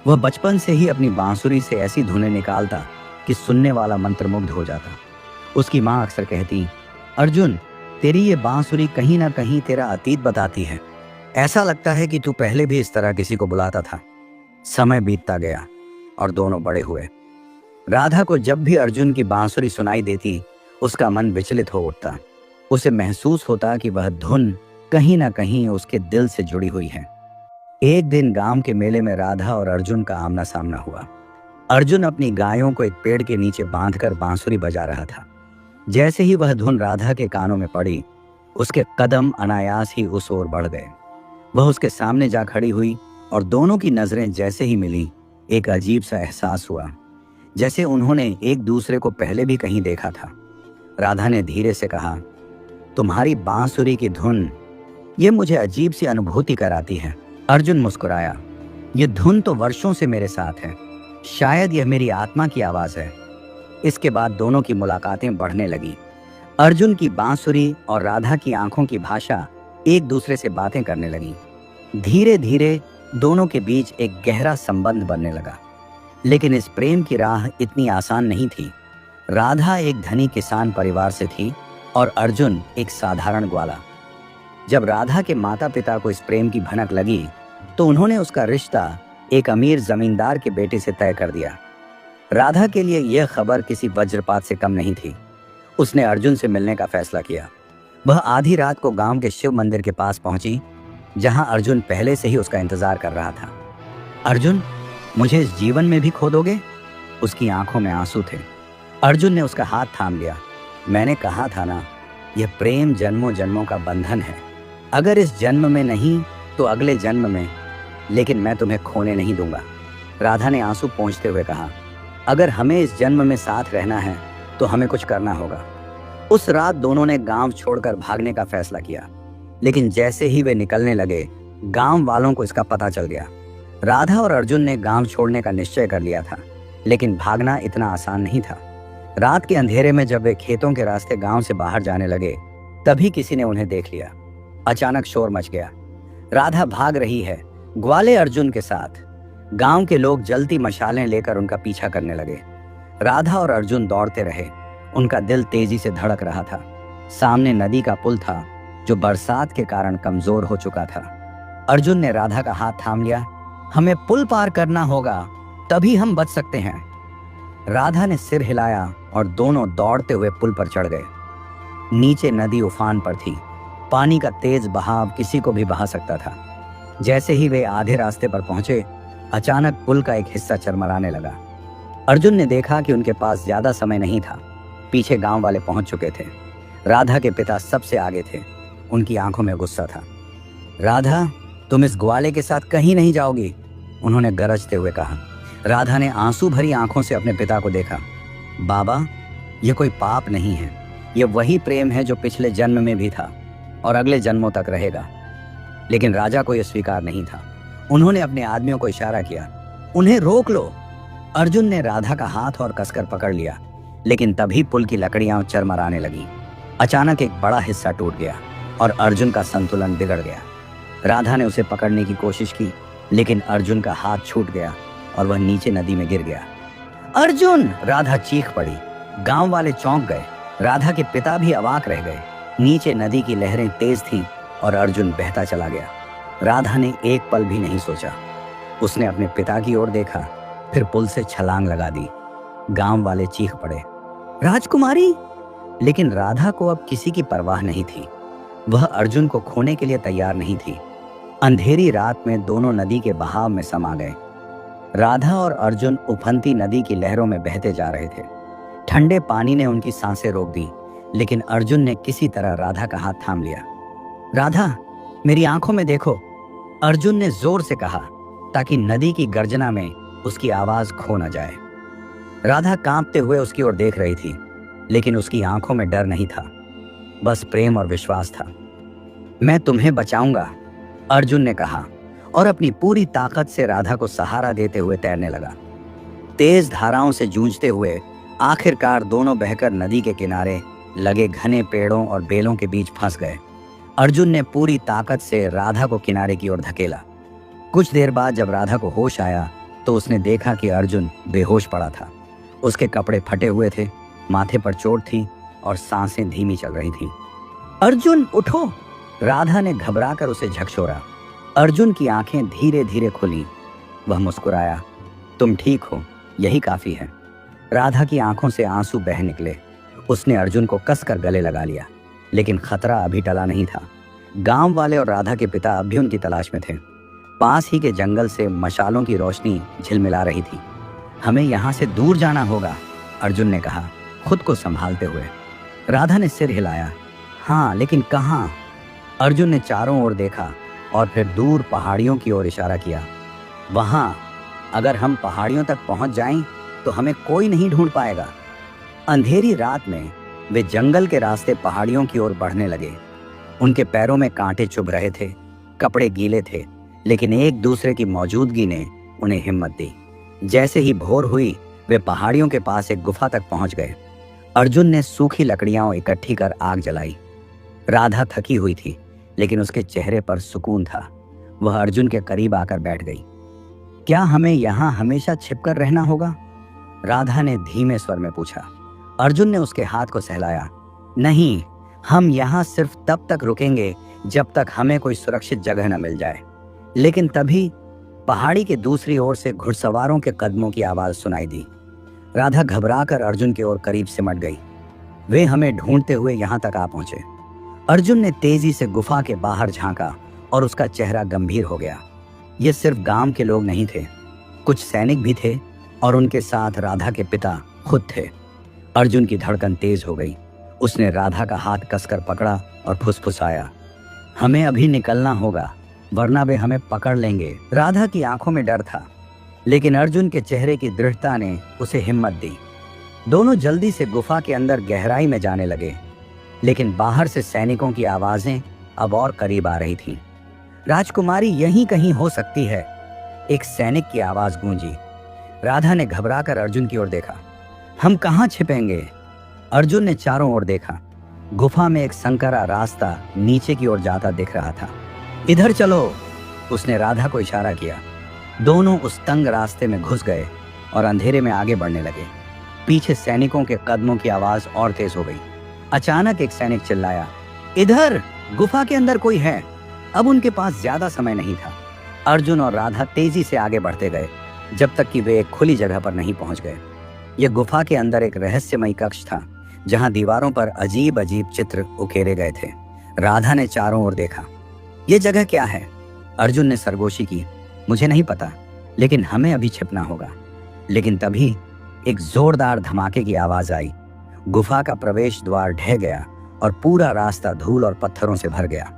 वह बचपन से ही अपनी बांसुरी से ऐसी धुनें निकालता कि सुनने वाला मंत्रमुग्ध हो जाता। उसकी माँ अक्सर कहती, अर्जुन, तेरी ये बांसुरी कहीं ना कहीं तेरा अतीत बताती है। ऐसा लगता है कि तू पहले भी इस तरह किसी को बुलाता था। समय बीतता गया और दोनों बड़े हुए। राधा को जब भी अर्जुन की बांसुरी सुनाई देती, उसका मन विचलित हो उठता। उसे महसूस होता कि वह धुन कहीं ना कहीं उसके दिल से जुड़ी हुई है। एक दिन गांव के मेले में राधा और अर्जुन का आमना सामना हुआ। अर्जुन अपनी गायों को एक पेड़ के नीचे बांधकर बांसुरी बजा रहा था। जैसे ही वह धुन राधा के कानों में पड़ी, उसके कदम अनायास ही उस ओर बढ़ गए। वह उसके सामने जा खड़ी हुई और दोनों की नजरें जैसे ही मिली, एक अजीब सा एहसास हुआ, जैसे उन्होंने एक दूसरे को पहले भी कहीं देखा था। राधा ने धीरे से कहा, तुम्हारी बांसुरी की धुन, ये मुझे अजीब सी अनुभूति कराती है। अर्जुन मुस्कुराया, ये धुन तो वर्षों से मेरे साथ है। शायद यह मेरी आत्मा की आवाज है। इसके बाद दोनों की मुलाकातें बढ़ने लगी। अर्जुन की बांसुरी और राधा की आंखों की भाषा एक दूसरे से बातें करने लगी। धीरे धीरे दोनों के बीच एक गहरा संबंध बनने लगा। लेकिन इस प्रेम की राह इतनी आसान नहीं थी। राधा एक धनी किसान परिवार से थी और अर्जुन एक साधारण ग्वाला। जब राधा के माता पिता को इस प्रेम की भनक लगी, तो उन्होंने उसका रिश्ता एक अमीर जमींदार के बेटे से तय कर दिया। राधा के लिए यह खबर किसी वज्रपात से कम नहीं थी। उसने अर्जुन से मिलने का फैसला किया। वह आधी रात को गांव के शिव मंदिर के पास पहुंची, जहां अर्जुन पहले से ही उसका इंतजार कर रहा था। अर्जुन, मुझे इस जीवन में भी खो दोगे? उसकी आंखों में आंसू थे। अर्जुन ने उसका हाथ थाम लिया। मैंने कहा था ना, यह प्रेम जन्मों जन्मों का बंधन है। अगर इस जन्म में नहीं तो अगले जन्म में, लेकिन मैं तुम्हें खोने नहीं दूंगा। राधा ने आंसू पोंछते हुए कहा, अगर हमें इस जन्म में साथ रहना है तो हमें कुछ करना होगा। उस रात दोनों ने गांव छोड़कर भागने का फैसला किया, लेकिन जैसे ही वे निकलने लगे, गांव वालों को इसका पता चल गया। राधा और अर्जुन ने गांव छोड़ने का निश्चय कर लिया था, लेकिन भागना इतना आसान नहीं था। रात के अंधेरे में जब वे खेतों के रास्ते गांव से बाहर जाने लगे, तभी किसी ने उन्हें देख लिया। अचानक शोर मच गया। राधा भाग रही है, ग्वाले अर्जुन के साथ। गांव के लोग जलती मशालें लेकर उनका पीछा करने लगे। राधा और अर्जुन दौड़ते रहे। उनका दिल तेजी से धड़क रहा था। सामने नदी का पुल था, जो बरसात के कारण कमजोर हो चुका था। अर्जुन ने राधा का हाथ थाम लिया। हमें पुल पार करना होगा, तभी हम बच सकते हैं। राधा ने सिर हिलाया और दोनों दौड़ते हुए पुल पर चढ़ गए। नीचे नदी उफान पर थी। पानी का तेज बहाव किसी को भी बहा सकता था। जैसे ही वे आधे रास्ते पर पहुंचे, अचानक पुल का एक हिस्सा चरमराने लगा। अर्जुन ने देखा कि उनके पास ज्यादा समय नहीं था। पीछे गांव वाले पहुंच चुके थे। राधा के पिता सबसे आगे थे। उनकी आंखों में गुस्सा था। राधा, तुम इस ग्वाले के साथ कहीं नहीं जाओगी, उन्होंने गरजते हुए कहा। राधा ने आंसू भरी आंखों से अपने पिता को देखा। बाबा, यह कोई पाप नहीं है। यह वही प्रेम है जो पिछले जन्म में भी था और अगले जन्मों तक रहेगा। लेकिन राजा को यह स्वीकार नहीं था। उन्होंने अपने आदमियों को इशारा किया, उन्हें रोक लो। अर्जुन ने राधा का हाथ और कसकर पकड़ लिया, लेकिन तभी पुल की लकड़ियां चरमराने लगी। अचानक एक बड़ा हिस्सा टूट गया और अर्जुन का संतुलन बिगड़ गया। राधा ने उसे पकड़ने की कोशिश की, लेकिन अर्जुन का हाथ छूट गया और वह नीचे नदी में गिर गया। अर्जुन! राधा चीख पड़ी। गांव वाले चौंक गए। राधा के पिता भी अवाक रह गए। नीचे नदी की लहरें तेज थीं और अर्जुन बहता चला गया। राधा ने एक पल भी नहीं सोचा। उसने अपने पिता की ओर देखा, फिर पुल से छलांग लगा दी। गांव वाले चीख पड़े, राजकुमारी! लेकिन राधा को अब किसी की परवाह नहीं थी। वह अर्जुन को खोने के लिए तैयार नहीं थी। अंधेरी रात में दोनों नदी के बहाव में समा गए। राधा और अर्जुन उफनती नदी की लहरों में बहते जा रहे थे। ठंडे पानी ने उनकी सांसें रोक दी, लेकिन अर्जुन ने किसी तरह राधा का हाथ थाम लिया। राधा, मेरी आंखों में देखो, अर्जुन ने जोर से कहा, ताकि नदी की गर्जना में उसकी आवाज खो न जाए। राधा कांपते हुए उसकी ओर देख रही थी, लेकिन उसकी आंखों में डर नहीं था, बस प्रेम और विश्वास था। मैं तुम्हें बचाऊंगा, अर्जुन ने कहा और अपनी पूरी ताकत से राधा को सहारा देते हुए तैरने लगा। तेज धाराओं से जूझते हुए आखिरकार दोनों बहकर नदी के किनारे लगे घने पेड़ों और बेलों के बीच फंस गए। अर्जुन ने पूरी ताकत से राधा को किनारे की ओर धकेला। कुछ देर बाद जब राधा को होश आया तो उसने देखा कि अर्जुन बेहोश पड़ा था। उसके कपड़े फटे हुए थे, माथे पर चोट थी और सांसें धीमी चल रही थीं। अर्जुन, उठो! राधा ने घबराकर उसे झकझोरा। अर्जुन की आंखें धीरे धीरे खुली। वह मुस्कुराया। तुम ठीक हो, यही काफी है। राधा की आंखों से आंसू बह निकले। उसने अर्जुन को कसकर गले लगा लिया, लेकिन खतरा अभी टला नहीं था। गांव वाले और राधा के पिता अब भी उनकी तलाश में थे। पास ही के जंगल से मशालों की रोशनी झिलमिला रही थी। हमें यहाँ से दूर जाना होगा, अर्जुन ने कहा, खुद को संभालते हुए। राधा ने सिर हिलाया। हाँ, लेकिन कहाँ? अर्जुन ने चारों ओर देखा और फिर दूर पहाड़ियों की ओर इशारा किया। वहाँ, अगर हम पहाड़ियों तक पहुंच जाएं तो हमें कोई नहीं ढूंढ पाएगा। अंधेरी रात में वे जंगल के रास्ते पहाड़ियों की ओर बढ़ने लगे। उनके पैरों में कांटे चुभ रहे थे, कपड़े गीले थे, लेकिन एक दूसरे की मौजूदगी ने उन्हें हिम्मत दी। जैसे ही भोर हुई, वे पहाड़ियों के पास एक गुफा तक पहुंच गए। अर्जुन ने सूखी लकड़ियां इकट्ठी कर आग जलाई। राधा थकी हुई थी, लेकिन उसके चेहरे पर सुकून था। वह अर्जुन के करीब आकर बैठ गई। क्या हमें यहाँ हमेशा छिपकर रहना होगा? राधा ने धीमे स्वर में पूछा। अर्जुन ने उसके हाथ को सहलाया। नहीं, हम यहाँ सिर्फ तब तक रुकेंगे जब तक हमें कोई सुरक्षित जगह न मिल जाए। लेकिन तभी पहाड़ी के दूसरी ओर से घुड़सवारों के कदमों की आवाज सुनाई दी। राधा घबराकर अर्जुन की ओर करीब सिमट गई। वे हमें ढूंढते हुए यहाँ तक आ पहुंचे। अर्जुन ने तेजी से गुफा के बाहर झांका और उसका चेहरा गंभीर हो गया। ये सिर्फ गांव के लोग नहीं थे, कुछ सैनिक भी थे और उनके साथ राधा के पिता खुद थे। अर्जुन की धड़कन तेज हो गई। उसने राधा का हाथ कसकर पकड़ा और फुसफुसाया, हमें अभी निकलना होगा वरना वे हमें पकड़ लेंगे। राधा की आंखों में डर था, लेकिन अर्जुन के चेहरे की दृढ़ता ने उसे हिम्मत दी। दोनों जल्दी से गुफा के अंदर गहराई में जाने लगे, लेकिन बाहर से सैनिकों की आवाजें अब और करीब आ रही थीं। राजकुमारी यहीं कहीं हो सकती है, एक सैनिक की आवाज गूंजी। राधा ने घबराकर अर्जुन की ओर देखा। हम कहाँ छिपेंगे? अर्जुन ने चारों ओर देखा। गुफा में एक संकरा रास्ता नीचे की ओर जाता दिख रहा था। इधर चलो, उसने राधा को इशारा किया। दोनों उस तंग रास्ते में घुस गए और अंधेरे में आगे बढ़ने लगे। पीछे सैनिकों के कदमों की आवाज और तेज हो गई। अचानक एक सैनिक चिल्लाया, इधर गुफा के अंदर कोई है। अब उनके पास ज्यादा समय नहीं था। अर्जुन और राधा तेजी से आगे बढ़ते गए जब तक कि वे एक खुली जगह पर नहीं पहुंच गए। यह गुफा के अंदर एक रहस्यमयी कक्ष था, जहां दीवारों पर अजीब अजीब चित्र उकेरे गए थे। राधा ने चारों ओर देखा। यह जगह क्या है? अर्जुन ने सरगोशी की। मुझे नहीं पता, लेकिन हमें अभी छिपना होगा। लेकिन तभी एक जोरदार धमाके की आवाज आई। गुफा का प्रवेश द्वार ढह गया और पूरा रास्ता धूल और पत्थरों से भर गया।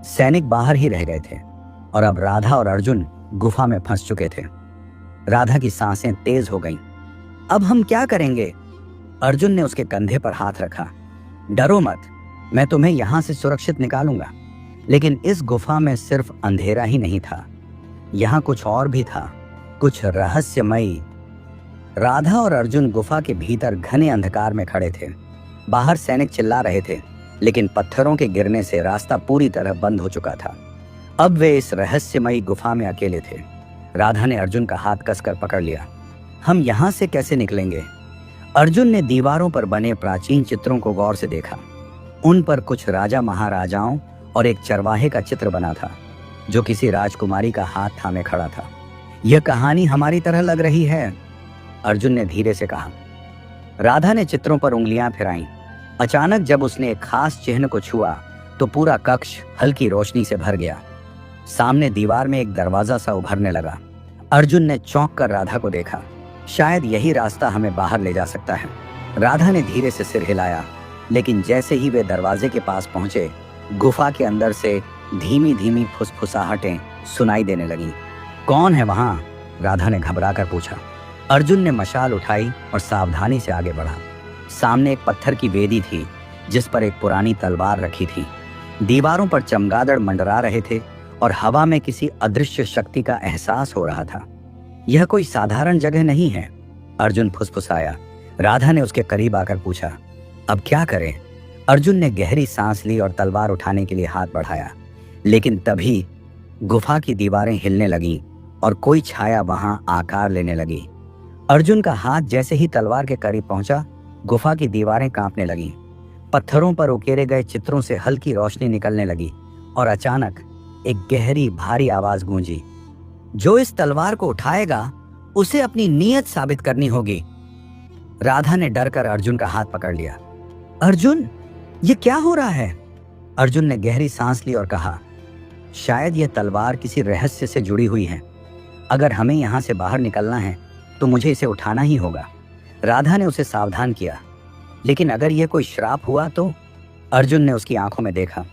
सैनिक बाहर ही रह गए थे और अब राधा और अर्जुन गुफा में फंस चुके थे। राधा की सांसें तेज हो गईं। अब हम क्या करेंगे? अर्जुन ने उसके कंधे पर हाथ रखा। डरो मत, मैं तुम्हें यहां से सुरक्षित निकालूंगा। लेकिन इस गुफा में सिर्फ अंधेरा ही नहीं था, यहां कुछ और भी था, कुछ रहस्यमयी। राधा और अर्जुन गुफा के भीतर घने अंधकार में खड़े थे। बाहर सैनिक चिल्ला रहे थे, लेकिन पत्थरों के गिरने से रास्ता पूरी तरह बंद हो चुका था। अब वे इस रहस्यमयी गुफा में अकेले थे। राधा ने अर्जुन का हाथ कसकर पकड़ लिया। हम यहां से कैसे निकलेंगे? अर्जुन ने दीवारों पर बने प्राचीन चित्रों को गौर से देखा। उन पर कुछ राजा महाराजाओं और एक चरवाहे का चित्र बना था, जो किसी राजकुमारी का हाथ थामे खड़ा था। यह कहानी हमारी तरह लग रही है, अर्जुन ने धीरे से कहा। राधा ने चित्रों पर उंगलियां फिराईं। अचानक जब उसने एक खास चिन्ह को छुआ तो पूरा कक्ष हल्की रोशनी से भर गया। सामने दीवार में एक दरवाजा सा उभरने लगा। अर्जुन ने चौंक कर राधा को देखा। शायद यही रास्ता हमें बाहर ले जा सकता है। राधा ने धीरे से सिर हिलाया, लेकिन जैसे ही वे दरवाजे के पास पहुंचे, गुफा के अंदर से धीमी धीमी फुसफुसाहटें सुनाई देने लगी। कौन है वहां? राधा ने घबराकर पूछा। अर्जुन ने मशाल उठाई और सावधानी से आगे बढ़ा। सामने एक पत्थर की वेदी थी, जिस पर एक पुरानी तलवार रखी थी। दीवारों पर चमगादड़ मंडरा रहे थे और हवा में किसी अदृश्य शक्ति का एहसास हो रहा था। यह कोई साधारण जगह नहीं है, अर्जुन फुसफुसाया। राधा ने उसके करीब आकर पूछा, अब क्या करें? अर्जुन ने गहरी सांस ली और तलवार उठाने के लिए हाथ बढ़ाया, लेकिन तभी गुफा की दीवारें हिलने लगीं और कोई छाया वहां आकार लेने लगी। अर्जुन का हाथ जैसे ही तलवार के करीब पहुंचा, गुफा की दीवारें कांपने लगीं। पत्थरों पर उकेरे गए चित्रों से हल्की रोशनी निकलने लगी और अचानक एक गहरी भारी आवाज गूंजी, जो इस तलवार को उठाएगा उसे अपनी नीयत साबित करनी होगी। राधा ने डरकर अर्जुन का हाथ पकड़ लिया। अर्जुन, ये क्या हो रहा है? अर्जुन ने गहरी सांस ली और कहा, शायद यह तलवार किसी रहस्य से जुड़ी हुई है। अगर हमें यहां से बाहर निकलना है तो मुझे इसे उठाना ही होगा। राधा ने उसे सावधान किया। लेकिन अगर यह कोई श्राप हुआ तो? अर्जुन ने उसकी आंखों में देखा।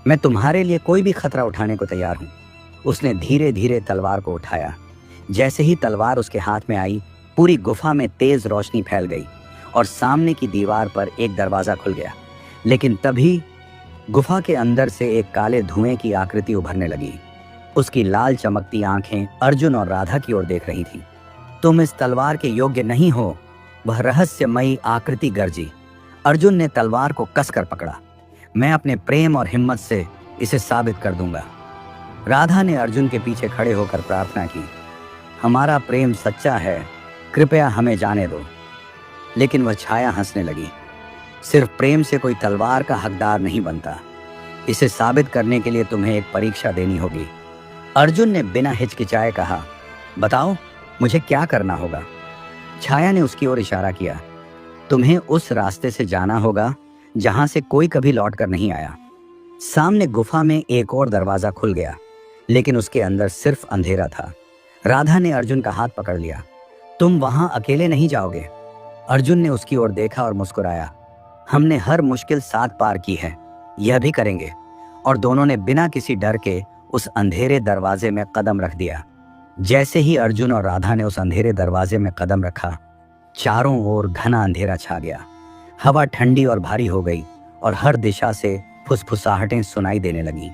मैं तुम्हारे लिए कोई भी खतरा उठाने को तैयार हूं। उसने धीरे धीरे तलवार को उठाया। जैसे ही तलवार उसके हाथ में आई, पूरी गुफा में तेज रोशनी फैल गई और सामने की दीवार पर एक दरवाजा खुल गया। लेकिन तभी गुफा के अंदर से एक काले धुएं की आकृति उभरने लगी। उसकी लाल चमकती आंखें अर्जुन और राधा की ओर देख रही थीं। तुम इस तलवार के योग्य नहीं हो, वह रहस्यमयी आकृति गर्जी। अर्जुन ने तलवार को कसकर पकड़ा। मैं अपने प्रेम और हिम्मत से इसे साबित कर दूंगा। राधा ने अर्जुन के पीछे खड़े होकर प्रार्थना की, हमारा प्रेम सच्चा है, कृपया हमें जाने दो। लेकिन वह छाया हंसने लगी। सिर्फ प्रेम से कोई तलवार का हकदार नहीं बनता। इसे साबित करने के लिए तुम्हें एक परीक्षा देनी होगी। अर्जुन ने बिना हिचकिचाए कहा, बताओ मुझे क्या करना होगा। छाया ने उसकी ओर इशारा किया, तुम्हें उस रास्ते से जाना होगा जहां से कोई कभी लौट कर नहीं आया। सामने गुफा में एक और दरवाजा खुल गया, लेकिन उसके अंदर सिर्फ अंधेरा था। राधा ने अर्जुन का हाथ पकड़ लिया, तुम वहां अकेले नहीं जाओगे। अर्जुन ने उसकी ओर देखा और मुस्कुराया, हमने हर मुश्किल साथ पार की है, यह भी करेंगे। और दोनों ने बिना किसी डर के उस अंधेरे दरवाजे में कदम रख दिया। जैसे ही अर्जुन और राधा ने उस अंधेरे दरवाजे में कदम रखा, चारों ओर घना अंधेरा छा गया। हवा ठंडी और भारी हो गई और हर दिशा से फुसफुसाहटें सुनाई देने लगीं।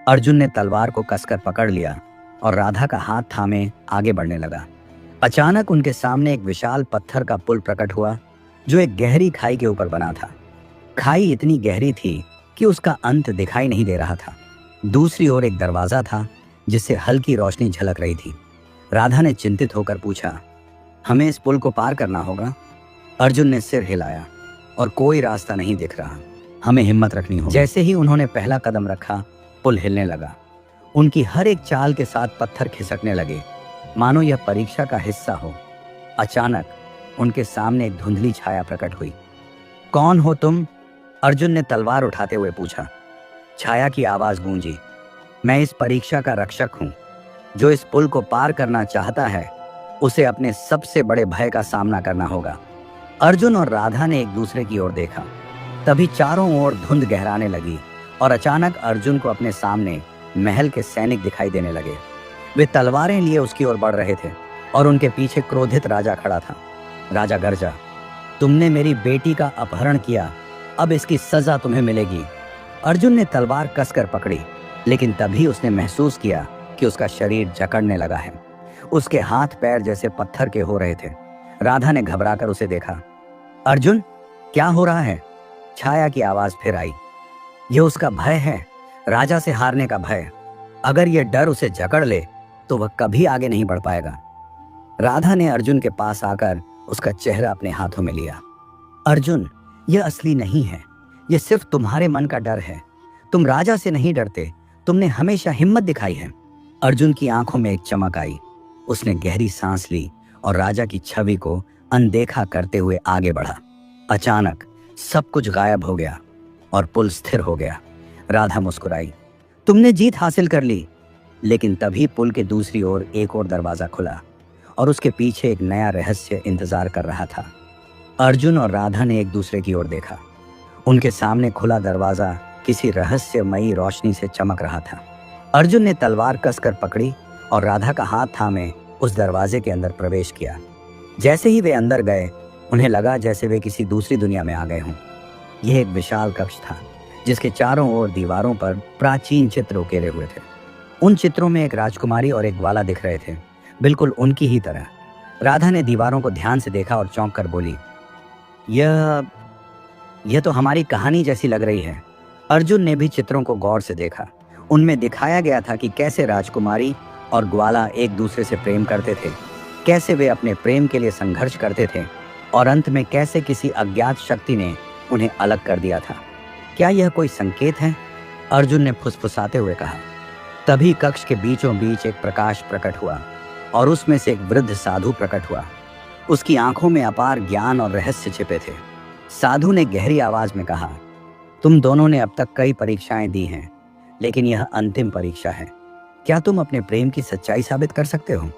अर्जुन ने तलवार को कसकर पकड़ लिया और राधा का हाथ थामे आगे बढ़ने लगा। अचानक उनके सामने एक विशाल पत्थर का पुल प्रकट हुआ, जो एक गहरी खाई के ऊपर बना था। खाई इतनी गहरी थी कि उसका अंत दिखाई नहीं दे रहा था। दूसरी ओर एक दरवाजा था जिससे हल्की रोशनी झलक रही थी। राधा ने चिंतित होकर पूछा, हमें इस पुल को पार करना होगा। अर्जुन ने सिर हिलाया, और कोई रास्ता नहीं दिख रहा, हमें हिम्मत रखनी होगी। जैसे ही उन्होंने पहला कदम रखा, पुल हिलने लगा। उनकी हर एक चाल के साथ पत्थर खिसकने लगे, मानो यह परीक्षा का हिस्सा हो। अचानक उनके सामने एक धुंधली छाया प्रकट हुई। कौन हो तुम? अर्जुन ने तलवार उठाते हुए पूछा। छाया की आवाज गूंजी, मैं इस परीक्षा का रक्षक हूं। जो इस पुल को पार करना चाहता है, उसे अपने सबसे बड़े भय का सामना करना होगा। अर्जुन और राधा ने एक दूसरे की ओर देखा। तभी चारों ओर धुंध गहराने लगी और अचानक अर्जुन को अपने सामने महल के सैनिक दिखाई देने लगे। वे तलवारें लिए उसकी ओर बढ़ रहे थे और उनके पीछे क्रोधित राजा खड़ा था। राजा गरजा, तुमने मेरी बेटी का अपहरण किया, अब इसकी सजा तुम्हें मिलेगी। अर्जुन ने तलवार कसकर पकड़ी, लेकिन तभी उसने महसूस किया कि उसका शरीर जकड़ने लगा है। उसके हाथ पैर जैसे पत्थर के हो रहे थे। राधा ने घबराकर उसे देखा। अर्जुन, क्या हो रहा है? छाया की आवाज फिर आई। यह उसका भय है, राजा से हारने का भय। अगर यह डर उसे जकड़ ले तो वह कभी आगे नहीं बढ़ पाएगा। राधा ने अर्जुन के पास आकर उसका चेहरा अपने हाथों में लिया। अर्जुन, यह असली नहीं है, यह सिर्फ तुम्हारे मन का डर है। तुम राजा से नहीं डरते, तुमने हमेशा हिम्मत दिखाई है। अर्जुन की आंखों में एक चमक आई। उसने गहरी सांस ली और राजा की छवि को अनदेखा करते हुए आगे बढ़ा। अचानक सब कुछ गायब हो गया और पुल स्थिर हो गया। राधा मुस्कुराई, तुमने जीत हासिल कर ली। लेकिन तभी पुल के दूसरी ओर एक और दरवाजा खुला और उसके पीछे एक नया रहस्य इंतजार कर रहा था। अर्जुन और राधा ने एक दूसरे की ओर देखा। उनके सामने खुला दरवाजा किसी रहस्यमयी रोशनी से चमक रहा था। अर्जुन ने तलवार कसकर पकड़ी और राधा का हाथ थामे उस दरवाजे के अंदर प्रवेश किया। जैसे ही वे अंदर गए, उन्हें लगा जैसे वे किसी दूसरी दुनिया में आ गए हों। यह एक विशाल कक्ष था जिसके चारों ओर दीवारों पर प्राचीन चित्र उकेरे हुए थे। उन चित्रों में एक राजकुमारी और एक ग्वाला दिख रहे थे, बिल्कुल उनकी ही तरह। राधा ने दीवारों को ध्यान से देखा और चौंक कर बोली, यह तो हमारी कहानी जैसी लग रही है। अर्जुन ने भी चित्रों को गौर से देखा। उनमें दिखाया गया था कि कैसे राजकुमारी और ग्वाला एक दूसरे से प्रेम करते थे, कैसे वे अपने प्रेम के लिए संघर्ष करते थे और अंत में कैसे किसी अज्ञात शक्ति ने उन्हें अलग कर दिया था। क्या यह कोई संकेत है? अर्जुन ने फुसफुसाते हुए कहा। तभी कक्ष के बीचों बीच एक प्रकाश प्रकट हुआ और उसमें से एक वृद्ध साधु प्रकट हुआ। उसकी आंखों में अपार ज्ञान और रहस्य छिपे थे। साधु ने गहरी आवाज में कहा, तुम दोनों ने अब तक कई परीक्षाएं दी हैं, लेकिन यह अंतिम परीक्षा है। क्या तुम अपने प्रेम की सच्चाई साबित कर सकते हो?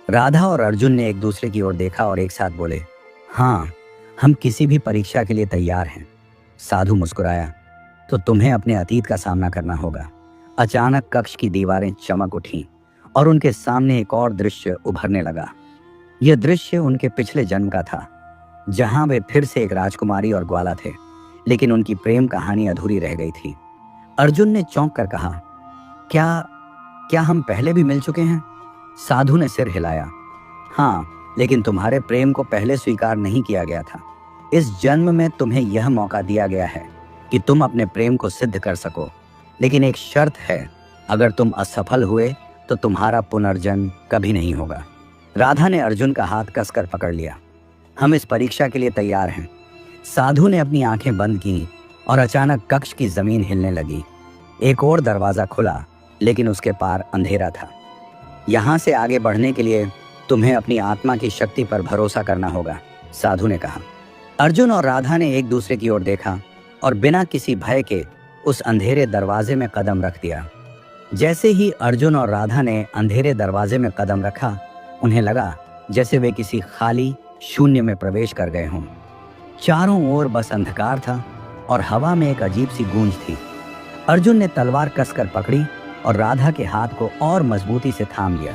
राधा और अर्जुन ने एक दूसरे की ओर देखा और एक साथ बोले, हाँ, हम किसी भी परीक्षा के लिए तैयार हैं। साधु मुस्कुराया, तो तुम्हें अपने अतीत का सामना करना होगा। अचानक कक्ष की दीवारें चमक उठीं और उनके सामने एक और दृश्य उभरने लगा। यह दृश्य उनके पिछले जन्म का था, जहां वे फिर से एक राजकुमारी और ग्वाला थे, लेकिन उनकी प्रेम कहानी अधूरी रह गई थी। अर्जुन ने चौंक कर कहा, क्या हम पहले भी मिल चुके हैं? साधु ने सिर हिलाया, हाँ, लेकिन तुम्हारे प्रेम को पहले स्वीकार नहीं किया गया था। इस जन्म में तुम्हें यह मौका दिया गया है कि तुम अपने प्रेम को सिद्ध कर सको, लेकिन एक शर्त है, अगर तुम असफल हुए तो तुम्हारा पुनर्जन्म कभी नहीं होगा। राधा ने अर्जुन का हाथ कसकर पकड़ लिया। हम इस परीक्षा के लिए तैयार हैं। साधु ने अपनी आंखें बंद की और अचानक कक्ष की जमीन हिलने लगी। एक और दरवाजा खुला लेकिन उसके पार अंधेरा था। यहाँ से आगे बढ़ने के लिए तुम्हें अपनी आत्मा की शक्ति पर भरोसा करना होगा, साधु ने कहा। अर्जुन और राधा ने एक दूसरे की ओर देखा और बिना किसी भय के उस अंधेरे दरवाजे में कदम रख दिया। जैसे ही अर्जुन और राधा ने अंधेरे दरवाजे में कदम रखा, उन्हें लगा जैसे वे किसी खाली शून्य में प्रवेश कर गए हों। चारों ओर बस अंधकार था और हवा में एक अजीब सी गूंज थी। अर्जुन ने तलवार कसकर पकड़ी और राधा के हाथ को और मजबूती से थाम लिया।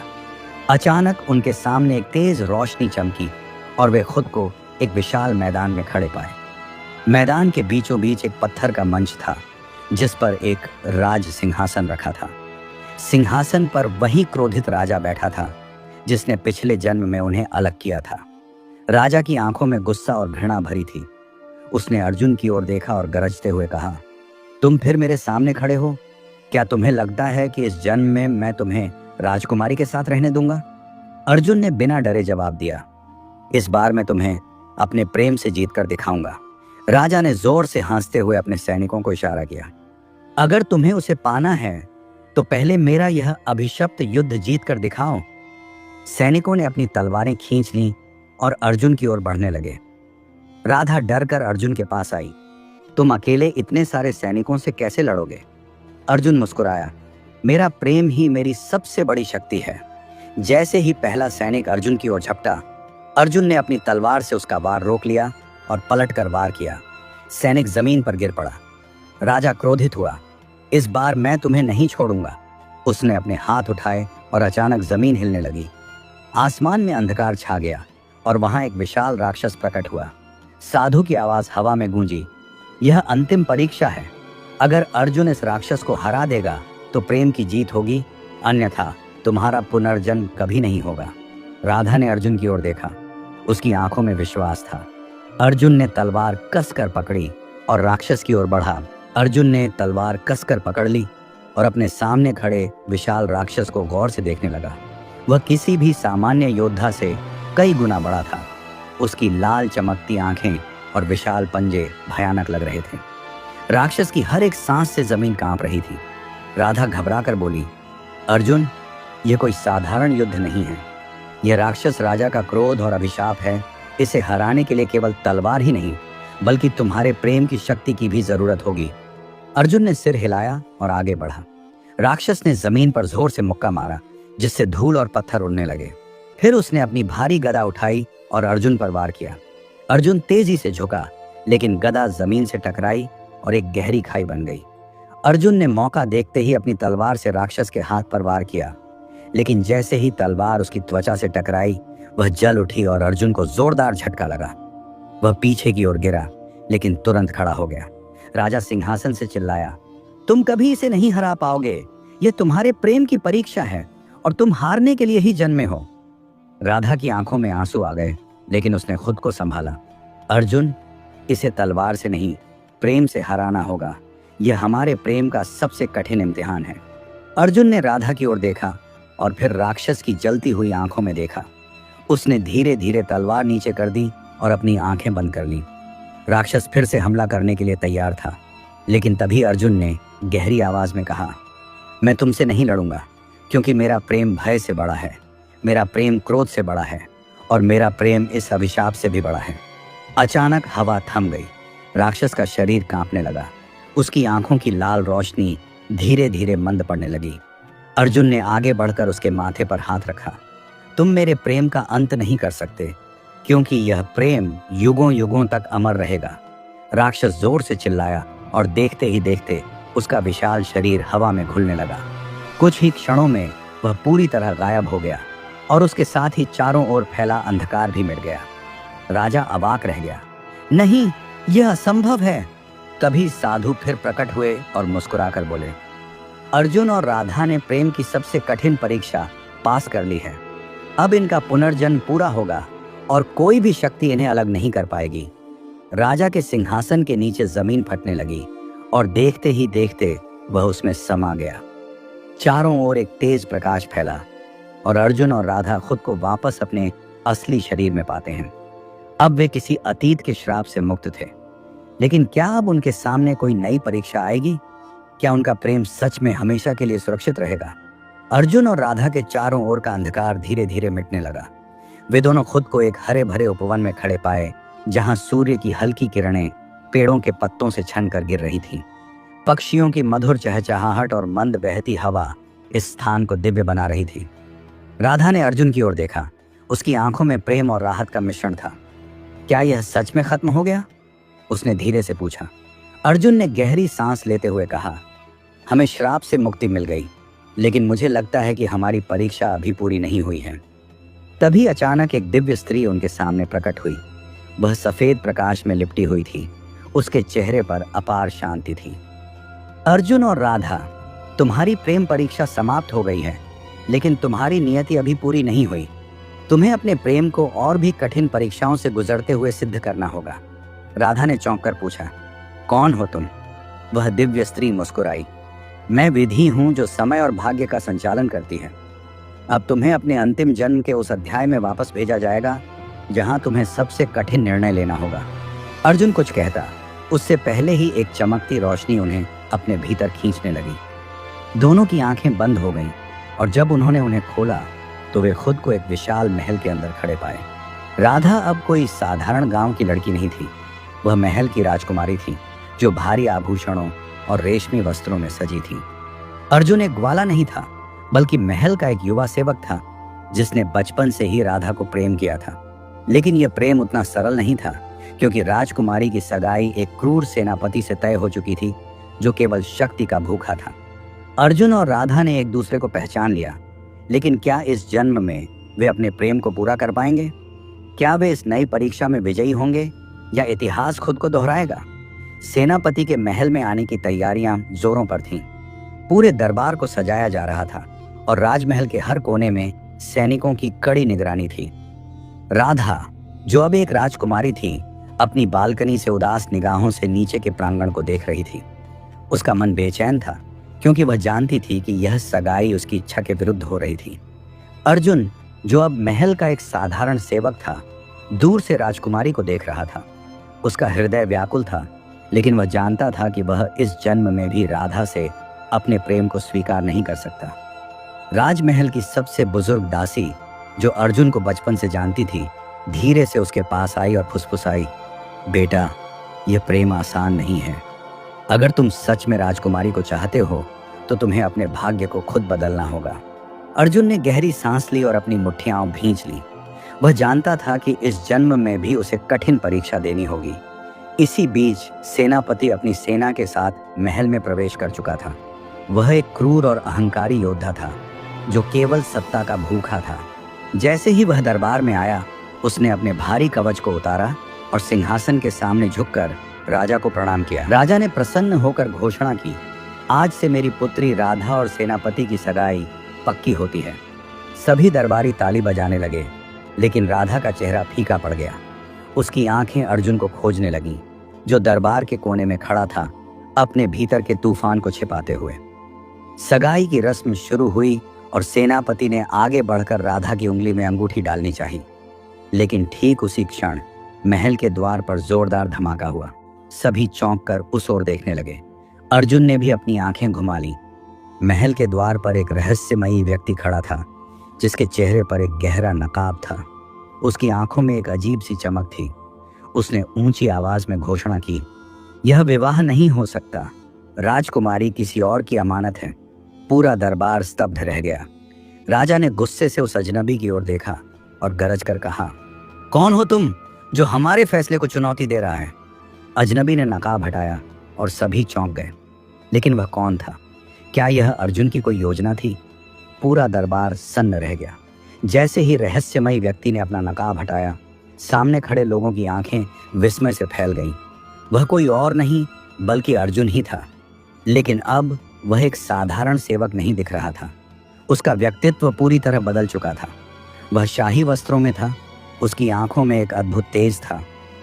अचानक उनके सामने एक तेज रोशनी चमकी और वे खुद को एक विशाल मैदान में खड़े पाए। मैदान के बीचों बीच एक पत्थर का मंच था जिस पर एक राज सिंहासन रखा था। सिंहासन पर वही क्रोधित राजा बैठा था जिसने पिछले जन्म में उन्हें अलग किया था। राजा की आंखों में गुस्सा और घृणा भरी थी। उसने अर्जुन की ओर देखा और गरजते हुए कहा, तुम फिर मेरे सामने खड़े हो? क्या तुम्हें लगता है कि इस जन्म में मैं तुम्हें राजकुमारी के साथ रहने दूंगा? अर्जुन ने बिना डरे जवाब दिया, इस बार मैं तुम्हें अपने प्रेम से जीत कर दिखाऊंगा। राजा ने जोर से हंसते हुए अपने सैनिकों को इशारा किया, अगर तुम्हें उसे पाना है तो पहले मेरा यह अभिशप्त युद्ध जीत कर दिखाओ। सैनिकों ने अपनी तलवारें खींच लीं और अर्जुन की ओर बढ़ने लगे। राधा डरकर अर्जुन के पास आई, तुम अकेले इतने सारे सैनिकों से कैसे लड़ोगे? अर्जुन मुस्कुराया, मेरा प्रेम ही मेरी सबसे बड़ी शक्ति है। जैसे ही पहला सैनिक अर्जुन की ओर झपटा, अर्जुन ने अपनी तलवार से उसका वार रोक लिया और पलटकर वार किया। सैनिक जमीन पर गिर पड़ा। राजा क्रोधित हुआ, इस बार मैं तुम्हें नहीं छोड़ूंगा। उसने अपने हाथ उठाए और अचानक जमीन हिलने लगी। आसमान में अंधकार छा गया और वहां एक विशाल राक्षस प्रकट हुआ। साधु की आवाज हवा में गूंजी, यह अंतिम परीक्षा है। अगर अर्जुन इस राक्षस को हरा देगा तो प्रेम की जीत होगी, अन्यथा तुम्हारा पुनर्जन्म कभी नहीं होगा। राधा ने अर्जुन की ओर देखा। उसकी आंखों में विश्वास था। अर्जुन ने तलवार कसकर पकड़ी और राक्षस की ओर बढ़ा। अर्जुन ने तलवार कसकर पकड़ ली और अपने सामने खड़े विशाल राक्षस को गौर से देखने लगा। वह किसी भी सामान्य योद्धा से कई गुना बड़ा था। उसकी लाल चमकती आंखें और विशाल पंजे भयानक लग रहे थे। राक्षस की हर एक सांस से जमीन कांप रही थी। राधा घबराकर बोली, अर्जुन, यह कोई साधारण युद्ध नहीं है। यह राक्षस राजा का क्रोध और अभिशाप है। इसे हराने के लिए केवल तलवार ही नहीं, बल्कि तुम्हारे प्रेम की शक्ति की भी जरूरत होगी। अर्जुन ने सिर हिलाया और आगे बढ़ा। राक्षस ने जमीन पर जोर से मुक्का मारा, जिससे धूल और पत्थर उड़ने लगे। फिर उसने अपनी भारी गदा उठाई और अर्जुन पर वार किया। अर्जुन तेजी से झुका, लेकिन गदा जमीन से टकराई और एक गहरी खाई बन गई। अर्जुन ने मौका देखते ही अपनी तलवार से राक्षस के हाथ पर वार किया, लेकिन जैसे ही तलवार उसकी त्वचा से टकराई, वह जल उठी और अर्जुन को जोरदार झटका लगा। वह पीछे की ओर गिरा, लेकिन तुरंत खड़ा हो गया। राजा सिंहासन से चिल्लाया, तुम कभी इसे नहीं हरा पाओगे। यह तुम्हारे प्रेम की परीक्षा है और तुम हारने के लिए ही जन्मे हो। राधा की आंखों में आंसू आ गए, लेकिन उसने खुद को संभाला। अर्जुन, इसे तलवार से नहीं, प्रेम से हराना होगा। यह हमारे प्रेम का सबसे कठिन इम्तिहान है। अर्जुन ने राधा की ओर देखा और फिर राक्षस की जलती हुई आंखों में देखा। उसने धीरे धीरे तलवार नीचे कर दी और अपनी आंखें बंद कर ली। राक्षस फिर से हमला करने के लिए तैयार था, लेकिन तभी अर्जुन ने गहरी आवाज में कहा, मैं तुमसे नहीं लड़ूंगा, क्योंकि मेरा प्रेम भय से बड़ा है, मेरा प्रेम क्रोध से बड़ा है और मेरा प्रेम इस अभिशाप से भी बड़ा है। अचानक हवा थम गई। राक्षस का शरीर कांपने लगा। उसकी आंखों की लाल रोशनी धीरे धीरे मंद पड़ने लगी। अर्जुन ने आगे बढ़कर उसके माथे पर हाथ रखा। तुम मेरे प्रेम का अंत नहीं कर सकते, क्योंकि यह प्रेम युगों युगों तक अमर रहेगा। राक्षस जोर से चिल्लाया और देखते ही देखते उसका विशाल शरीर हवा में घुलने लगा। कुछ ही क्षणों में वह पूरी तरह गायब हो गया और उसके साथ ही चारों ओर फैला अंधकार भी मिट गया। राजा अवाक रह गया। नहीं, यह असंभव है। तभी साधु फिर प्रकट हुए और मुस्कुराकर बोले, अर्जुन और राधा ने प्रेम की सबसे कठिन परीक्षा पास कर ली है। अब इनका पुनर्जन्म पूरा होगा और कोई भी शक्ति इन्हें अलग नहीं कर पाएगी। राजा के सिंहासन के नीचे जमीन फटने लगी और देखते ही देखते वह उसमें समा गया। चारों ओर एक तेज प्रकाश फैला और अर्जुन और राधा खुद को वापस अपने असली शरीर में पाते हैं। अब वे किसी अतीत के श्राप से मुक्त थे। लेकिन क्या अब उनके सामने कोई नई परीक्षा आएगी? क्या उनका प्रेम सच में हमेशा के लिए सुरक्षित रहेगा? अर्जुन और राधा के चारों ओर का अंधकार धीरे धीरे मिटने लगा। वे दोनों खुद को एक हरे भरे उपवन में खड़े पाए, जहां सूर्य की हल्की किरणें पेड़ों के पत्तों से छन कर गिर रही थीं। पक्षियों की मधुर चहचहाहट और मंद बहती हवा इस स्थान को दिव्य बना रही थी। राधा ने अर्जुन की ओर देखा। उसकी आंखों में प्रेम और राहत का मिश्रण था। क्या यह सच में खत्म हो गया? उसने धीरे से पूछा। अर्जुन ने गहरी सांस लेते हुए कहा, हमें श्राप से मुक्ति मिल गई, लेकिन मुझे लगता है कि हमारी परीक्षा अभी पूरी नहीं हुई है। तभी अचानक एक दिव्य स्त्री उनके सामने प्रकट हुई। वह सफेद प्रकाश में लिपटी हुई थी। उसके चेहरे पर अपार शांति थी। अर्जुन और राधा, तुम्हारी प्रेम परीक्षा समाप्त हो गई है, लेकिन तुम्हारी नियति अभी पूरी नहीं हुई। तुम्हें अपने प्रेम को और भी कठिन परीक्षाओं से गुजरते हुए सिद्ध करना होगा। राधा ने चौंक कर पूछा, कौन हो तुम? वह दिव्य स्त्री मुस्कुराई। मैं विधि हूं जो समय और भाग्य का संचालन करती है। अब तुम्हें अपने अंतिम जन्म के उस अध्याय में वापस भेजा जाएगा जहां तुम्हें सबसे कठिन निर्णय लेना होगा। अर्जुन कुछ कहता, उससे पहले ही एक चमकती रोशनी उन्हें अपने भीतर खींचने लगी। दोनों की आंखें बंद हो गईं और जब उन्होंने उन्हें खोला तो वे खुद को एक विशाल महल के अंदर खड़े पाए। राधा अब कोई साधारण गांव की लड़की नहीं थी। वह महल की राजकुमारी थी, जो भारी आभूषणों और रेशमी वस्त्रों में सजी थी। अर्जुन एक ग्वाला नहीं था, बल्कि महल का एक युवा सेवक था, जिसने बचपन से ही राधा को प्रेम किया था। लेकिन यह प्रेम उतना सरल नहीं था, क्योंकि राजकुमारी की सगाई एक क्रूर सेनापति से तय हो चुकी थी, जो केवल शक्ति का भूखा था। अर्जुन और राधा ने एक दूसरे को पहचान लिया, लेकिन क्या इस जन्म में वे अपने प्रेम को पूरा कर पाएंगे? क्या वे इस नई परीक्षा में विजयी होंगे या इतिहास खुद को दोहराएगा? सेनापति के महल में आने की तैयारियां जोरों पर थीं। पूरे दरबार को सजाया जा रहा था और राजमहल के हर कोने में सैनिकों की कड़ी निगरानी थी। राधा, जो अब एक राजकुमारी थी, अपनी बालकनी से उदास निगाहों से नीचे के प्रांगण को देख रही थी। उसका मन बेचैन था, क्योंकि वह जानती थी कि यह सगाई उसकी इच्छा के विरुद्ध हो रही थी। अर्जुन, जो अब महल का एक साधारण सेवक था, दूर से राजकुमारी को देख रहा था। उसका हृदय व्याकुल था, लेकिन वह जानता था कि वह इस जन्म में भी राधा से अपने प्रेम को स्वीकार नहीं कर सकता। राजमहल की सबसे बुजुर्ग दासी, जो अर्जुन को बचपन से जानती थी, धीरे से उसके पास आई और फुसफुसाई, बेटा, यह प्रेम आसान नहीं है। अगर तुम सच में राजकुमारी को चाहते हो तो तुम्हें अपने भाग्य को खुद बदलना होगा। अर्जुन ने गहरी सांस ली और अपनी मुट्ठियां भींच ली। वह जानता था कि इस जन्म में भी उसे कठिन परीक्षा देनी होगी। इसी बीच सेनापति अपनी सेना के साथ महल में प्रवेश कर चुका था। वह एक क्रूर और अहंकारी योद्धा था, जो केवल सत्ता का भूखा था। जैसे ही वह दरबार में आया, उसने अपने भारी कवच को उतारा और सिंहासन के सामने झुककर राजा को प्रणाम किया। राजा ने प्रसन्न होकर घोषणा की, आज से मेरी पुत्री राधा और सेनापति की सगाई पक्की होती है। सभी दरबारी ताली बजाने लगे, लेकिन राधा का चेहरा फीका पड़ गया। उसकी आंखें अर्जुन को खोजने लगीं, जो दरबार के कोने में खड़ा था, अपने भीतर के तूफान को छिपाते हुए। सगाई की रस्म शुरू हुई और सेनापति ने आगे बढ़कर राधा की उंगली में अंगूठी डालनी चाहिए। लेकिन ठीक उसी क्षण महल के द्वार पर जोरदार धमाका हुआ। सभी चौंक कर उस ओर देखने लगे। अर्जुन ने भी अपनी आंखें घुमा ली। महल के द्वार पर एक रहस्यमयी व्यक्ति खड़ा था, जिसके चेहरे पर एक गहरा नकाब था। उसकी आंखों में एक अजीब सी चमक थी। उसने ऊंची आवाज में घोषणा की, यह विवाह नहीं हो सकता। राजकुमारी किसी और की अमानत है। पूरा दरबार स्तब्ध रह गया। राजा ने गुस्से से उस अजनबी की ओर देखा और गरज कर कहा, कौन हो तुम जो हमारे फैसले को चुनौती दे रहा है? अजनबी ने नकाब हटाया और सभी चौंक गए। लेकिन वह कौन था? क्या यह अर्जुन की कोई योजना थी? पूरा दरबार सन्न रह गया। जैसे ही रहस्यमयी व्यक्ति ने अपना नकाब हटाया, सामने खड़े लोगों की आंखें विस्मय से फैल गईं। वह कोई और नहीं बल्कि अर्जुन ही था। लेकिन अब वह एक साधारण सेवक नहीं दिख रहा था। उसका व्यक्तित्व पूरी तरह बदल चुका था। वह शाही वस्त्रों में था, उसकी आंखों में एक अद्भुत तेज था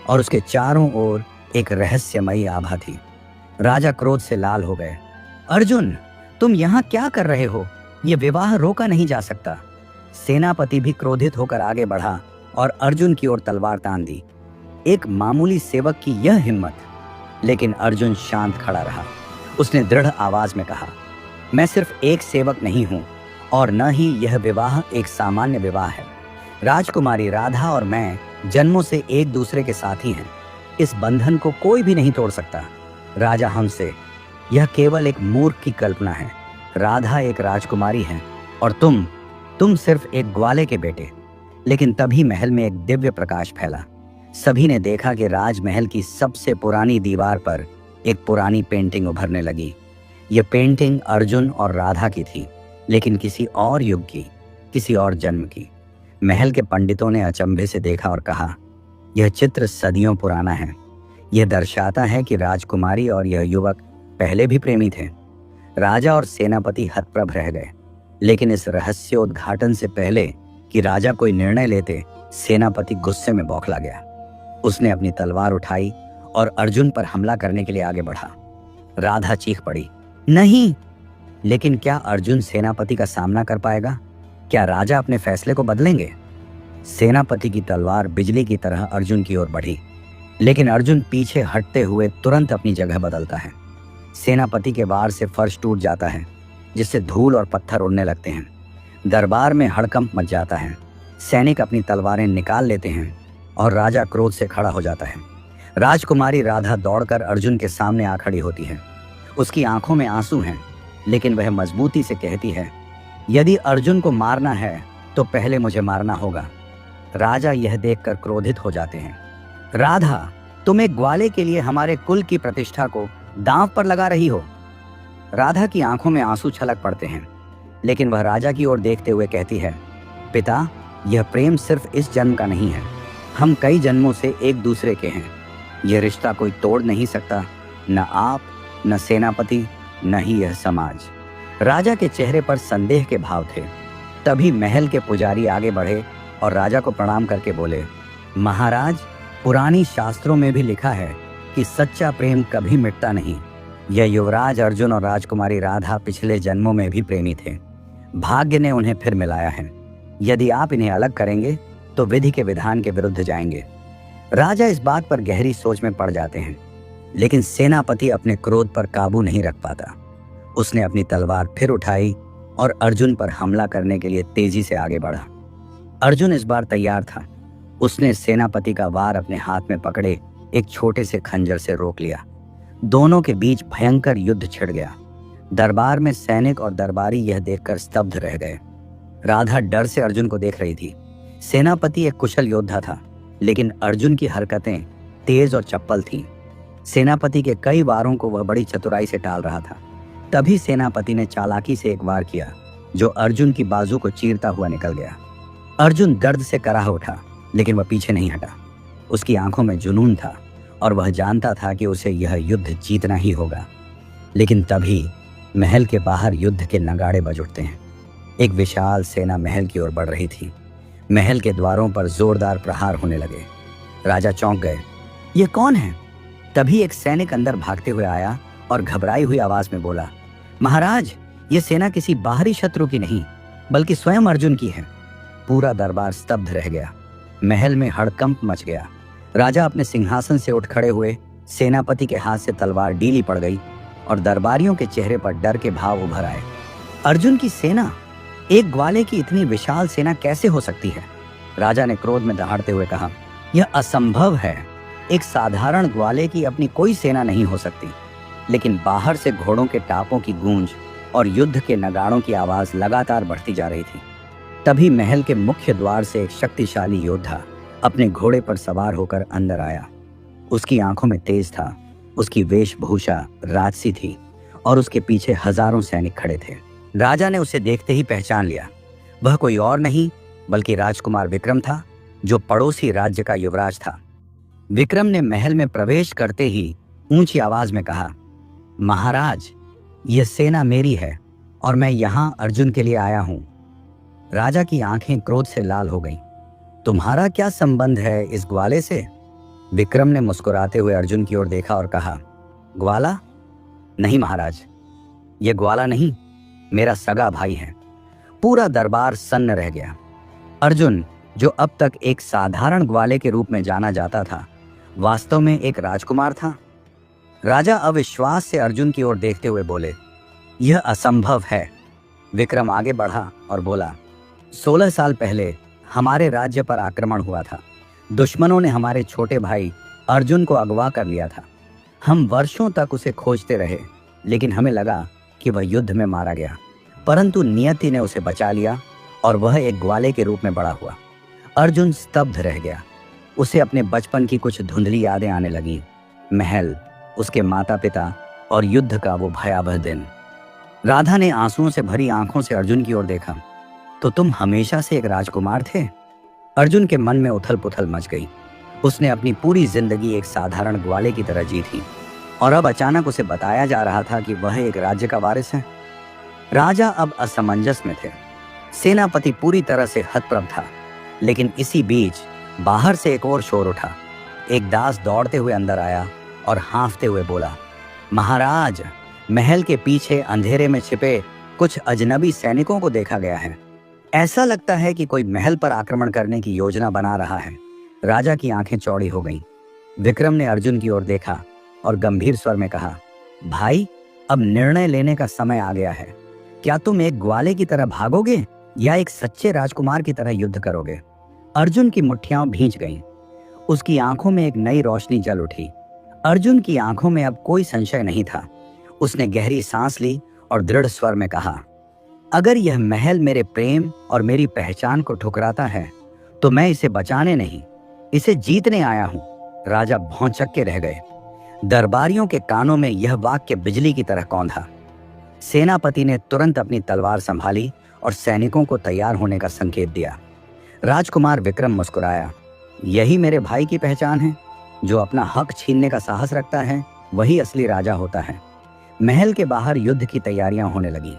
और उसके चारों ओर एक रहस्यमयी आभा थी। राजा क्रोध से लाल हो गए। अर्जुन, तुम यहाँ क्या कर रहे हो? यह विवाह रोका नहीं जा सकता। सेनापति भी क्रोधित होकर आगे बढ़ा और अर्जुन की ओर तलवार तान दी। एक मामूली सेवक की यह हिम्मत! लेकिन अर्जुन शांत खड़ा रहा। उसने दृढ़ आवाज में कहा, मैं सिर्फ एक सेवक नहीं हूं और न ही यह विवाह एक सामान्य विवाह है। राजकुमारी राधा और मैं जन्मों से एक दूसरे के साथी हैं। इस बंधन को कोई भी नहीं तोड़ सकता। राजा हमसे, यह केवल एक मूर्ख की कल्पना है। राधा एक राजकुमारी है और तुम सिर्फ एक ग्वाले के बेटे। लेकिन तभी महल में एक दिव्य प्रकाश फैला। सभी ने देखा कि राजमहल की सबसे पुरानी दीवार पर एक पुरानी पेंटिंग उभरने लगी। यह पेंटिंग अर्जुन और राधा की थी, लेकिन किसी और युग की, किसी और जन्म की। महल के पंडितों ने अचंभे से देखा और कहा, यह चित्र सदियों पुराना है। यह दर्शाता है कि राजकुमारी और यह युवक पहले भी प्रेमी थे। राजा और सेनापति हतप्रभ रह गए, लेकिन इस रहस्योद्घाटन से पहले कि राजा कोई निर्णय लेते, सेनापति गुस्से में बौखला गया। उसने अपनी तलवार उठाई और अर्जुन पर हमला करने के लिए आगे बढ़ा। राधा चीख पड़ी, नहीं! लेकिन क्या अर्जुन सेनापति का सामना कर पाएगा? क्या राजा अपने फैसले को बदलेंगे? सेनापति की तलवार बिजली की तरह अर्जुन की ओर बढ़ी, लेकिन अर्जुन पीछे हटते हुए तुरंत अपनी जगह बदलता है। सेनापति के वार से फर्श टूट जाता है, जिससे धूल और पत्थर उड़ने लगते हैं। दरबार में हड़कंप मच जाता है। सैनिक अपनी तलवारें निकाल लेते हैं और राजा क्रोध से खड़ा हो जाता है। राजकुमारी राधा दौड़कर अर्जुन के सामने आ खड़ी होती है। उसकी आंखों में आंसू हैं, लेकिन वह मजबूती से कहती है, यदि अर्जुन को मारना है तो पहले मुझे मारना होगा। राजा यह देखकर क्रोधित हो जाते हैं। राधा, तुम एक ग्वाले के लिए हमारे कुल की प्रतिष्ठा को दांव पर लगा रही हो। राधा की आंखों में आंसू छलक पड़ते हैं, लेकिन वह राजा की ओर देखते हुए कहती है, पिता, यह प्रेम सिर्फ इस जन्म का नहीं है। हम कई जन्मों से एक दूसरे के हैं। यह रिश्ता कोई तोड़ नहीं सकता, न आप, न सेनापति, न ही यह समाज। राजा के चेहरे पर संदेह के भाव थे। तभी महल के पुजारी आगे बढ़े और राजा को प्रणाम करके बोले, महाराज, पुरानी शास्त्रों में भी लिखा है कि सच्चा प्रेम कभी मिटता नहीं। यह युवराज अर्जुन और राजकुमारी राधा पिछले जन्मों में भी प्रेमी थे। भाग्य ने उन्हें फिर मिलाया है। यदि आप इन्हें अलग करेंगे तो विधि के विधान के विरुद्ध जाएंगे। राजा इस बात पर गहरी सोच में पड़ जाते हैं, लेकिन सेनापति अपने क्रोध पर काबू नहीं रख पाता। उसने अपनी तलवार फिर उठाई और अर्जुन पर हमला करने के लिए तेजी से आगे बढ़ा। अर्जुन इस बार तैयार था। उसने सेनापति का वार अपने हाथ में पकड़े एक छोटे से खंजर से रोक लिया। दोनों के बीच भयंकर युद्ध छिड़ गया। दरबार में सैनिक और दरबारी यह देखकर स्तब्ध रह गए। राधा डर से अर्जुन को देख रही थी। सेनापति एक कुशल योद्धा था, लेकिन अर्जुन की हरकतें तेज और चप्पल थीं। सेनापति के कई वारों को वह बड़ी चतुराई से टाल रहा था। तभी सेनापति ने चालाकी से एक वार किया, जो अर्जुन की बाजू को चीरता हुआ निकल गया। अर्जुन दर्द से कराह उठा, लेकिन वह पीछे नहीं हटा। उसकी आंखों में जुनून था और वह जानता था कि उसे यह युद्ध जीतना ही होगा। लेकिन तभी महल के बाहर युद्ध के नगाड़े बज उठते हैं। एक विशाल सेना महल की ओर बढ़ रही थी। महल के द्वारों पर जोरदार प्रहार होने लगे। राजा चौंक गए। ये कौन है? तभी एक सैनिक अंदर भागते हुए आया और घबराई हुई आवाज में बोला, महाराज, ये सेना किसी बाहरी शत्रु की नहीं, बल्कि स्वयं अर्जुन की है। पूरा दरबार स्तब्ध रह गया। महल में हड़कंप मच गया। राजा अपने सिंहासन से उठ खड़े हुए। सेनापति के हाथ से तलवार ढीली पड़ गई और दरबारियों के चेहरे पर डर के भाव उभर आए। अर्जुन की सेना? एक ग्वाले की इतनी विशाल सेना कैसे हो सकती है? राजा ने क्रोध में दहाड़ते हुए कहा, यह असंभव है। एक साधारण ग्वाले की अपनी कोई सेना नहीं हो सकती। लेकिन बाहर से घोड़ों के टापों की गूंज और युद्ध के नगाड़ों की आवाज लगातार बढ़ती जा रही थी। तभी महल के मुख्य द्वार से एक शक्तिशाली योद्धा अपने घोड़े पर सवार होकर अंदर आया। उसकी आंखों में तेज था, उसकी वेशभूषा राजसी थी और उसके पीछे हजारों सैनिक खड़े थे। राजा ने उसे देखते ही पहचान लिया। वह कोई और नहीं बल्कि राजकुमार विक्रम था, जो पड़ोसी राज्य का युवराज था। विक्रम ने महल में प्रवेश करते ही ऊंची आवाज में कहा, महाराज, यह सेना मेरी है और मैं यहां अर्जुन के लिए आया हूं। राजा की आंखें क्रोध से लाल हो गईं। तुम्हारा क्या संबंध है इस ग्वाले से? विक्रम ने मुस्कुराते हुए अर्जुन की ओर देखा और कहा, ग्वाला? नहीं महाराज, यह ग्वाला नहीं, मेरा सगा भाई है। पूरा दरबार सन्न रह गया। अर्जुन, जो अब तक एक साधारण ग्वाले के रूप में जाना जाता था, वास्तव में एक राजकुमार था। राजा अविश्वास से अर्जुन की ओर देखते हुए बोले, यह असंभव है। विक्रम आगे बढ़ा और बोला, 16 साल पहले हमारे राज्य पर आक्रमण हुआ था। दुश्मनों ने हमारे छोटे भाई अर्जुन को अगवा कर लिया था। हम वर्षों तक उसे खोजते रहे, लेकिन हमें लगा कि वह युद्ध में मारा गया, परंतु नियति ने उसे बचा लिया और वह एक ग्वाले के रूप में बड़ा हुआ। अर्जुन स्तब्ध रह गया। उसे अपने बचपन की कुछ धुंधली यादें आने लगी, महल, उसके माता पिता और युद्ध का वो भयावह दिन। राधा ने आंसुओं से भरी आंखों से अर्जुन की ओर देखा। तो तुम हमेशा से एक राजकुमार थे? अर्जुन के मन में उथल पुथल मच गई। उसने अपनी पूरी जिंदगी एक साधारण ग्वाले की तरह जी थी और अब अचानक उसे बताया जा रहा था कि वह एक राज्य का वारिस है। राजा अब असमंजस में थे। सेनापति पूरी तरह से हतप्रभ था, लेकिन इसी बीच बाहर से एक और शोर उठा। एक दास दौड़ते हुए अंदर आया और हाँफते हुए बोला, महाराज, महल के पीछे अंधेरे में छिपे कुछ अजनबी सैनिकों को देखा गया है। ऐसा लगता है कि कोई महल पर आक्रमण करने की योजना बना रहा है। राजा की आंखें चौड़ी हो गईं। विक्रम ने अर्जुन की ओर देखा और गंभीर स्वर में कहा, भाई, अब निर्णय लेने का समय आ गया है। क्या तुम एक ग्वाले की तरह भागोगे या एक सच्चे राजकुमार की तरह युद्ध करोगे? अर्जुन की मुट्ठियां भींच गईं। उसकी आंखों में एक नई रोशनी जल उठी। अर्जुन की आंखों में अब कोई संशय नहीं था। उसने गहरी सांस ली और दृढ़ स्वर में कहा, अगर यह महल मेरे प्रेम और मेरी पहचान को ठुकराता है तो मैं इसे बचाने नहीं, इसे जीतने आया हूं। राजा भौंचक के रह गए। दरबारियों के कानों में यह वाक्य बिजली की तरह कौंधा। सेनापति ने तुरंत अपनी तलवार संभाली और सैनिकों को तैयार होने का संकेत दिया। राजकुमार विक्रम मुस्कुराया। यही मेरे भाई की पहचान है। जो अपना हक छीनने का साहस रखता है वही असली राजा होता है। महल के बाहर युद्ध की तैयारियां होने लगी।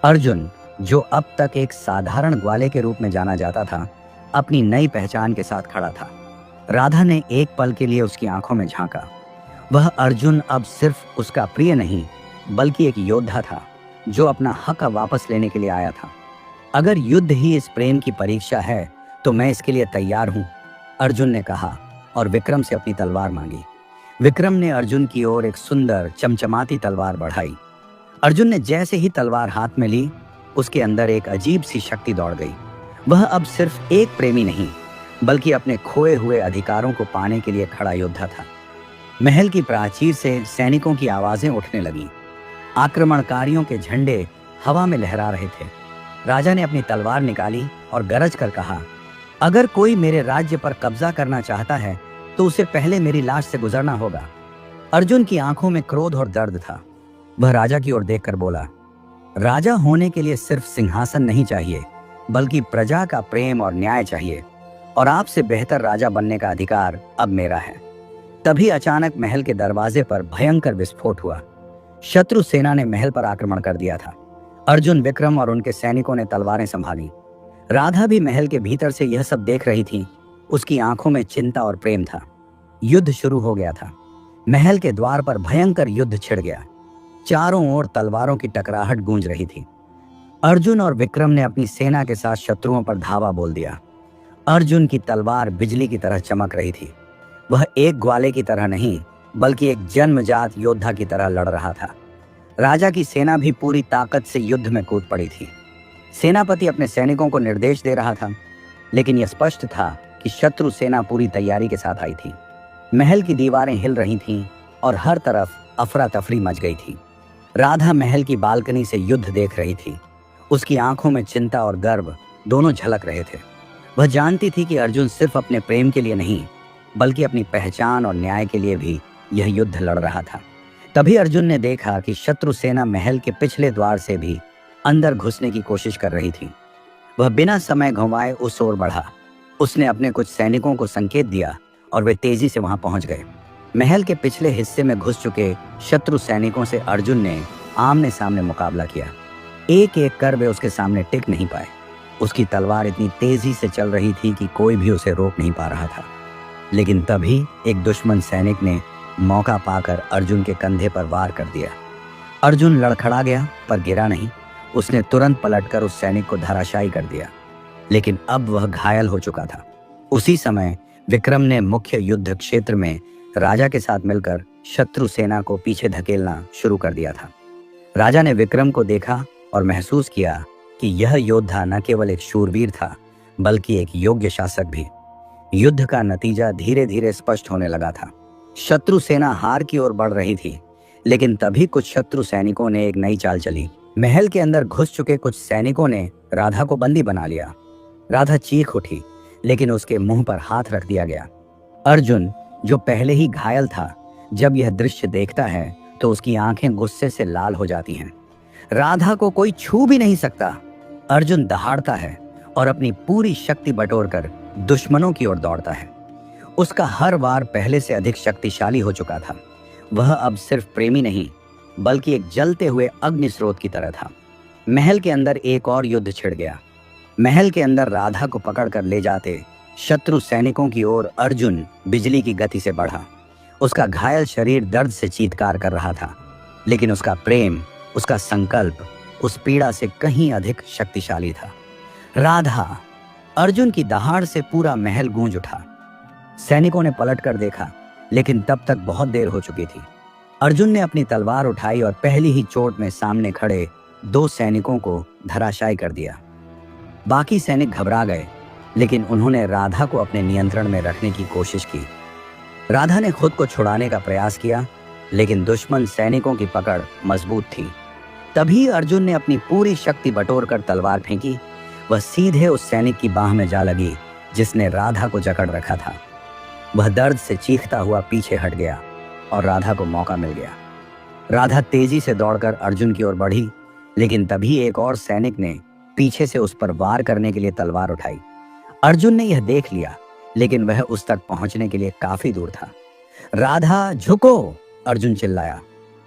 अर्जुन, जो अब तक एक साधारण ग्वाले के रूप में जाना जाता था, अपनी नई पहचान के साथ खड़ा था। राधा ने एक पल के लिए उसकी आंखों में झांका। वह अर्जुन अब सिर्फ उसका प्रिय नहीं, बल्कि एक योद्धा था जो अपना हक वापस लेने के लिए आया था। अगर युद्ध ही इस प्रेम की परीक्षा है तो मैं इसके लिए तैयार हूं, अर्जुन ने कहा और विक्रम से अपनी तलवार मांगी। विक्रम ने अर्जुन की ओर एक सुंदर चमचमाती तलवार बढ़ाई। अर्जुन ने जैसे ही तलवार हाथ में ली, उसके अंदर एक अजीब सी शक्ति दौड़ गई। वह अब सिर्फ एक प्रेमी नहीं, बल्कि अपने खोए हुए अधिकारों को पाने के लिए खड़ा योद्धा था। महल की प्राचीर से सैनिकों की आवाजें उठने लगीं। आक्रमणकारियों के झंडे हवा में लहरा रहे थे। राजा ने अपनी तलवार निकाली और गरज कर कहा, अगर कोई मेरे राज्य पर कब्जा करना चाहता है तो उसे पहले मेरी लाश से गुजरना होगा। अर्जुन की आंखों में क्रोध और दर्द था। वह राजा की ओर देखकर बोला, राजा होने के लिए सिर्फ सिंहासन नहीं चाहिए, बल्कि प्रजा का प्रेम और न्याय चाहिए, और आपसे बेहतर राजा बनने का अधिकार अब मेरा है। तभी अचानक महल के दरवाजे पर भयंकर विस्फोट हुआ। शत्रु सेना ने महल पर आक्रमण कर दिया था। अर्जुन, विक्रम और उनके सैनिकों ने तलवारें संभाली। राधा भी महल के भीतर से यह सब देख रही थी। उसकी आंखों में चिंता और प्रेम था। युद्ध शुरू हो गया था। महल के द्वार पर भयंकर युद्ध छिड़ गया। चारों ओर तलवारों की टकराहट गूंज रही थी। अर्जुन और विक्रम ने अपनी सेना के साथ शत्रुओं पर धावा बोल दिया। अर्जुन की तलवार बिजली की तरह चमक रही थी। वह एक ग्वाले की तरह नहीं, बल्कि एक जन्मजात योद्धा की तरह लड़ रहा था। राजा की सेना भी पूरी ताकत से युद्ध में कूद पड़ी थी। सेनापति अपने सैनिकों को निर्देश दे रहा था, लेकिन यह स्पष्ट था कि शत्रु सेना पूरी तैयारी के साथ आई थी। महल की दीवारें हिल रही थीं और हर तरफ अफरा तफरी मच गई थी। राधा महल की बालकनी से युद्ध देख रही थी। उसकी आंखों में चिंता और गर्व दोनों झलक रहे थे। वह जानती थी कि अर्जुन सिर्फ अपने प्रेम के लिए नहीं, बल्कि अपनी पहचान और न्याय के लिए भी यह युद्ध लड़ रहा था। तभी अर्जुन ने देखा कि शत्रु सेना महल के पिछले द्वार से भी अंदर घुसने की कोशिश कर रही थी। वह बिना समय गंवाए उस ओर बढ़ा। उसने अपने कुछ सैनिकों को संकेत दिया और वे तेजी से वहां पहुंच गए। महल के पिछले हिस्से में घुस चुके शत्रु सैनिकों से अर्जुन ने आमने सामने मुकाबला किया। एक एक कर वे उसके सामने टिक नहीं पाए। उसकी तलवार इतनी तेजी से चल रही थी कि कोई भी उसे रोक नहीं पा रहा था। लेकिन तभी एक दुश्मन सैनिक ने मौका पाकर अर्जुन के कंधे पर वार कर दिया। अर्जुन लड़खड़ा गया, पर गिरा नहीं। उसने तुरंत पलटकर उस सैनिक को धराशायी कर दिया, लेकिन अब वह घायल हो चुका था। उसी समय विक्रम ने मुख्य युद्ध क्षेत्र में राजा के साथ मिलकर शत्रु सेना को पीछे धकेलना शुरू कर दिया था। राजा ने विक्रम को देखा और महसूस किया कि यह योद्धा न केवल एक शूरवीर था बल्कि एक योग्य शासक भी। युद्ध का नतीजा धीरे धीरे स्पष्ट होने लगा था। शत्रु सेना हार की ओर बढ़ रही थी, लेकिन तभी कुछ शत्रु सैनिकों ने एक नई चाल चली। महल के अंदर घुस चुके कुछ सैनिकों ने राधा को बंदी बना लिया। राधा चीख उठी, लेकिन उसके मुंह पर हाथ रख दिया गया। अर्जुन, जो पहले ही घायल था, जब यह दृश्य देखता है तो उसकी आंखें गुस्से से लाल हो जाती हैं। राधा को कोई छू भी नहीं सकता। अर्जुन दहाड़ता है और अपनी पूरी शक्ति बटोरकर दुश्मनों की ओर दौड़ता है। उसका हर वार पहले से अधिक शक्तिशाली हो चुका था। वह अब सिर्फ प्रेमी नहीं बल्कि एक जलते हुए अग्नि स्रोत की तरह था। महल के अंदर एक और युद्ध छिड़ गया। महल के अंदर राधा को पकड़कर ले जाते शत्रु सैनिकों की ओर अर्जुन बिजली की गति से बढ़ा। उसका घायल शरीर दर्द से चीत्कार कर रहा था, लेकिन उसका प्रेम, उसका संकल्प उस पीड़ा से कहीं अधिक शक्तिशाली था। राधा! अर्जुन की दहाड़ से पूरा महल गूंज उठा। सैनिकों ने पलट कर देखा, लेकिन तब तक बहुत देर हो चुकी थी। अर्जुन ने अपनी तलवार उठाई और पहली ही चोट में सामने खड़े 2 सैनिकों को धराशायी कर दिया। बाकी सैनिक घबरा गए, लेकिन उन्होंने राधा को अपने नियंत्रण में रखने की कोशिश की। राधा ने खुद को छुड़ाने का प्रयास किया, लेकिन दुश्मन सैनिकों की पकड़ मजबूत थी। तभी अर्जुन ने अपनी पूरी शक्ति बटोरकर तलवार फेंकी। वह सीधे उस सैनिक की बाह में जा लगी जिसने राधा को जकड़ रखा था। वह दर्द से चीखता हुआ पीछे हट गया और राधा को मौका मिल गया। राधा तेजी से दौड़कर अर्जुन की ओर बढ़ी, लेकिन तभी एक और सैनिक ने पीछे से उस पर वार करने के लिए तलवार उठाई। अर्जुन ने यह देख लिया, लेकिन वह उस तक पहुंचने के लिए काफी दूर था। राधा, झुको! अर्जुन चिल्लाया।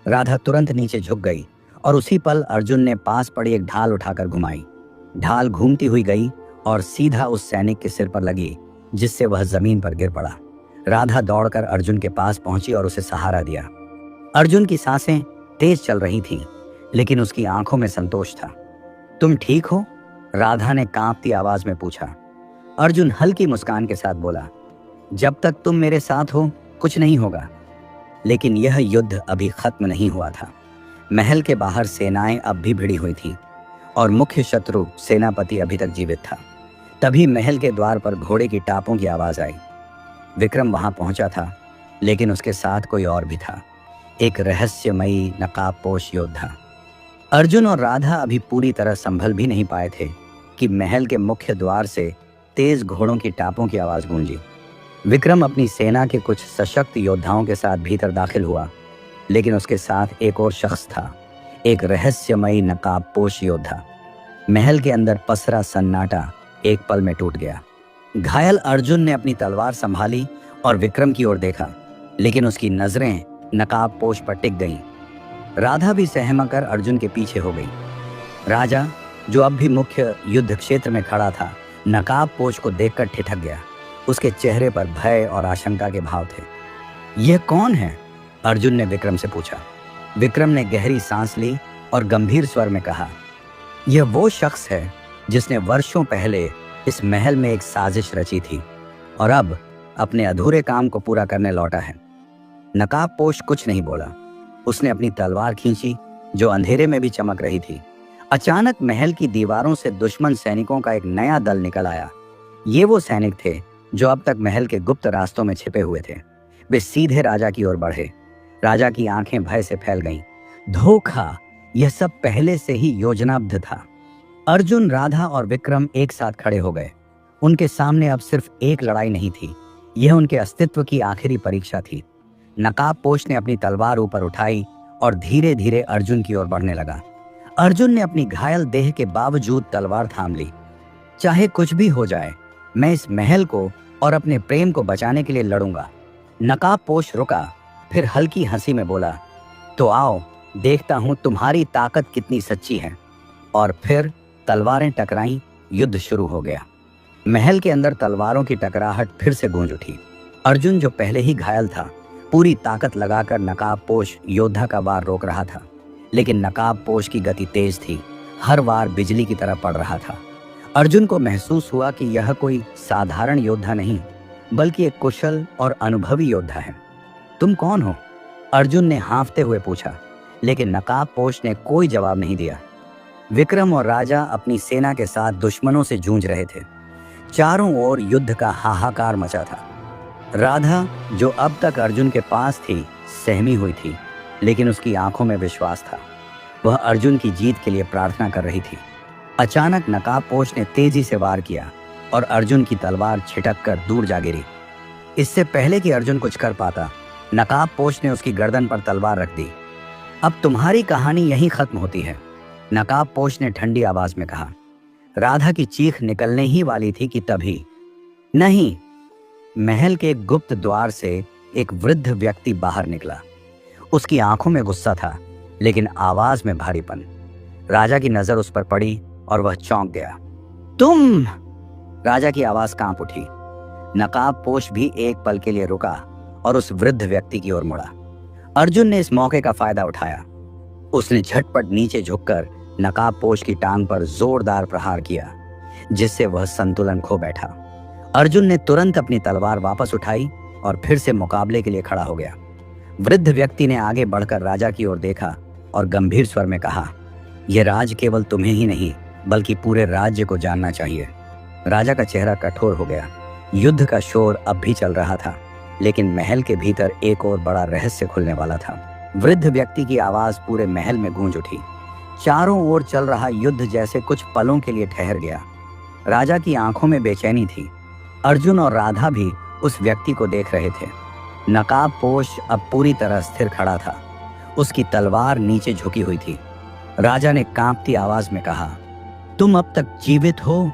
राधा तुरंत नीचे झुक गई और उसी पल अर्जुन ने पास पड़ी एक ढाल उठाकर घुमाई। ढाल घूमती हुई गई और सीधा उस सैनिक के सिर पर लगी, जिससे वह जमीन पर गिर पड़ा। राधा दौड़कर अर्जुन के पास पहुंची और उसे सहारा दिया। अर्जुन की सांसें तेज चल रही थीं, लेकिन उसकी आंखों में संतोष था। तुम ठीक हो? राधा ने कांपती आवाज में पूछा। अर्जुन हल्की मुस्कान के साथ बोला, जब तक तुम मेरे साथ हो कुछ नहीं होगा। लेकिन यह युद्ध अभी खत्म नहीं हुआ था। महल के बाहर सेनाएं अब भी भिड़ी हुई थीं और मुख्य शत्रु सेनापति अभी तक जीवित था। तभी महल के द्वार पर घोड़े की टापों की आवाज आई। विक्रम वहां पहुंचा था, लेकिन उसके साथ कोई और भी था, एक रहस्यमयी नकाबपोश योद्धा। अर्जुन और राधा अभी पूरी तरह संभल भी नहीं पाए थे कि महल के मुख्य द्वार से तेज घोड़ों की टापों की आवाज गूंजी। विक्रम अपनी सेना के कुछ सशक्त योद्धाओं के साथ भीतर दाखिल हुआ, लेकिन उसके साथ एक और शख्स था, एक रहस्यमयी नकाबपोश योद्धा। महल के अंदर पसरा सन्नाटा एक पल में टूट गया। घायल अर्जुन ने अपनी तलवार संभाली और विक्रम की ओर देखा, लेकिन उसकी नजरें नकाबपोश पर टिक गईं। राधा भी सहम कर अर्जुन के पीछे हो गई। राजा, जो अब भी मुख्य युद्ध क्षेत्र में खड़ा था, नकाबपोश को देखकर ठिठक गया। उसके चेहरे पर भय और आशंका के भाव थे। यह कौन है? अर्जुन ने विक्रम से पूछा। विक्रम ने गहरी सांस ली और गंभीर स्वर में कहा, यह वो शख्स है जिसने वर्षों पहले इस महल में एक साजिश रची थी और अब अपने अधूरे काम को पूरा करने लौटा है। नकाबपोश कुछ नहीं बोला। उसने अपनी तलवार खींची, जो अंधेरे में भी चमक रही थी। अचानक महल की दीवारों से दुश्मन सैनिकों का एक नया दल निकल आया। ये वो सैनिक थे जो अब तक महल के गुप्त रास्तों में छिपे हुए थे। वे सीधे राजा की ओर बढ़े। राजा की आंखें भय से फैल गईं। धोखा! यह सब पहले से ही योजनाबद्ध था। अर्जुन, राधा और विक्रम एक साथ खड़े हो गए। उनके सामने अब सिर्फ एक लड़ाई नहीं थी, यह उनके अस्तित्व की आखिरी परीक्षा थी। नकाबपोश ने अपनी तलवार ऊपर उठाई और धीरे धीरे अर्जुन की ओर बढ़ने लगा। अर्जुन ने अपनी घायल देह के बावजूद तलवार थाम ली। चाहे कुछ भी हो जाए, मैं इस महल को और अपने प्रेम को बचाने के लिए लड़ूंगा। नकाबपोश रुका, फिर हल्की हंसी में बोला, तो आओ देखता हूं तुम्हारी ताकत कितनी सच्ची है। और फिर तलवारें टकराईं, युद्ध शुरू हो गया। महल के अंदर तलवारों की टकराहट फिर से गूंज उठी। अर्जुन, जो पहले ही घायल था, पूरी ताकत लगाकर नकाबपोश योद्धा का वार रोक रहा था, लेकिन नकाबपोश की गति तेज थी। हर वार बिजली की तरह पड़ रहा था। अर्जुन को महसूस हुआ कि यह कोई साधारण योद्धा नहीं, बल्कि एक कुशल और अनुभवी योद्धा है। तुम कौन हो? अर्जुन ने हाँफते हुए पूछा, लेकिन नकाबपोश ने कोई जवाब नहीं दिया। विक्रम और राजा अपनी सेना के साथ दुश्मनों से जूझ रहे थे। चारों ओर युद्ध का हाहाकार मचा था। राधा, जो अब तक अर्जुन के पास थी, सहमी हुई थी, लेकिन उसकी आंखों में विश्वास था। वह अर्जुन की जीत के लिए प्रार्थना कर रही थी। अचानक नकाबपोश ने तेजी से वार किया और अर्जुन की तलवार छिटक कर दूर जा गिरी। इससे पहले कि अर्जुन कुछ कर पाता, नकाबपोश ने उसकी गर्दन पर तलवार रख दी। अब तुम्हारी कहानी यहीं खत्म होती है, नकाबपोश ने ठंडी आवाज में कहा। राधा की चीख निकलने ही वाली थी कि तभी नहीं, महल के गुप्त द्वार से एक वृद्ध व्यक्ति बाहर निकला। उसकी आंखों में गुस्सा था, लेकिन आवाज में भारीपन। राजा की नजर उस पर पड़ी और वह चौंक गया। तुम! राजा की आवाज कांप उठी। नकाबपोश भी एक पल के लिए रुका और उस वृद्ध व्यक्ति की ओर मुड़ा। अर्जुन ने इस मौके का फायदा उठाया। उसने झटपट नीचे झुककर नकाबपोश की टांग पर जोरदार प्रहार किया, जिससे वह संतुलन खो बैठा। अर्जुन ने तुरंत अपनी तलवार वापस उठाई और फिर से मुकाबले के लिए खड़ा हो गया। वृद्ध व्यक्ति ने आगे बढ़कर राजा की ओर देखा और गंभीर स्वर में कहा, यह राज केवल तुम्हें ही नहीं बल्कि पूरे राज्य को जानना चाहिए। राजा का चेहरा कठोर हो गया। युद्ध का शोर अब भी चल रहा था, लेकिन महल के भीतर एक और बड़ा रहस्य खुलने वाला था। वृद्ध व्यक्ति की आवाज पूरे महल में गूंज उठी। चारों ओर चल रहा युद्ध जैसे कुछ पलों के लिए ठहर गया। राजा की आंखों में बेचैनी थी। अर्जुन और राधा भी उस व्यक्ति को देख रहे थे। नकाबपोश अब पूरी तरह स्थिर खड़ा था। उसकी तलवार नीचे झुकी हुई थी। राजा ने कांपती आवाज में कहा, तुम अब तक जीवित हो?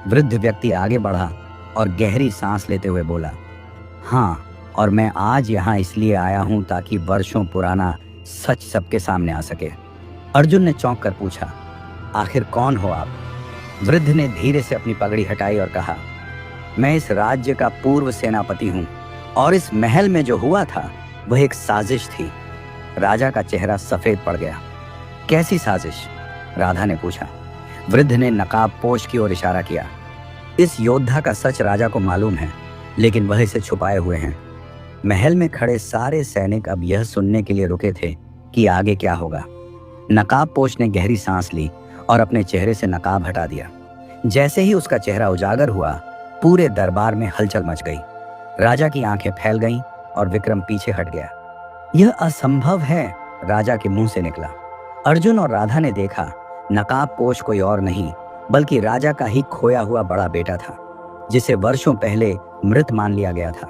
वृद्ध व्यक्ति आगे बढ़ा और गहरी सांस लेते हुए बोला, हाँ, और मैं आज यहाँ इसलिए आया हूं ताकि वर्षों पुराना सच सबके सामने आ सके। अर्जुन ने चौंक कर पूछा, आखिर कौन हो आप? वृद्ध ने धीरे से अपनी पगड़ी हटाई और कहा, मैं इस राज्य का पूर्व सेनापति हूं और इस महल में जो हुआ था वह एक साजिश थी। राजा का चेहरा सफेद पड़ गया। कैसी साजिश? राधा ने पूछा। वृद्ध ने नकाबपोश की ओर इशारा किया। इस योद्धा का सच राजा को मालूम है, लेकिन वह इसे छुपाए हुए हैं। महल में खड़े सारे सैनिक अब यह सुनने के लिए रुके थे कि आगे क्या होगा। नकाबपोश ने गहरी सांस ली और अपने चेहरे से नकाब हटा दिया। जैसे ही उसका चेहरा उजागर हुआ, पूरे दरबार में हलचल मच गई। राजा की आंखें फैल गईं और विक्रम पीछे हट गया। यह असंभव है, राजा के मुंह से निकला। अर्जुन और राधा ने देखा, नकाबपोश कोई और नहीं बल्कि राजा का ही खोया हुआ बड़ा बेटा था, जिसे वर्षों पहले मृत मान लिया गया था।